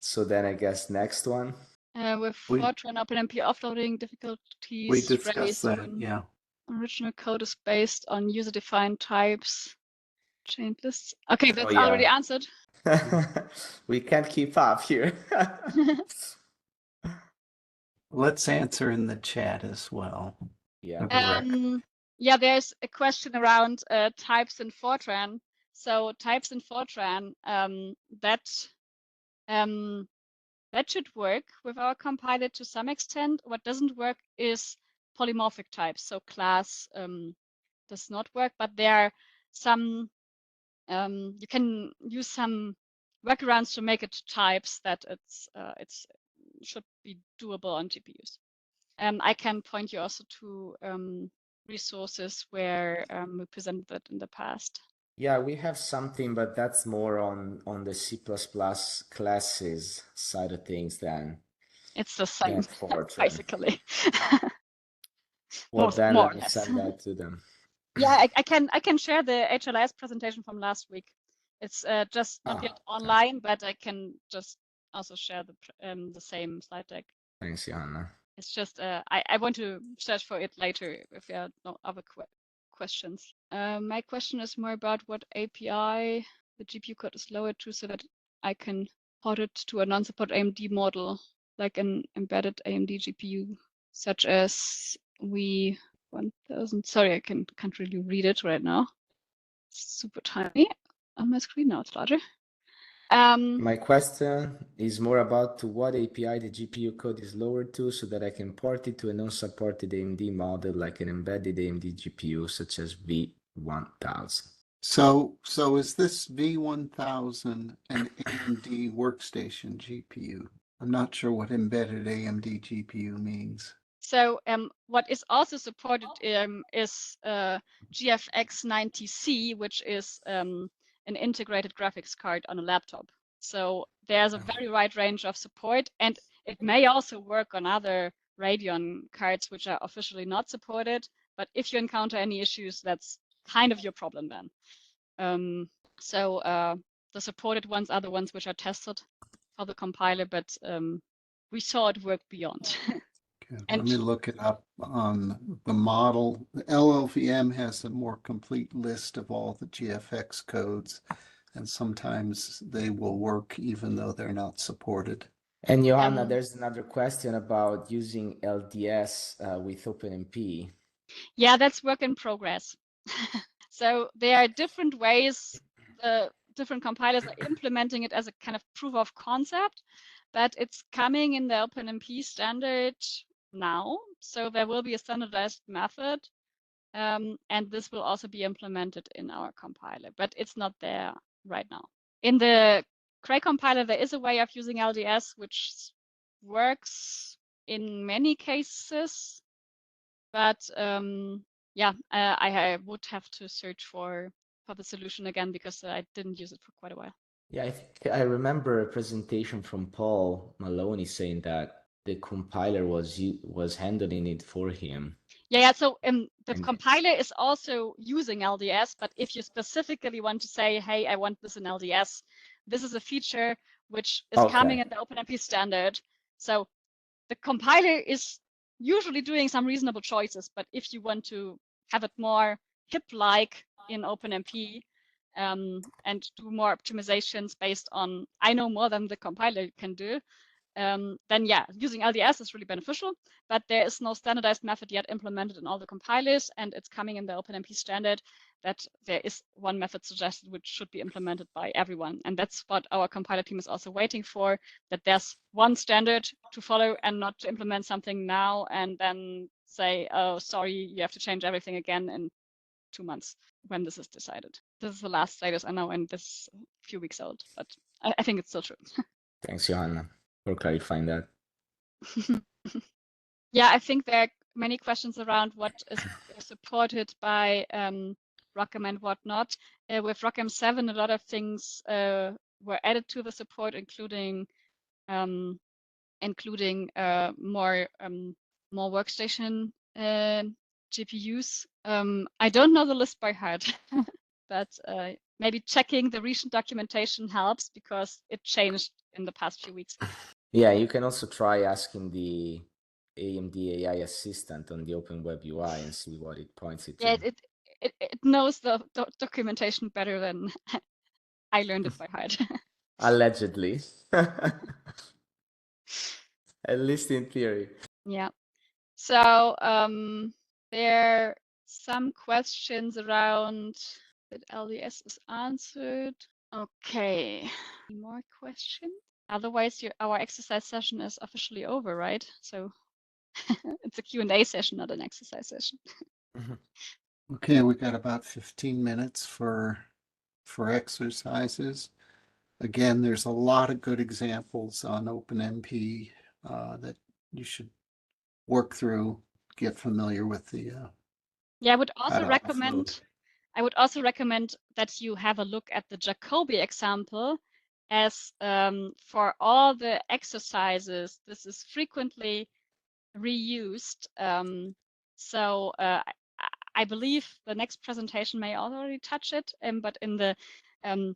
So then I guess next one. With Fortran OpenMP offloading difficulties We discussed raised that, when yeah. original code is based on user-defined types, chained lists. Okay, that's yeah. already answered. We can't keep up here. Let's answer in the chat as well. Yeah. Yeah, there's a question around types in Fortran. So types in Fortran, that should work with our compiler to some extent. What doesn't work is polymorphic types. So class does not work, but there are some, you can use some workarounds to make it types that it's should be doable on GPUs. I can point you also to resources where we presented that in the past. Yeah, we have something, but that's more on the C++ classes side of things than it's the same, Fortran. basically. Well, then more let me send that to them. Yeah, I can share the HLS presentation from last week. It's just not yet online, but I can just also share the same slide deck. Thanks, Johanna. It's just I want to search for it later if there are no other questions. My question is more about what API the GPU code is lowered to so that I can port it to a non-support AMD model, like an embedded AMD GPU, such as V1000. Sorry, I can't really read it right now. It's super tiny on my screen. Now it's larger. My question is more about to what API the GPU code is lowered to so that I can port it to a non-supported AMD model like an embedded AMD GPU such as V1000. So is this V1000 an AMD workstation GPU? I'm not sure what embedded AMD GPU means. So what is also supported is GFX 90C, which is an integrated graphics card on a laptop. So there's a very wide range of support, and it may also work on other Radeon cards, which are officially not supported. But if you encounter any issues, that's kind of your problem then. So the supported ones are the ones which are tested for the compiler, but we saw it work beyond. Okay, let me look it up on the model. The LLVM has a more complete list of all the GFX codes, and sometimes they will work even though they're not supported. And Johanna, there's another question about using LDS with OpenMP. Yeah, that's work in progress. So there are different ways different compilers are implementing it as a kind of proof of concept, but it's coming in the OpenMP standard now. So there will be a standardized method, and this will also be implemented in our compiler, but it's not there right now. In the Cray compiler, there is a way of using LDS, which works in many cases, but yeah, I would have to search for the solution again because I didn't use it for quite a while. Yeah, I think I remember a presentation from Paul Maloney saying that the compiler was handling it for him. Yeah. So the compiler is also using LDS, but if you specifically want to say, hey, I want this in LDS, this is a feature which is coming in the OpenMP standard. So the compiler is usually doing some reasonable choices, but if you want to have it more hip-like in OpenMP and do more optimizations based on, I know more than the compiler can do, then yeah, using LDS is really beneficial, but there is no standardized method yet implemented in all the compilers, and it's coming in the OpenMP standard that there is one method suggested which should be implemented by everyone. And that's what our compiler team is also waiting for, that there's one standard to follow and not to implement something now and then say, oh, sorry, you have to change everything again in 2 months when this is decided. This is the last status I know, and this is a few weeks old, but I think it's still true. Thanks, Johanna, for clarifying that. Yeah, I think there are many questions around what is supported by ROCm and whatnot. With ROCm 7, a lot of things were added to the support, including including more workstation GPUs. I don't know the list by heart, but maybe checking the recent documentation helps because it changed in the past few weeks. Yeah, you can also try asking the AMD AI assistant on the OpenWeb UI and see what it points it to. Yeah, it knows the documentation better than I learned it by heart. Allegedly. At least in theory. Yeah. So there are some questions around that LDS is answered. Okay. Any more questions? Otherwise, our exercise session is officially over, right? So it's a Q&A session, not an exercise session. Okay, we got about 15 minutes for exercises. Again, there's a lot of good examples on OpenMP that you should work through, get familiar with the Yeah, I would how also to recommend offload. that you have a look at the Jacobi example, as for all the exercises, this is frequently reused. So I believe the next presentation may already touch it, but in the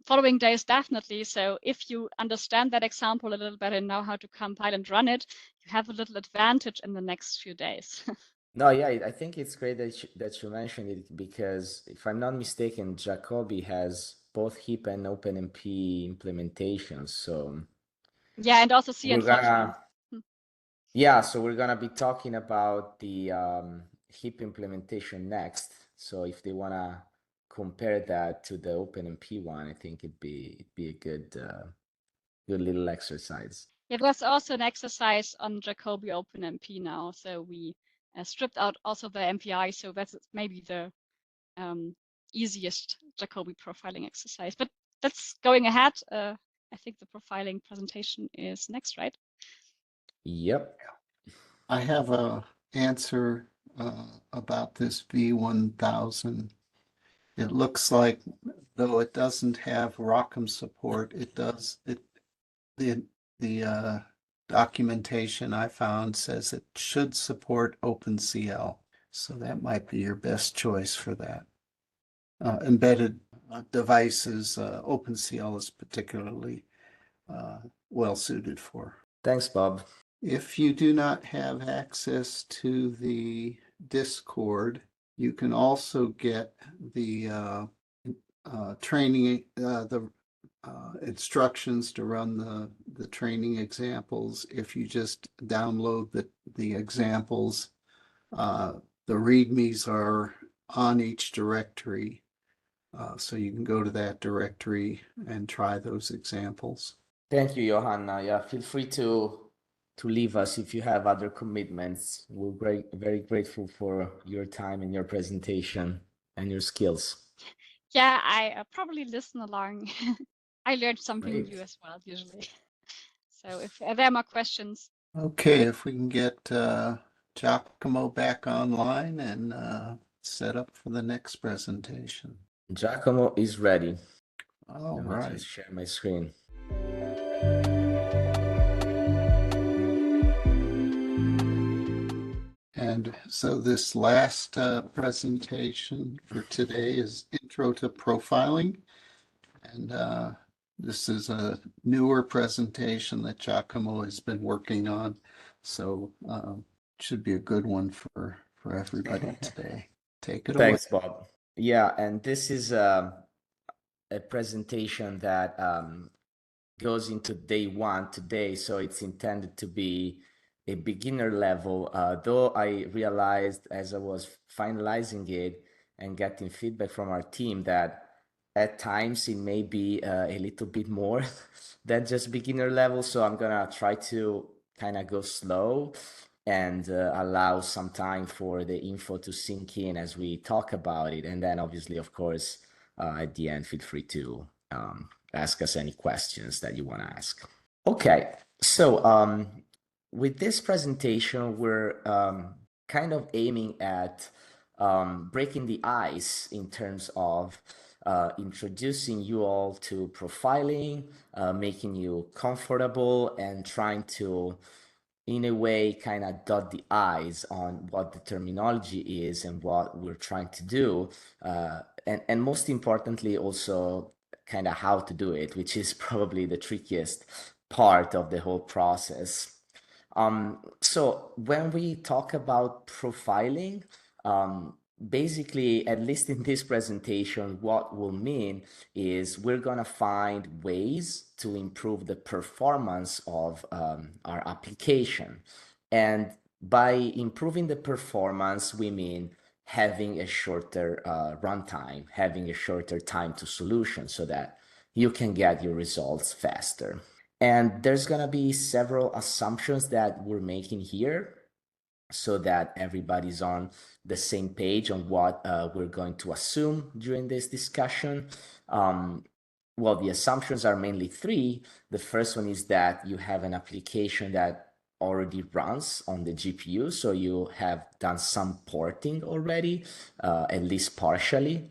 following days, definitely. So if you understand that example a little better and know how to compile and run it, you have a little advantage in the next few days. No, yeah, I think it's great that you mentioned it, because if I'm not mistaken, Jacobi has both HIP and OpenMP implementations. So yeah, and also C we're and Fortran. yeah, so we're gonna be talking about the HIP implementation next. So if they wanna compare that to the OpenMP one, I think it'd be a good little exercise. Yeah, there's also an exercise on Jacobi OpenMP now. So we stripped out also the MPI. So that's maybe the easiest Jacobi profiling exercise. But that's going ahead. I think the profiling presentation is next, right? Yep. I have a answer about this V1000. It looks like, though it doesn't have ROCm support, it does. The documentation I found says it should support OpenCL, so that might be your best choice for that. Embedded devices, OpenCL is particularly well suited for. Thanks, Bob. If you do not have access to the Discord, you can also get the training, the instructions to run the training examples. If you just download the examples, the READMEs are on each directory. So you can go to that directory and try those examples. Thank you, Johanna. Yeah, feel free to leave us if you have other commitments. We're very grateful for your time and your presentation and your skills. Yeah, I probably listen along. I learned something Great. new as well, usually. So if there are more questions. Okay, if we can get Giacomo back online and set up for the next presentation. Giacomo is ready. All Let me right. just share my screen. And so this last presentation for today is Intro to Profiling. And this is a newer presentation that Giacomo has been working on. So should be a good one for everybody today. Take it away. Thanks, Bob. Yeah, and this is a presentation that goes into day one today. So it's intended to be a beginner level, though I realized as I was finalizing it and getting feedback from our team that at times it may be a little bit more than just beginner level. So I'm gonna try to kind of go slow and allow some time for the info to sink in as we talk about it. And then obviously, of course, at the end, feel free to ask us any questions that you want to ask. Okay, so with this presentation, we're kind of aiming at breaking the ice in terms of introducing you all to profiling, making you comfortable, and trying to in a way, kind of dot the I's on what the terminology is and what we're trying to do. And most importantly, also kind of how to do it, which is probably the trickiest part of the whole process. So when we talk about profiling, basically, at least in this presentation, what we'll mean is we're going to find ways to improve the performance of our application. And by improving the performance, we mean having a shorter runtime, having a shorter time to solution so that you can get your results faster. And there's going to be several assumptions that we're making here so that everybody's on the same page on what we're going to assume during this discussion. Well, the assumptions are mainly three. The first one is that you have an application that already runs on the GPU, so you have done some porting already, at least partially.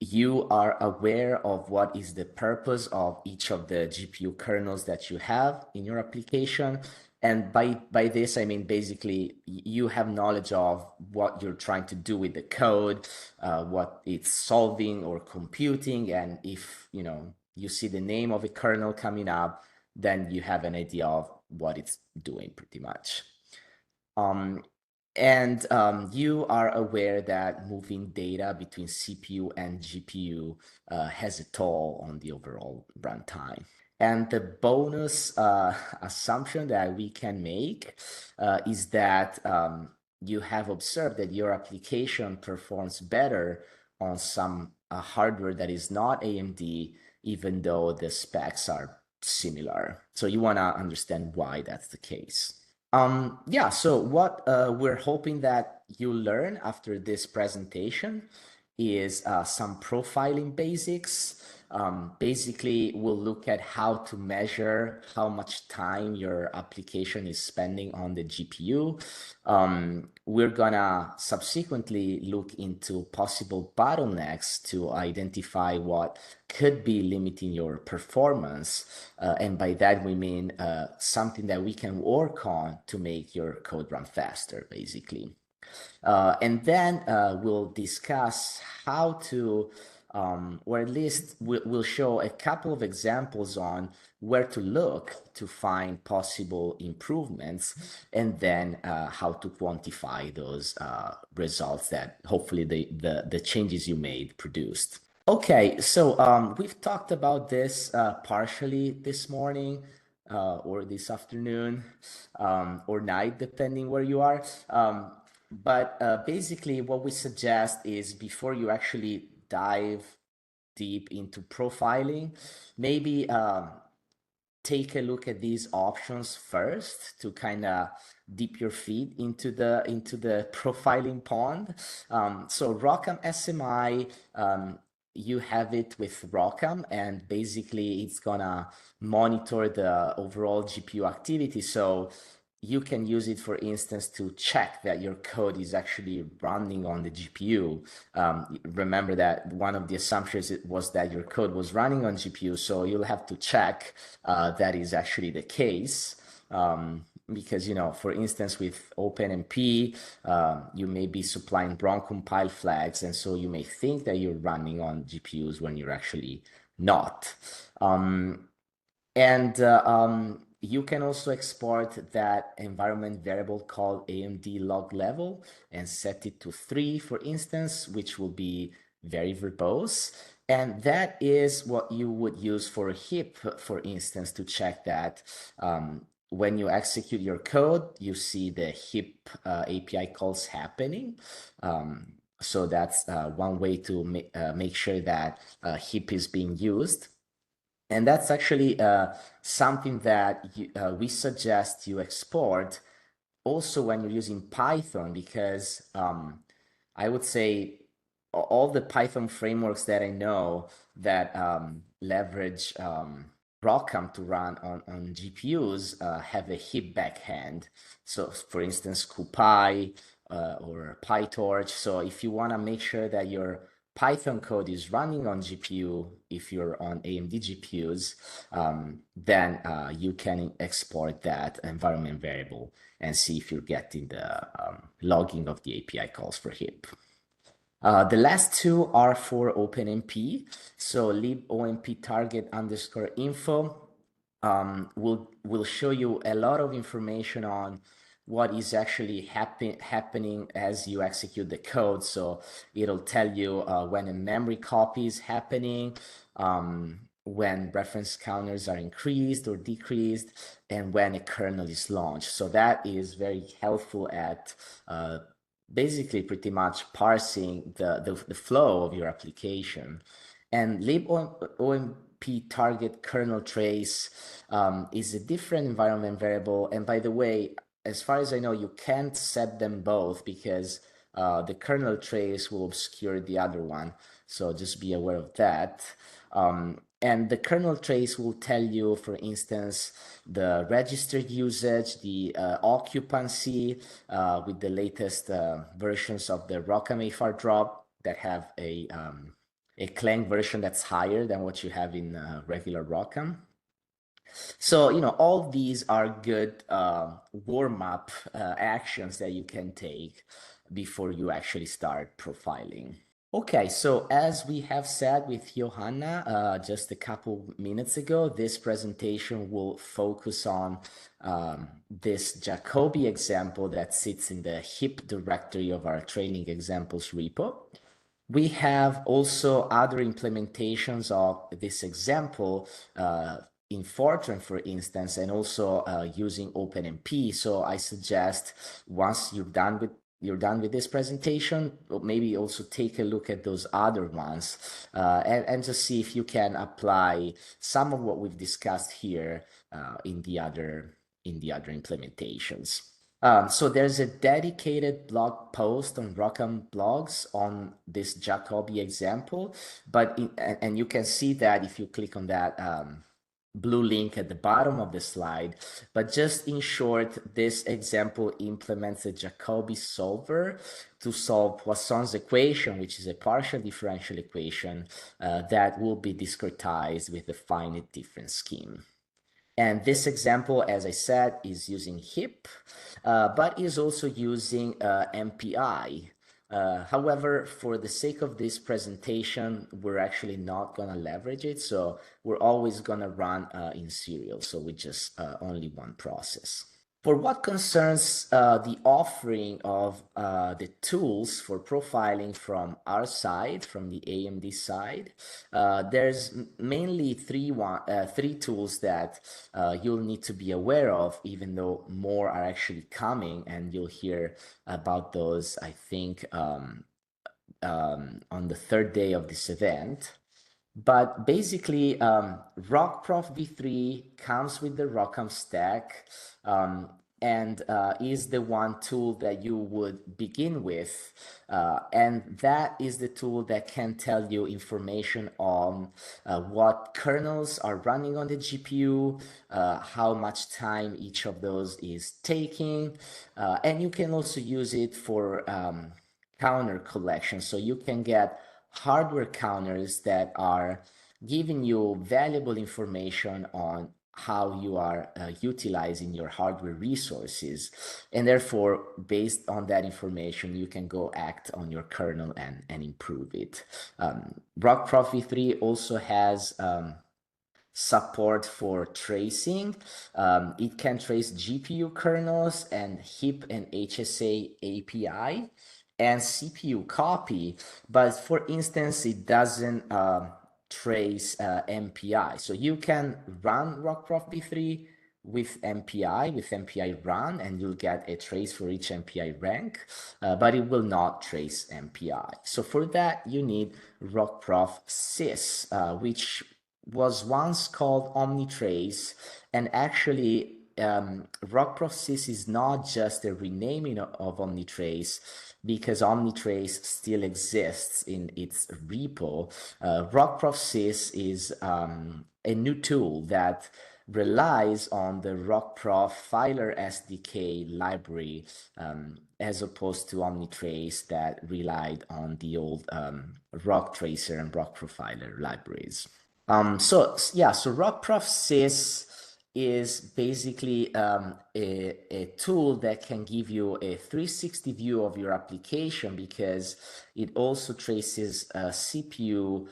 You are aware of what is the purpose of each of the GPU kernels that you have in your application. And by this, I mean, basically, you have knowledge of what you're trying to do with the code, what it's solving or computing. And if, you see the name of a kernel coming up, then you have an idea of what it's doing pretty much. And you are aware that moving data between CPU and GPU has a toll on the overall runtime. And the bonus assumption that we can make is that you have observed that your application performs better on some hardware that is not AMD, even though the specs are similar. So you want to understand why that's the case. Yeah, so what we're hoping that you learn after this presentation is some profiling basics. Basically, we'll look at how to measure how much time your application is spending on the GPU. We're gonna subsequently look into possible bottlenecks to identify what could be limiting your performance. And by that, we mean something that we can work on to make your code run faster, basically. And then we'll discuss how to, or at least we'll show a couple of examples on where to look to find possible improvements, and then how to quantify those results that hopefully the changes you made produced. Okay, so we've talked about this partially this morning or this afternoon or night, depending where you are. But basically what we suggest is before you actually dive deep into profiling, maybe take a look at these options first to kind of dip your feet into the profiling pond. So ROCm SMI, you have it with ROCm, and basically it's gonna monitor the overall GPU activity. So you can use it, for instance, to check that your code is actually running on the GPU. Remember that one of the assumptions was that your code was running on GPU, so you'll have to check that is actually the case. Because, for instance, with OpenMP, you may be supplying wrong compile flags, and so you may think that you're running on GPUs when you're actually not. You can also export that environment variable called AMD log level and set it to 3, for instance, which will be very verbose. And that is what you would use for a heap, for instance, to check that when you execute your code, you see the heap API calls happening. So that's one way to make sure that heap is being used. And that's actually something that we suggest you export also when you're using Python, because I would say all the Python frameworks that I know that leverage ROCm to run on GPUs have a heap backhand. So for instance, CuPy or PyTorch. So if you want to make sure that your Python code is running on GPU, if you're on AMD GPUs, then you can export that environment variable and see if you're getting the logging of the API calls for HIP. The last two are for OpenMP. So libomp target _ info will show you a lot of information on what is actually happening as you execute the code. So it'll tell you when a memory copy is happening, when reference counters are increased or decreased, and when a kernel is launched. So that is very helpful at basically pretty much parsing the flow of your application. And libomp target kernel trace is a different environment variable. And by the way, as far as I know, you can't set them both because the kernel trace will obscure the other one. So just be aware of that. And the kernel trace will tell you, for instance, the registered usage, the occupancy with the latest versions of the ROCm AFR drop that have a Clang version that's higher than what you have in regular ROCm. So, you know, all these are good warm-up actions that you can take before you actually start profiling. Okay, so as we have said with Johanna just a couple minutes ago, this presentation will focus on this Jacobi example that sits in the HIP directory of our training examples repo. We have also other implementations of this example in Fortran, for instance, and also using OpenMP. So I suggest once you're done with this presentation, maybe also take a look at those other ones and just see if you can apply some of what we've discussed here in the other implementations. So there's a dedicated blog post on ROCm blogs on this Jacobi example, and you can see that if you click on that blue link at the bottom of the slide. But just in short, this example implements a Jacobi solver to solve Poisson's equation, which is a partial differential equation that will be discretized with a finite difference scheme. And this example, as I said, is using HIP, but is also using MPI. However, for the sake of this presentation, we're actually not going to leverage it. So we're always going to run in serial. So with just only one process. For what concerns the offering of the tools for profiling from our side, from the AMD side, there's mainly three tools that you'll need to be aware of, even though more are actually coming, and you'll hear about those, I think, on the third day of this event. But basically, ROCprof v3 comes with the ROCm stack and is the one tool that you would begin with. And that is the tool that can tell you information on what kernels are running on the GPU, how much time each of those is taking. And you can also use it for counter collection. So you can get hardware counters that are giving you valuable information on how you are utilizing your hardware resources. And therefore, based on that information, you can go act on your kernel and improve it. ROCprof v3 also has support for tracing. It can trace GPU kernels and HIP and HSA API and CPU copy, but for instance, it doesn't trace MPI. So you can run ROCprof v3 with MPI run, and you'll get a trace for each MPI rank, but it will not trace MPI. So for that, you need ROCprof sys, which was once called Omnitrace, and actually ROCprof sys is not just a renaming of Omnitrace, because Omnitrace still exists in its repo. ROCprof sys is a new tool that relies on the ROCprofiler SDK library as opposed to Omnitrace that relied on the old ROCtracer and ROCprofiler libraries. So ROCprofsys is basically a tool that can give you a 360 view of your application because it also traces CPU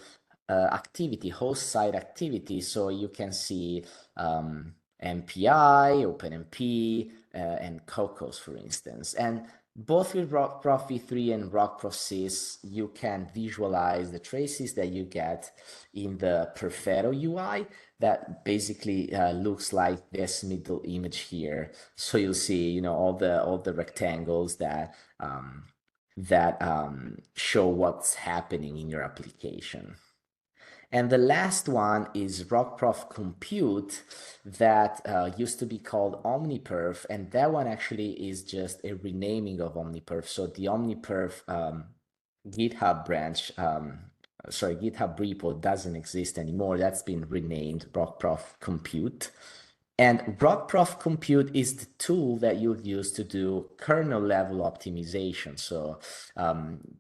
activity, host side activity. So you can see MPI, OpenMP, and Cocos, for instance. And both with ROCprof v3 and ROCprofsys, you can visualize the traces that you get in the Perfetto UI that basically looks like this middle image here. So you'll see, you know, all the rectangles that show what's happening in your application. And the last one is ROCprof Compute that used to be called OmniPerf, and that one actually is just a renaming of OmniPerf. So the OmniPerf GitHub branch, GitHub repo doesn't exist anymore. That's been renamed ROCprof Compute. And ROCprof Compute is the tool that you'll use to do kernel level optimization. So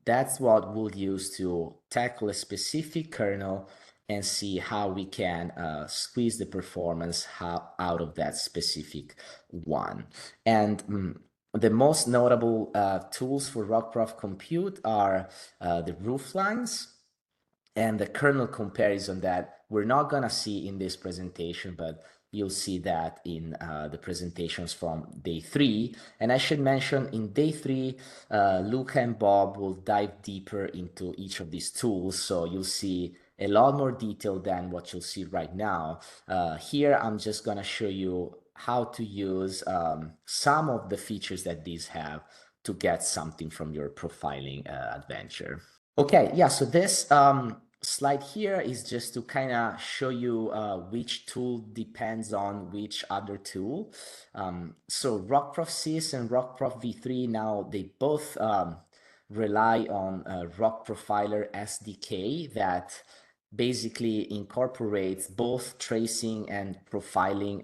that's what we'll use to tackle a specific kernel and see how we can squeeze the performance out of that specific one. And the most notable tools for ROCprof Compute are the rooflines and the kernel comparison that we're not going to see in this presentation, but you'll see that in the presentations from day 3. And I should mention in day 3, Luca and Bob will dive deeper into each of these tools. So you'll see a lot more detail than what you'll see right now. Here, I'm just going to show you how to use some of the features that these have to get something from your profiling adventure. Okay, yeah, so this slide here is just to kind of show you which tool depends on which other tool. So ROCprofsys and ROCprof v3, now they both rely on ROCprofiler SDK that basically incorporates both tracing and profiling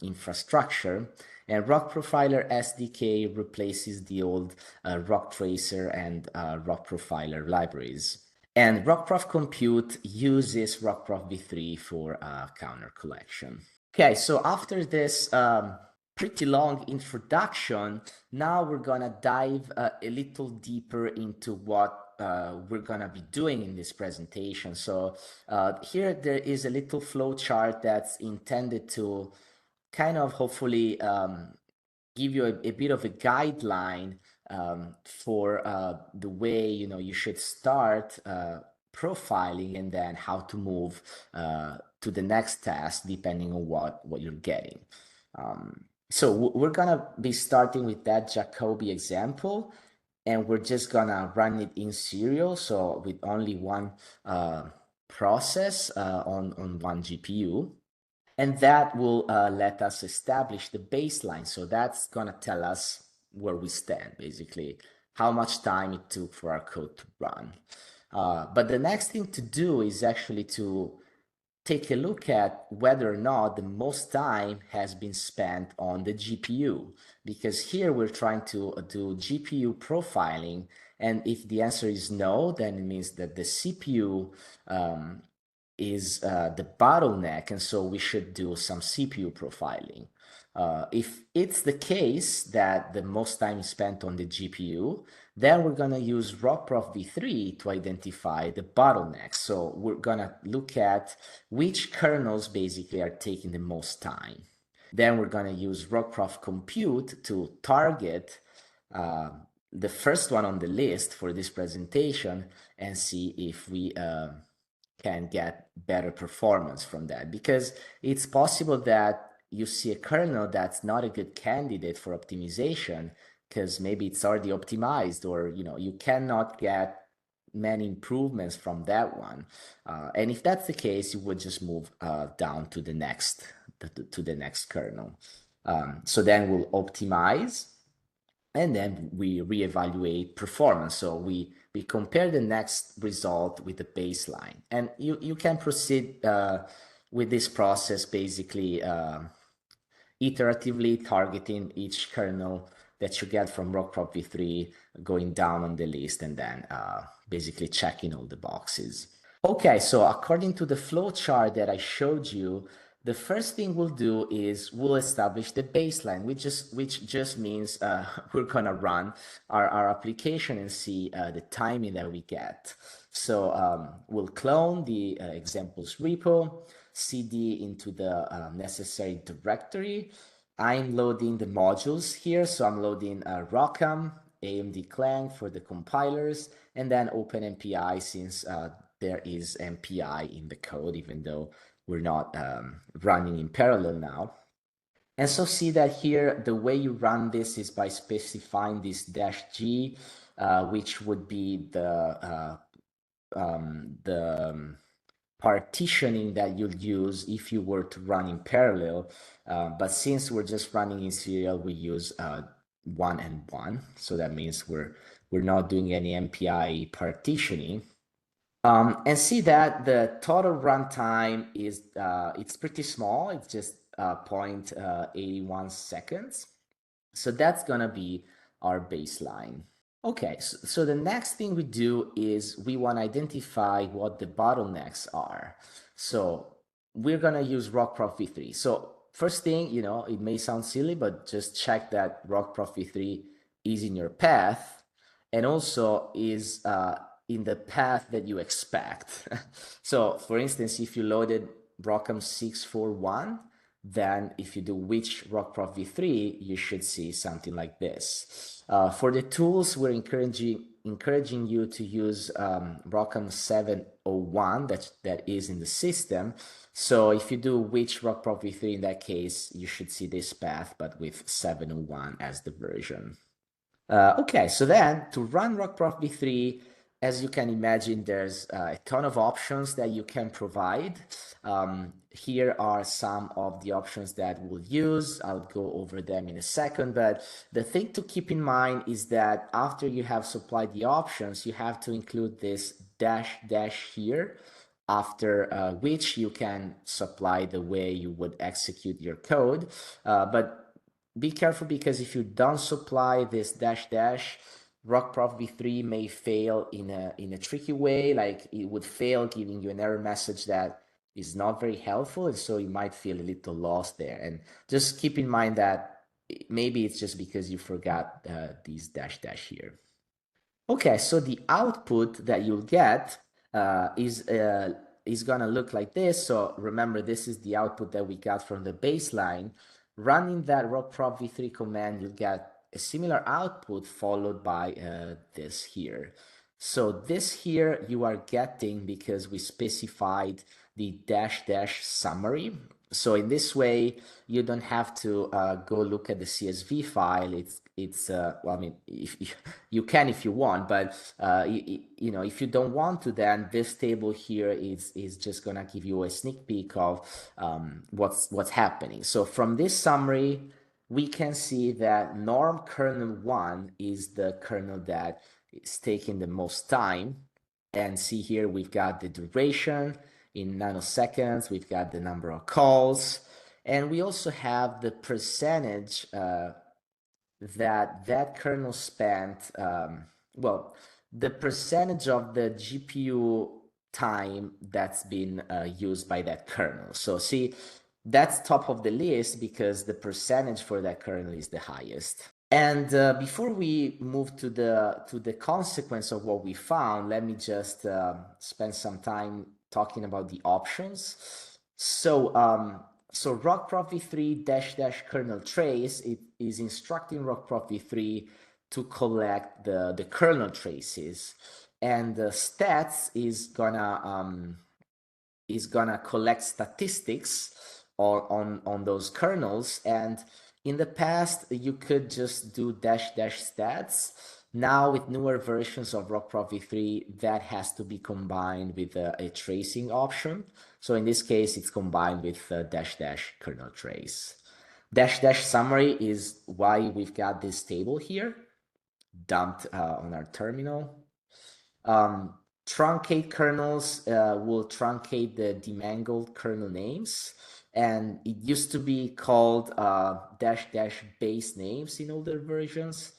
infrastructure. And ROCprofiler SDK replaces the old ROCtracer and ROCprofiler libraries. And ROCprof Compute uses ROCprof v3 for counter collection. Okay, so after this pretty long introduction, now we're gonna dive a little deeper into what we're gonna be doing in this presentation. So here there is a little flow chart that's intended to kind of hopefully give you a bit of a guideline for the way you should start profiling and then how to move to the next task depending on what you're getting. So we're gonna be starting with that Jacobi example, and we're just gonna run it in serial, so with only one process on one GPU. And that will let us establish the baseline. So that's gonna tell us where we stand, basically, how much time it took for our code to run. But the next thing to do is actually to take a look at whether or not the most time has been spent on the GPU, because here we're trying to do GPU profiling, and if the answer is no, then it means that the CPU is the bottleneck, and so we should do some CPU profiling. If it's the case that the most time is spent on the GPU, then we're gonna use ROCprof v3 to identify the bottlenecks. So we're gonna look at which kernels basically are taking the most time. Then we're gonna use ROCprof Compute to target the first one on the list for this presentation and see if we can get better performance from that, because it's possible that you see a kernel that's not a good candidate for optimization because maybe it's already optimized, or you cannot get many improvements from that one. And if that's the case, you would just move down to the next kernel. So then we'll optimize, and then we reevaluate performance. So we compare the next result with the baseline, and you can proceed with this process basically iteratively targeting each kernel that you get from ROCprov v3, going down on the list, and then basically checking all the boxes. Okay, so according to the flow chart that I showed you, the first thing we'll do is we'll establish the baseline, which just means we're gonna run our application and see the timing that we get. So we'll clone the examples repo, cd into the necessary directory. I'm loading the modules here, so I'm loading ROCm, AMD Clang for the compilers, and then OpenMPI since there is MPI in the code, even though we're not running in parallel now. And so see that here, the way you run this is by specifying this -g, which would be the partitioning that you'll use if you were to run in parallel. But since we're just running in serial, we use 1 and 1. So that means we're not doing any MPI partitioning. And see that the total runtime is it's pretty small. It's just 0.81 seconds. So that's gonna be our baseline. Okay, so the next thing we do is we want to identify what the bottlenecks are. So we're gonna use ROCprov v3. So first thing, you know, it may sound silly, but just check that ROCprov v3 is in your path and also is in the path that you expect. So for instance, if you loaded ROCm 641, then if you do which ROCprov v3, you should see something like this. For the tools, we're encouraging you to use ROCm 701 that is in the system. So if you do which ROCprov v3 in that case, you should see this path, but with 701 as the version. Okay, so then to run ROCprov v3, as you can imagine, there's a ton of options that you can provide. Here are some of the options that we'll use. I'll go over them in a second, but the thing to keep in mind is that after you have supplied the options, you have to include this dash here, after which you can supply the way you would execute your code. But be careful, because if you don't supply this dash, ROCprov v3 may fail in a tricky way. Like it would fail giving you an error message that is not very helpful, and so you might feel a little lost there. And just keep in mind that maybe it's just because you forgot these dash here. Okay, so the output that you'll get is gonna look like this. So remember, this is the output that we got from the baseline. Running that ROCprov v3 command, you'll get a similar output followed by this here. So this here you are getting because we specified the dash summary. So in this way, you don't have to go look at the CSV file. It's well, I mean, if you can if you want, but you know, if you don't want to, then this table here is just gonna give you a sneak peek of what's happening. So from this summary, we can see that norm kernel 1 is the kernel that is taking the most time. And see here, we've got the duration in nanoseconds, we've got the number of calls, and we also have the percentage that kernel spent, well, the percentage of the GPU time that's been used by that kernel. So see, that's top of the list because the percentage for that kernel is the highest. And before we move to the consequence of what we found, let me just spend some time talking about the options. So ROCprov v3 dash kernel trace, it is instructing ROCprov v3 to collect the kernel traces, and the stats is gonna collect statistics on those kernels. And in the past, you could just do dash stats. Now, with newer versions of ROCprov v3, that has to be combined with a tracing option. So in this case, it's combined with dash kernel trace. Dash summary is why we've got this table here dumped on our terminal. truncate kernels will truncate the demangled kernel names. And it used to be called -- base names in older versions.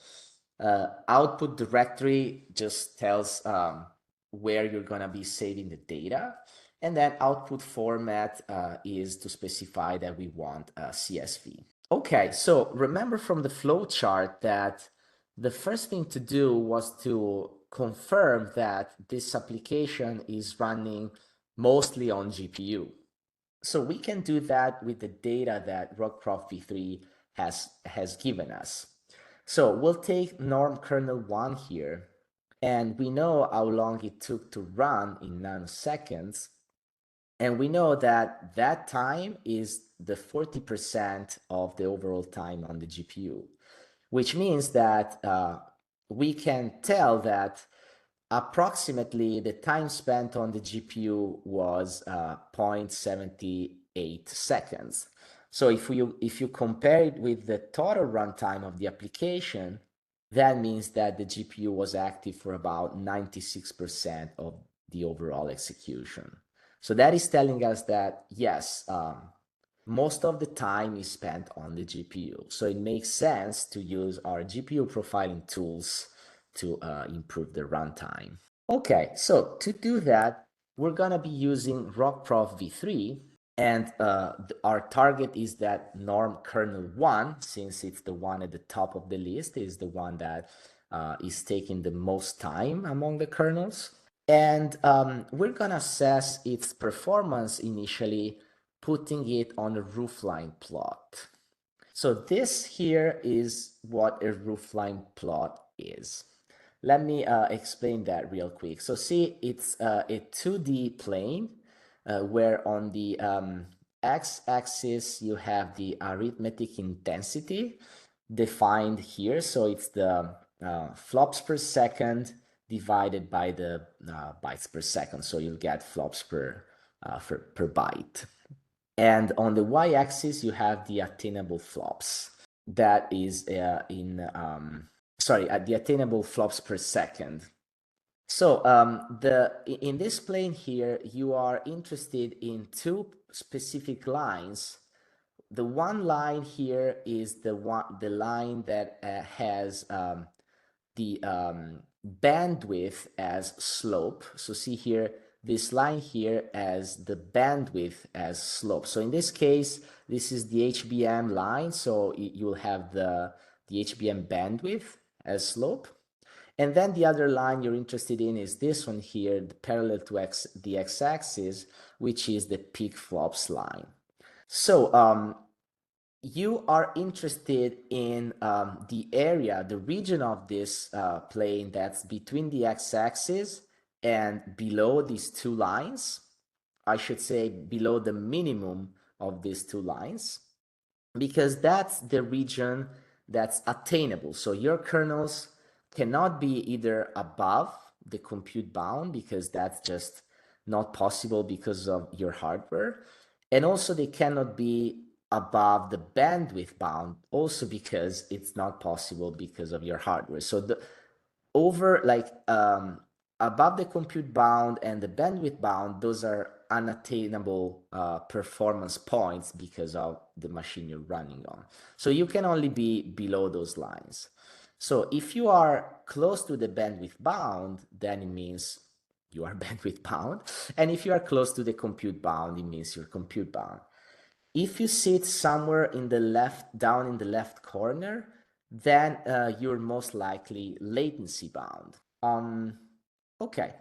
Output directory just tells where you're going to be saving the data. And then output format is to specify that we want CSV. Okay, so remember from the flow chart that the first thing to do was to confirm that this application is running mostly on GPU. So we can do that with the data that ROCprof v3 has given us. So we'll take norm kernel 1 here, and we know how long it took to run in nanoseconds. And we know that that time is the 40% of the overall time on the GPU, which means that we can tell that approximately the time spent on the GPU was 0.78 seconds. So if you compare it with the total runtime of the application, that means that the GPU was active for about 96% of the overall execution. So that is telling us that, yes, most of the time is spent on the GPU. So it makes sense to use our GPU profiling tools to improve the runtime. Okay, so to do that, we're gonna be using ROCprof v3, and our target is that norm kernel 1, since it's the one at the top of the list, is the one that is taking the most time among the kernels. And we're gonna assess its performance initially, putting it on a roofline plot. So this here is what a roofline plot is. Let me explain that real quick. So see, it's a 2D plane where on the x-axis you have the arithmetic intensity defined here. So it's the flops per second divided by the bytes per second. So you'll get flops per byte. And on the y-axis, you have the attainable flops. That is the attainable flops per second. So in this plane here, you are interested in two specific lines. The one line here is the line that has the bandwidth as slope. So see here, this line here as the bandwidth as slope. So in this case, this is the HBM line. So you'll have the HBM bandwidth as slope. And then the other line you're interested in is this one here, parallel to the x-axis, which is the peak flops line. So you are interested in the area, the region of this plane that's between the x-axis and below these two lines. I should say below the minimum of these two lines, because that's the region that's attainable. So your kernels cannot be either above the compute bound, because that's just not possible because of your hardware. And also they cannot be above the bandwidth bound, also because it's not possible because of your hardware. So above the compute bound and the bandwidth bound, those are unattainable performance points because of the machine you're running on. So you can only be below those lines. So if you are close to the bandwidth bound, then it means you are bandwidth bound. And if you are close to the compute bound, it means you're compute bound. If you sit somewhere in the left, down in the left corner, then you're most likely latency bound. Okay,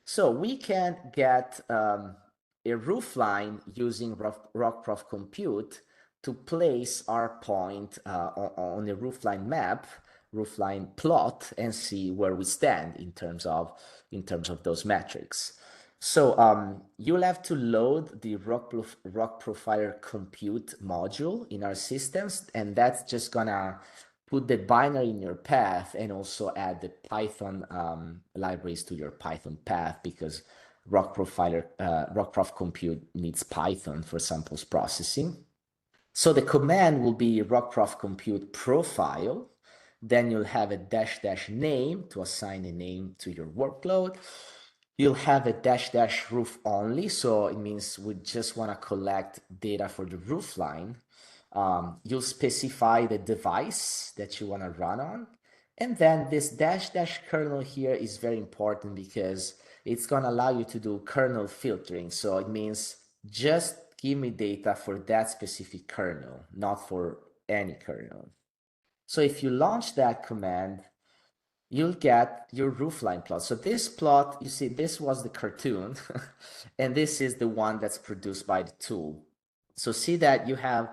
so we can get a roofline using ROCprof compute to place our point on a roofline map, roofline plot, and see where we stand in terms of those metrics. So you'll have to load the ROC profiler compute module in our systems, and that's just gonna put the binary in your path and also add the Python libraries to your Python path, because ROCprof compute needs Python for samples processing. So the command will be ROCprof compute profile. Then you'll have a -- name to assign a name to your workload. You'll have a dash dash roof only, so it means we just want to collect data for the roof line. You'll specify the device that you want to run on. And then this dash dash kernel here is very important because it's going to allow you to do kernel filtering. So it means just give me data for that specific kernel, not for any kernel. So if you launch that command, you'll get your roofline plot. So this plot, you see, this was the cartoon, and this is the one that's produced by the tool. So see that you have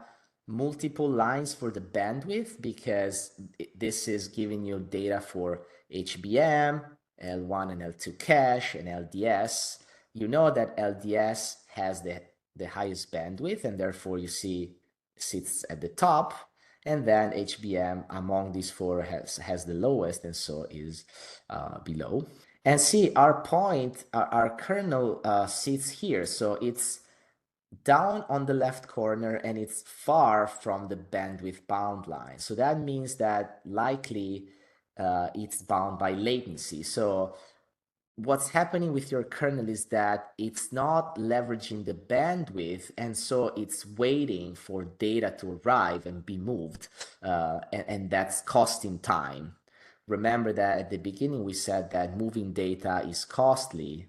multiple lines for the bandwidth because this is giving you data for HBM, L1 and L2 cache, and LDS. You know that LDS has the highest bandwidth, and therefore you see sits at the top. And then HBM among these four has the lowest, and so is below. And see, our point, our kernel sits here. So it's down on the left corner, and it's far from the bandwidth bound line. So that means that likely it's bound by latency. So what's happening with your kernel is that it's not leveraging the bandwidth, and so it's waiting for data to arrive and be moved, and that's costing time. Remember that at the beginning we said that moving data is costly,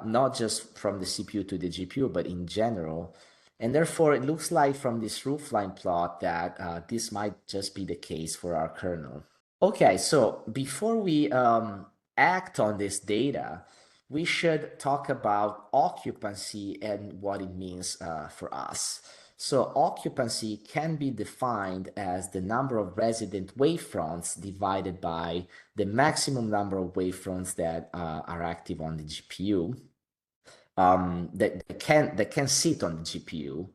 not just from the CPU to the GPU, but in general. And therefore, it looks like from this roofline plot that this might just be the case for our kernel. Okay, so before we act on this data, we should talk about occupancy and what it means for us. So occupancy can be defined as the number of resident wavefronts divided by the maximum number of wavefronts that are active on the GPU, that can sit on the GPU.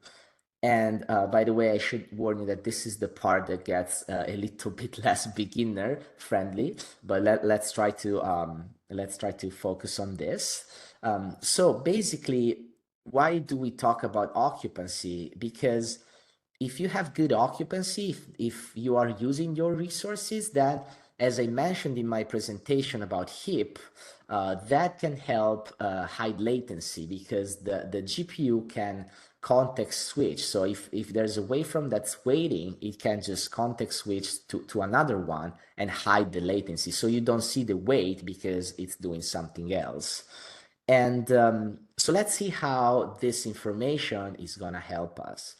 And by the way, I should warn you that this is the part that gets a little bit less beginner friendly, but let's try to focus on this. So basically, why do we talk about occupancy? Because if you have good occupancy, if you are using your resources, that, as I mentioned in my presentation about HIP, that can help hide latency because the GPU can context switch. So if there's a wavefront that's waiting, it can just context switch to another one and hide the latency. So you don't see the wait because it's doing something else. And so let's see how this information is going to help us.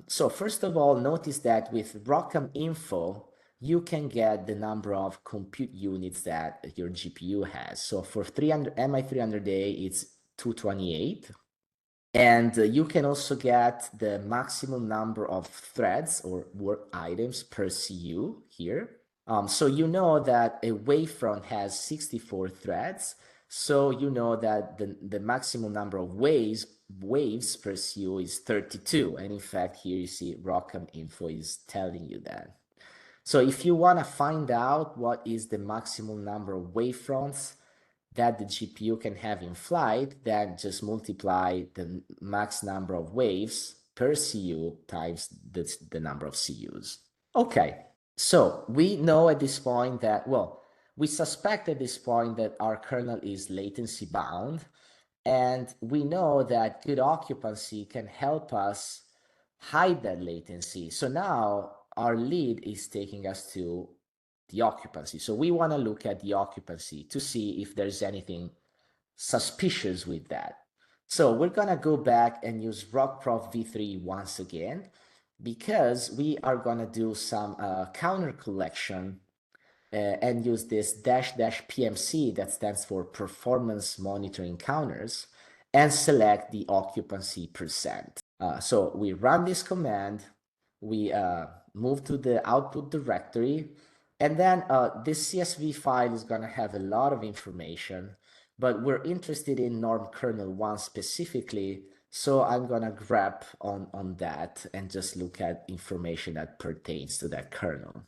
So first of all, notice that with ROCm info, you can get the number of compute units that your GPU has. So for MI300A, it's 228. And you can also get the maximum number of threads or work items per CU here. So you know that a wavefront has 64 threads. So you know that the maximum number of waves per CU is 32. And in fact, here you see ROCm info is telling you that. So if you want to find out what is the maximum number of wavefronts that the GPU can have in flight, then just multiply the max number of waves per CU times the number of CUs. Okay, so we know at this point that, well, we suspect at this point that our kernel is latency bound, and we know that good occupancy can help us hide that latency. So now our lead is taking us to the occupancy. So we want to look at the occupancy to see if there's anything suspicious with that. So we're going to go back and use ROCprof v3 once again, because we are going to do some counter collection and use this --PMC, that stands for performance monitoring counters, and select the occupancy percent. So we run this command, we move to the output directory, and then this CSV file is going to have a lot of information, but we're interested in norm kernel 1 specifically, so I'm going to grab on that and just look at information that pertains to that kernel.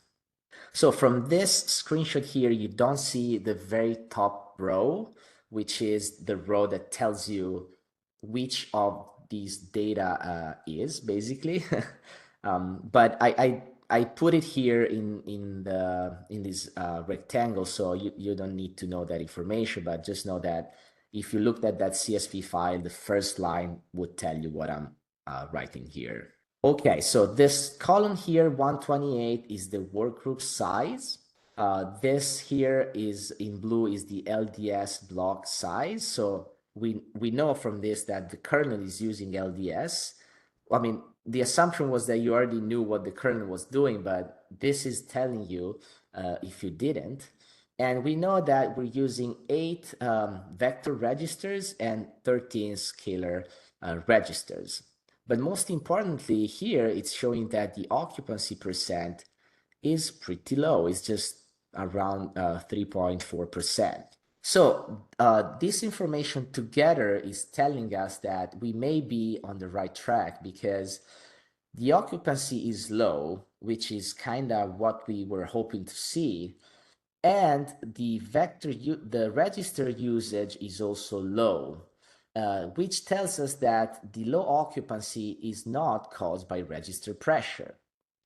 So from this screenshot here, you don't see the very top row, which is the row that tells you which of these data is basically. But I put it here in this rectangle, so you don't need to know that information, but just know that if you looked at that CSV file, the first line would tell you what I'm writing here. Okay, so this column here, 128, is the workgroup size. This here is in blue is the LDS block size. So we know from this that the kernel is using LDS. I mean, the assumption was that you already knew what the kernel was doing, but this is telling you if you didn't. And we know that we're using 8 vector registers and 13 scalar registers. But most importantly here, it's showing that the occupancy percent is pretty low. It's just around 3.4%. So this information together is telling us that we may be on the right track because the occupancy is low, which is kind of what we were hoping to see. And the register usage is also low, which tells us that the low occupancy is not caused by register pressure.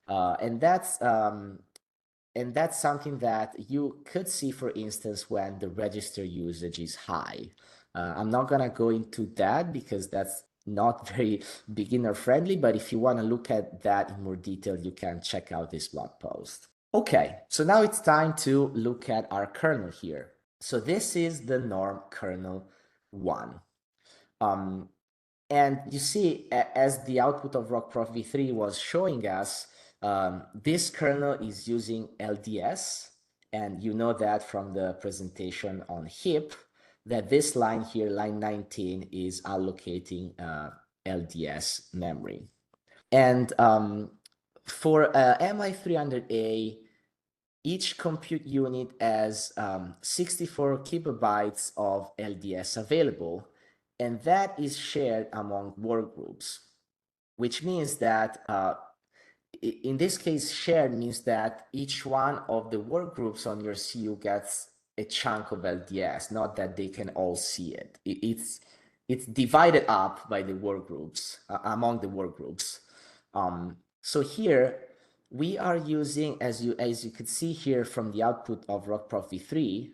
And that's something that you could see, for instance, when the register usage is high. I'm not going to go into that because that's not very beginner friendly, but if you want to look at that in more detail, you can check out this blog post. Okay, so now it's time to look at our kernel here. So this is the norm kernel 1. And you see, as the output of ROCprof v3 was showing us, this kernel is using LDS. And you know that from the presentation on HIP, that this line here, line 19, is allocating LDS memory. And for MI300A, each compute unit has 64 kilobytes of LDS available, and that is shared among workgroups, which means that in this case, shared means that each one of the workgroups on your CU gets a chunk of LDS, not that they can all see it. It's divided up by the workgroups, among the workgroups. So here, we are using, as you could see here from the output of ROCprof v3,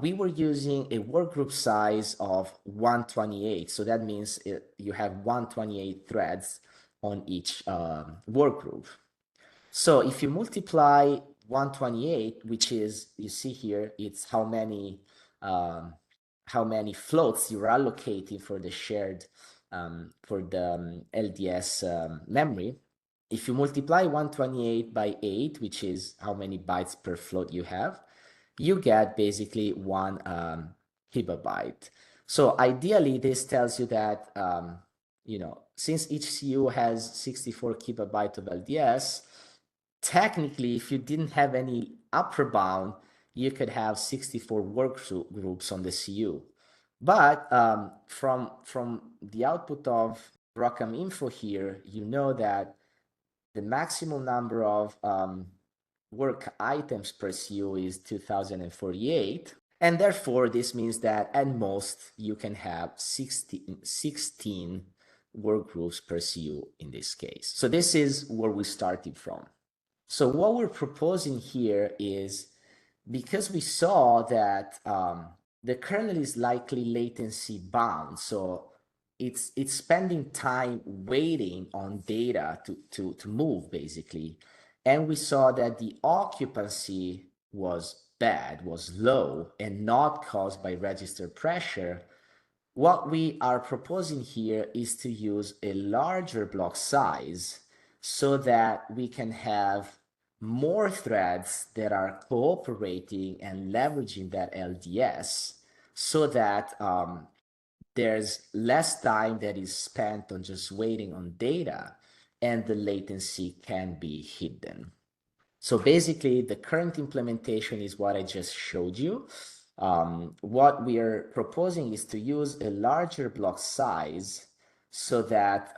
we were using a workgroup size of 128. So that means you have 128 threads on each workgroup. So if you multiply 128, which is, you see here, it's how many floats you're allocating for the shared, for the LDS memory. If you multiply 128 by 8, which is how many bytes per float you have, you get basically 1 kilobyte. So ideally, this tells you that, you know, since each CU has 64 kilobytes of LDS, technically, if you didn't have any upper bound, you could have 64 work groups on the CU. But from the output of ROCm info here, you know that the maximum number of work items per CU is 2048. And therefore, this means that at most, you can have 16 work groups per CU in this case. So this is where we started from. So what we're proposing here is, because we saw that the kernel is likely latency bound, so it's spending time waiting on data to move, basically. And we saw that the occupancy was bad, was low, and not caused by register pressure. What we are proposing here is to use a larger block size so that we can have more threads that are cooperating and leveraging that LDS, so that there's less time that is spent on just waiting on data, and the latency can be hidden. So basically, the current implementation is what I just showed you. What we are proposing is to use a larger block size so that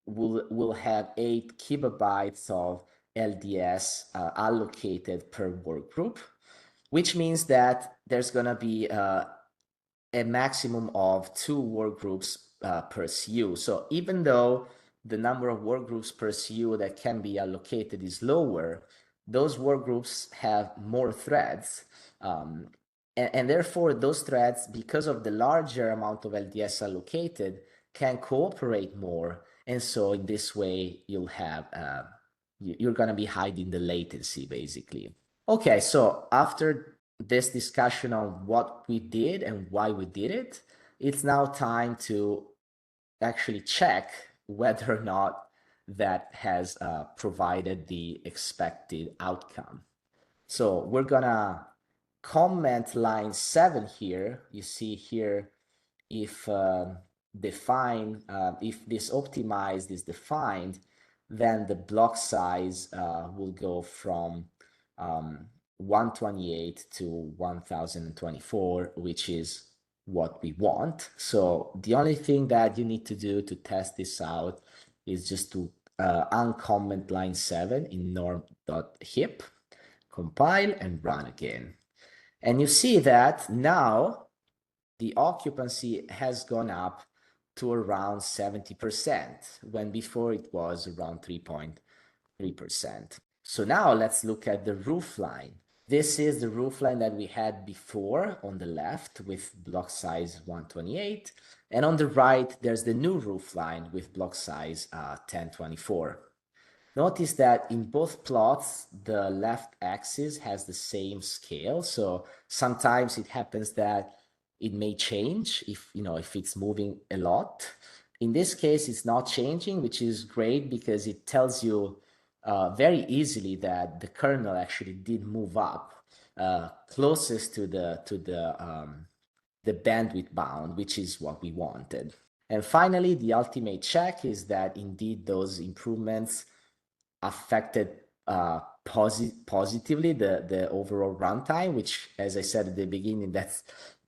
we'll have 8 kilobytes of LDS allocated per workgroup, which means that there's going to be a maximum of 2 workgroups per CU. So even though the number of workgroups per CU that can be allocated is lower, those workgroups have more threads. And therefore, those threads, because of the larger amount of LDS allocated, can cooperate more. And so in this way, you'll have, you're going to be hiding the latency, basically. Okay, so after this discussion on what we did and why we did it, it's now time to actually check whether or not that has provided the expected outcome. So we're gonna comment line 7 here. You see here if define, if this optimized is defined, then the block size will go from 128 to 1024, which is what we want. So the only thing that you need to do to test this out is just to uncomment line 7 in norm.hip, compile and run again. And you see that now the occupancy has gone up to around 70%, when before it was around 3.3%. So now let's look at the roof line. This is the roof line that we had before on the left with block size 128. And on the right, there's the new roof line with block size 1024. Notice that in both plots, the left axis has the same scale. So sometimes it happens that it may change if it's moving a lot. In this case, it's not changing, which is great because it tells you very easily that the kernel actually did move up closest to the bandwidth bound, which is what we wanted. And finally, the ultimate check is that indeed those improvements affected positively the overall runtime, which, as I said at the beginning, that's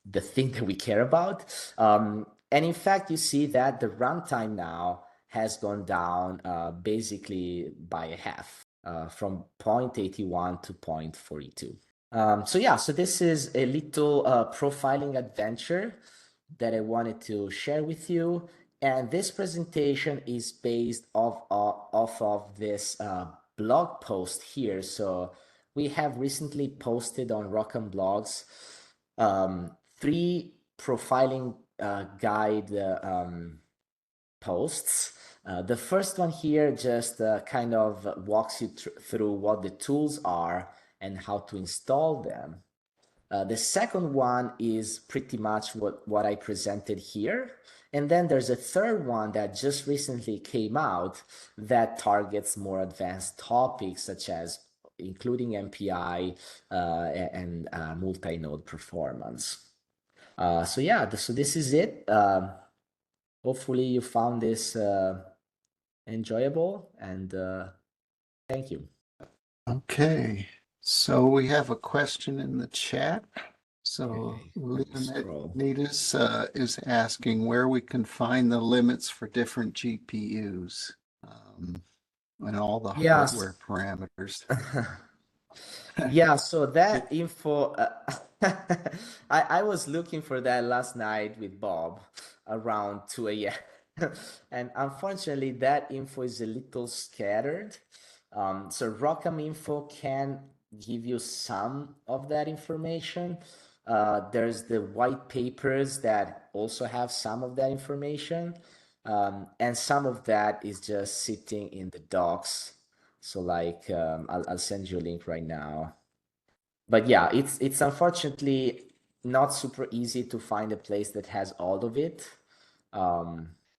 the thing that we care about. And in fact, you see that the runtime now has gone down basically by a half, from 0.81 to 0.42. So this is a little profiling adventure that I wanted to share with you. And this presentation is based off of this blog post here. So we have recently posted on ROCm blogs 3 profiling guide posts. The first one here just kind of walks you through what the tools are and how to install them. The second one is pretty much what I presented here. And then there's a third one that just recently came out that targets more advanced topics, such as including MPI and multi-node performance. So this is it. Hopefully you found this enjoyable, and thank you. Okay, so we have a question in the chat. So Okay, Leonidas is asking where we can find the limits for different GPUs and all the hardware parameters. Yeah, so that info, I was looking for that last night with Bob around 2 a.m. And unfortunately, that info is a little scattered. So ROCm info can give you some of that information. There's the white papers that also have some of that information. And some of that is just sitting in the docs. So like, I'll send you a link right now. But yeah, it's unfortunately not super easy to find a place that has all of it.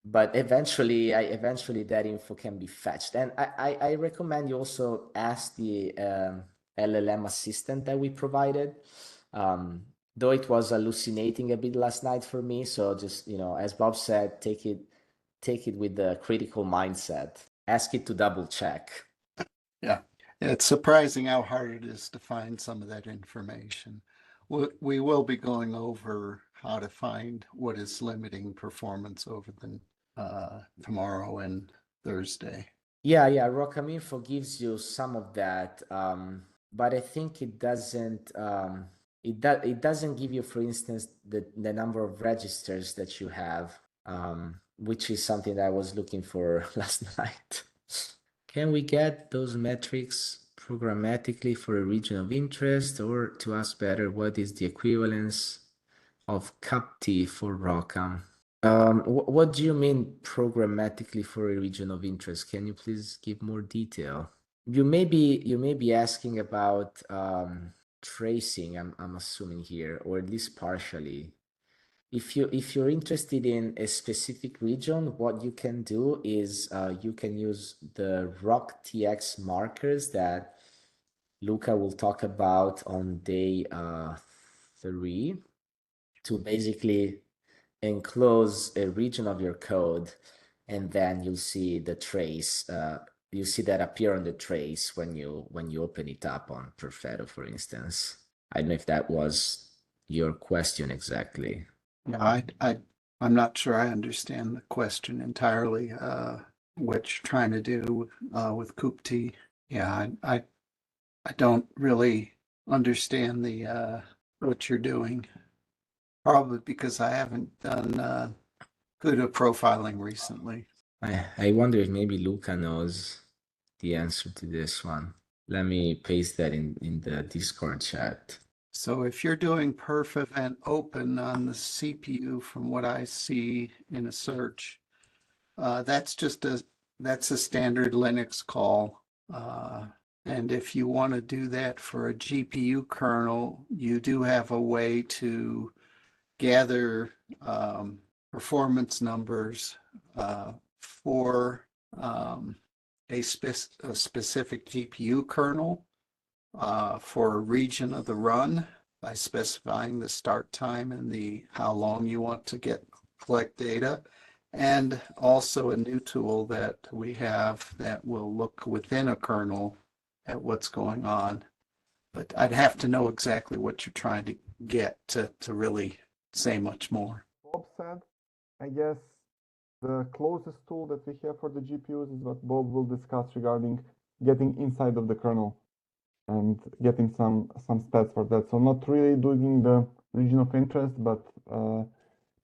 But eventually that info can be fetched. And I recommend you also ask the LLM assistant that we provided. Though it was hallucinating a bit last night for me. So just, as Bob said, take it with the critical mindset. Ask it to double check. Yeah, it's surprising how hard it is to find some of that information. We will be going over how to find what is limiting performance over the tomorrow and Thursday. Yeah, ROCm info gives you some of that, but I think it doesn't. It doesn't give you, for instance, the number of registers that you have, which is something that I was looking for last night. Can we get those metrics programmatically for a region of interest, or to ask better, what is the equivalence of CAPT for ROCm? What do you mean programmatically for a region of interest? Can you please give more detail? You may be asking about tracing, I'm assuming here, or at least partially. If you're interested in a specific region, what you can do is you can use the ROCTX markers that Luca will talk about on day 3 to basically enclose a region of your code, and then you'll see the trace. You see that appear on the trace when you open it up on Perfetto, for instance. I don't know if that was your question exactly. Yeah, I'm not sure I understand the question entirely. What you're trying to do with CoopT. Yeah, I don't really understand the what you're doing. Probably because I haven't done CUDA profiling recently. I wonder if maybe Luca knows the answer to this one. Let me paste that in the Discord chat. So if you're doing perf event open on the CPU, from what I see in a search, that's a standard Linux call. And if you want to do that for a GPU kernel, you do have a way to gather performance numbers for a specific GPU kernel for a region of the run by specifying the start time and how long you want to collect data, and also a new tool that we have that will look within a kernel at what's going on. But I'd have to know exactly what you're trying to get to really say much more. Bob said, I guess the closest tool that we have for the GPUs is what Bob will discuss regarding getting inside of the kernel and getting some stats for that. So not really doing the region of interest, but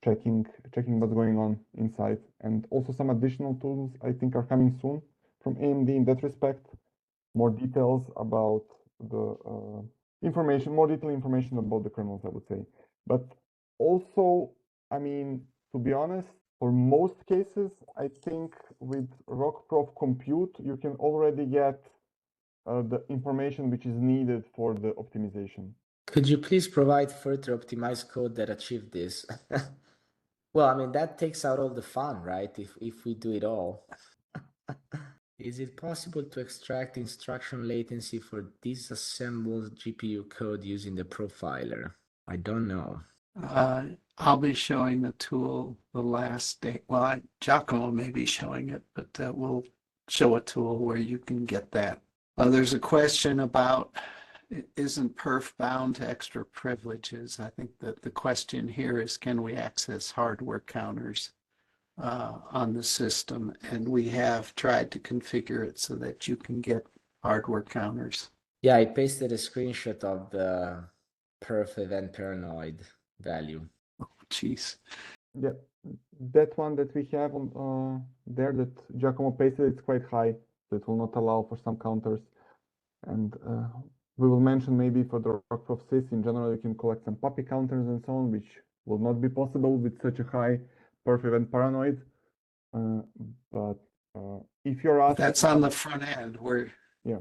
checking what's going on inside. And also some additional tools I think are coming soon from AMD in that respect. More details about the more detailed information about the kernels, I would say. But also, I mean, to be honest, for most cases, I think with ROCprof compute, you can already get the information which is needed for the optimization. Could you please provide further optimized code that achieve this? Well, I mean, that takes out all the fun, right? If we do it all. Is it possible to extract instruction latency for disassembled GPU code using the profiler? I don't know. I'll be showing the tool the last day. Well, Giacomo may be showing it, but we'll show a tool where you can get that. There's a question about, isn't perf bound to extra privileges? I think that the question here is, can we access hardware counters on the system? And we have tried to configure it so that you can get hardware counters. Yeah, I pasted a screenshot of the perf event paranoid value. Oh, geez. Yeah, that one that we have on there that Giacomo pasted, it's quite high. That will not allow for some counters. And we will mention maybe for the ROCprof sys, in general, you can collect some puppy counters and so on, which will not be possible with such a high perf event paranoid. But if you're asking, that's on the front end. Yeah.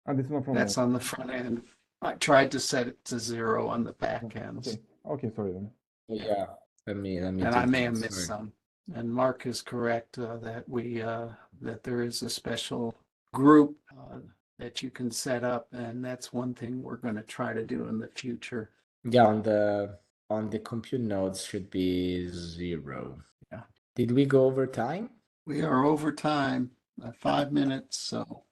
And this one from that's on the front end. I tried to set it to 0 on the back end. Okay, sorry then. Yeah, let me. And I may have missed some. And Mark is correct that that there is a special group that you can set up, and that's one thing we're going to try to do in the future. Yeah, on the compute nodes should be 0. Yeah. Did we go over time? We are over time, 5 minutes, so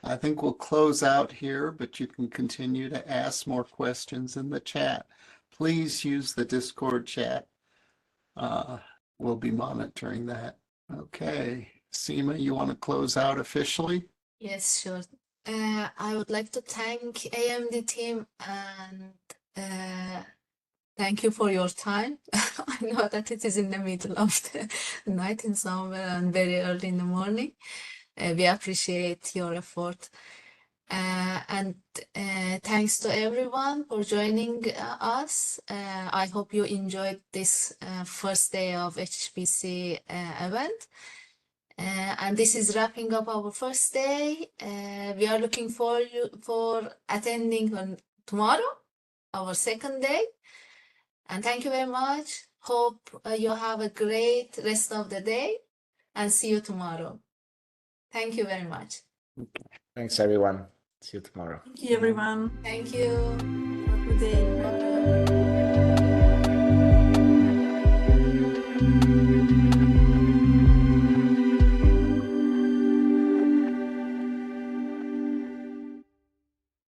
I think we'll close out here, but you can continue to ask more questions in the chat. Please use the Discord chat. We'll be monitoring that. Okay, Seema, you want to close out officially? Yes, sure. I would like to thank AMD team and thank you for your time. I know that it is in the middle of the night in somewhere and very early in the morning. We appreciate your effort. And thanks to everyone for joining us. I hope you enjoyed this first day of HPC event. And this is wrapping up our first day. We are looking for attending on tomorrow, our second day. And thank you very much. Hope you have a great rest of the day and see you tomorrow. Thank you very much. Thanks, everyone. See you tomorrow. Thank you, everyone. Thank you. Have a good day. Bye.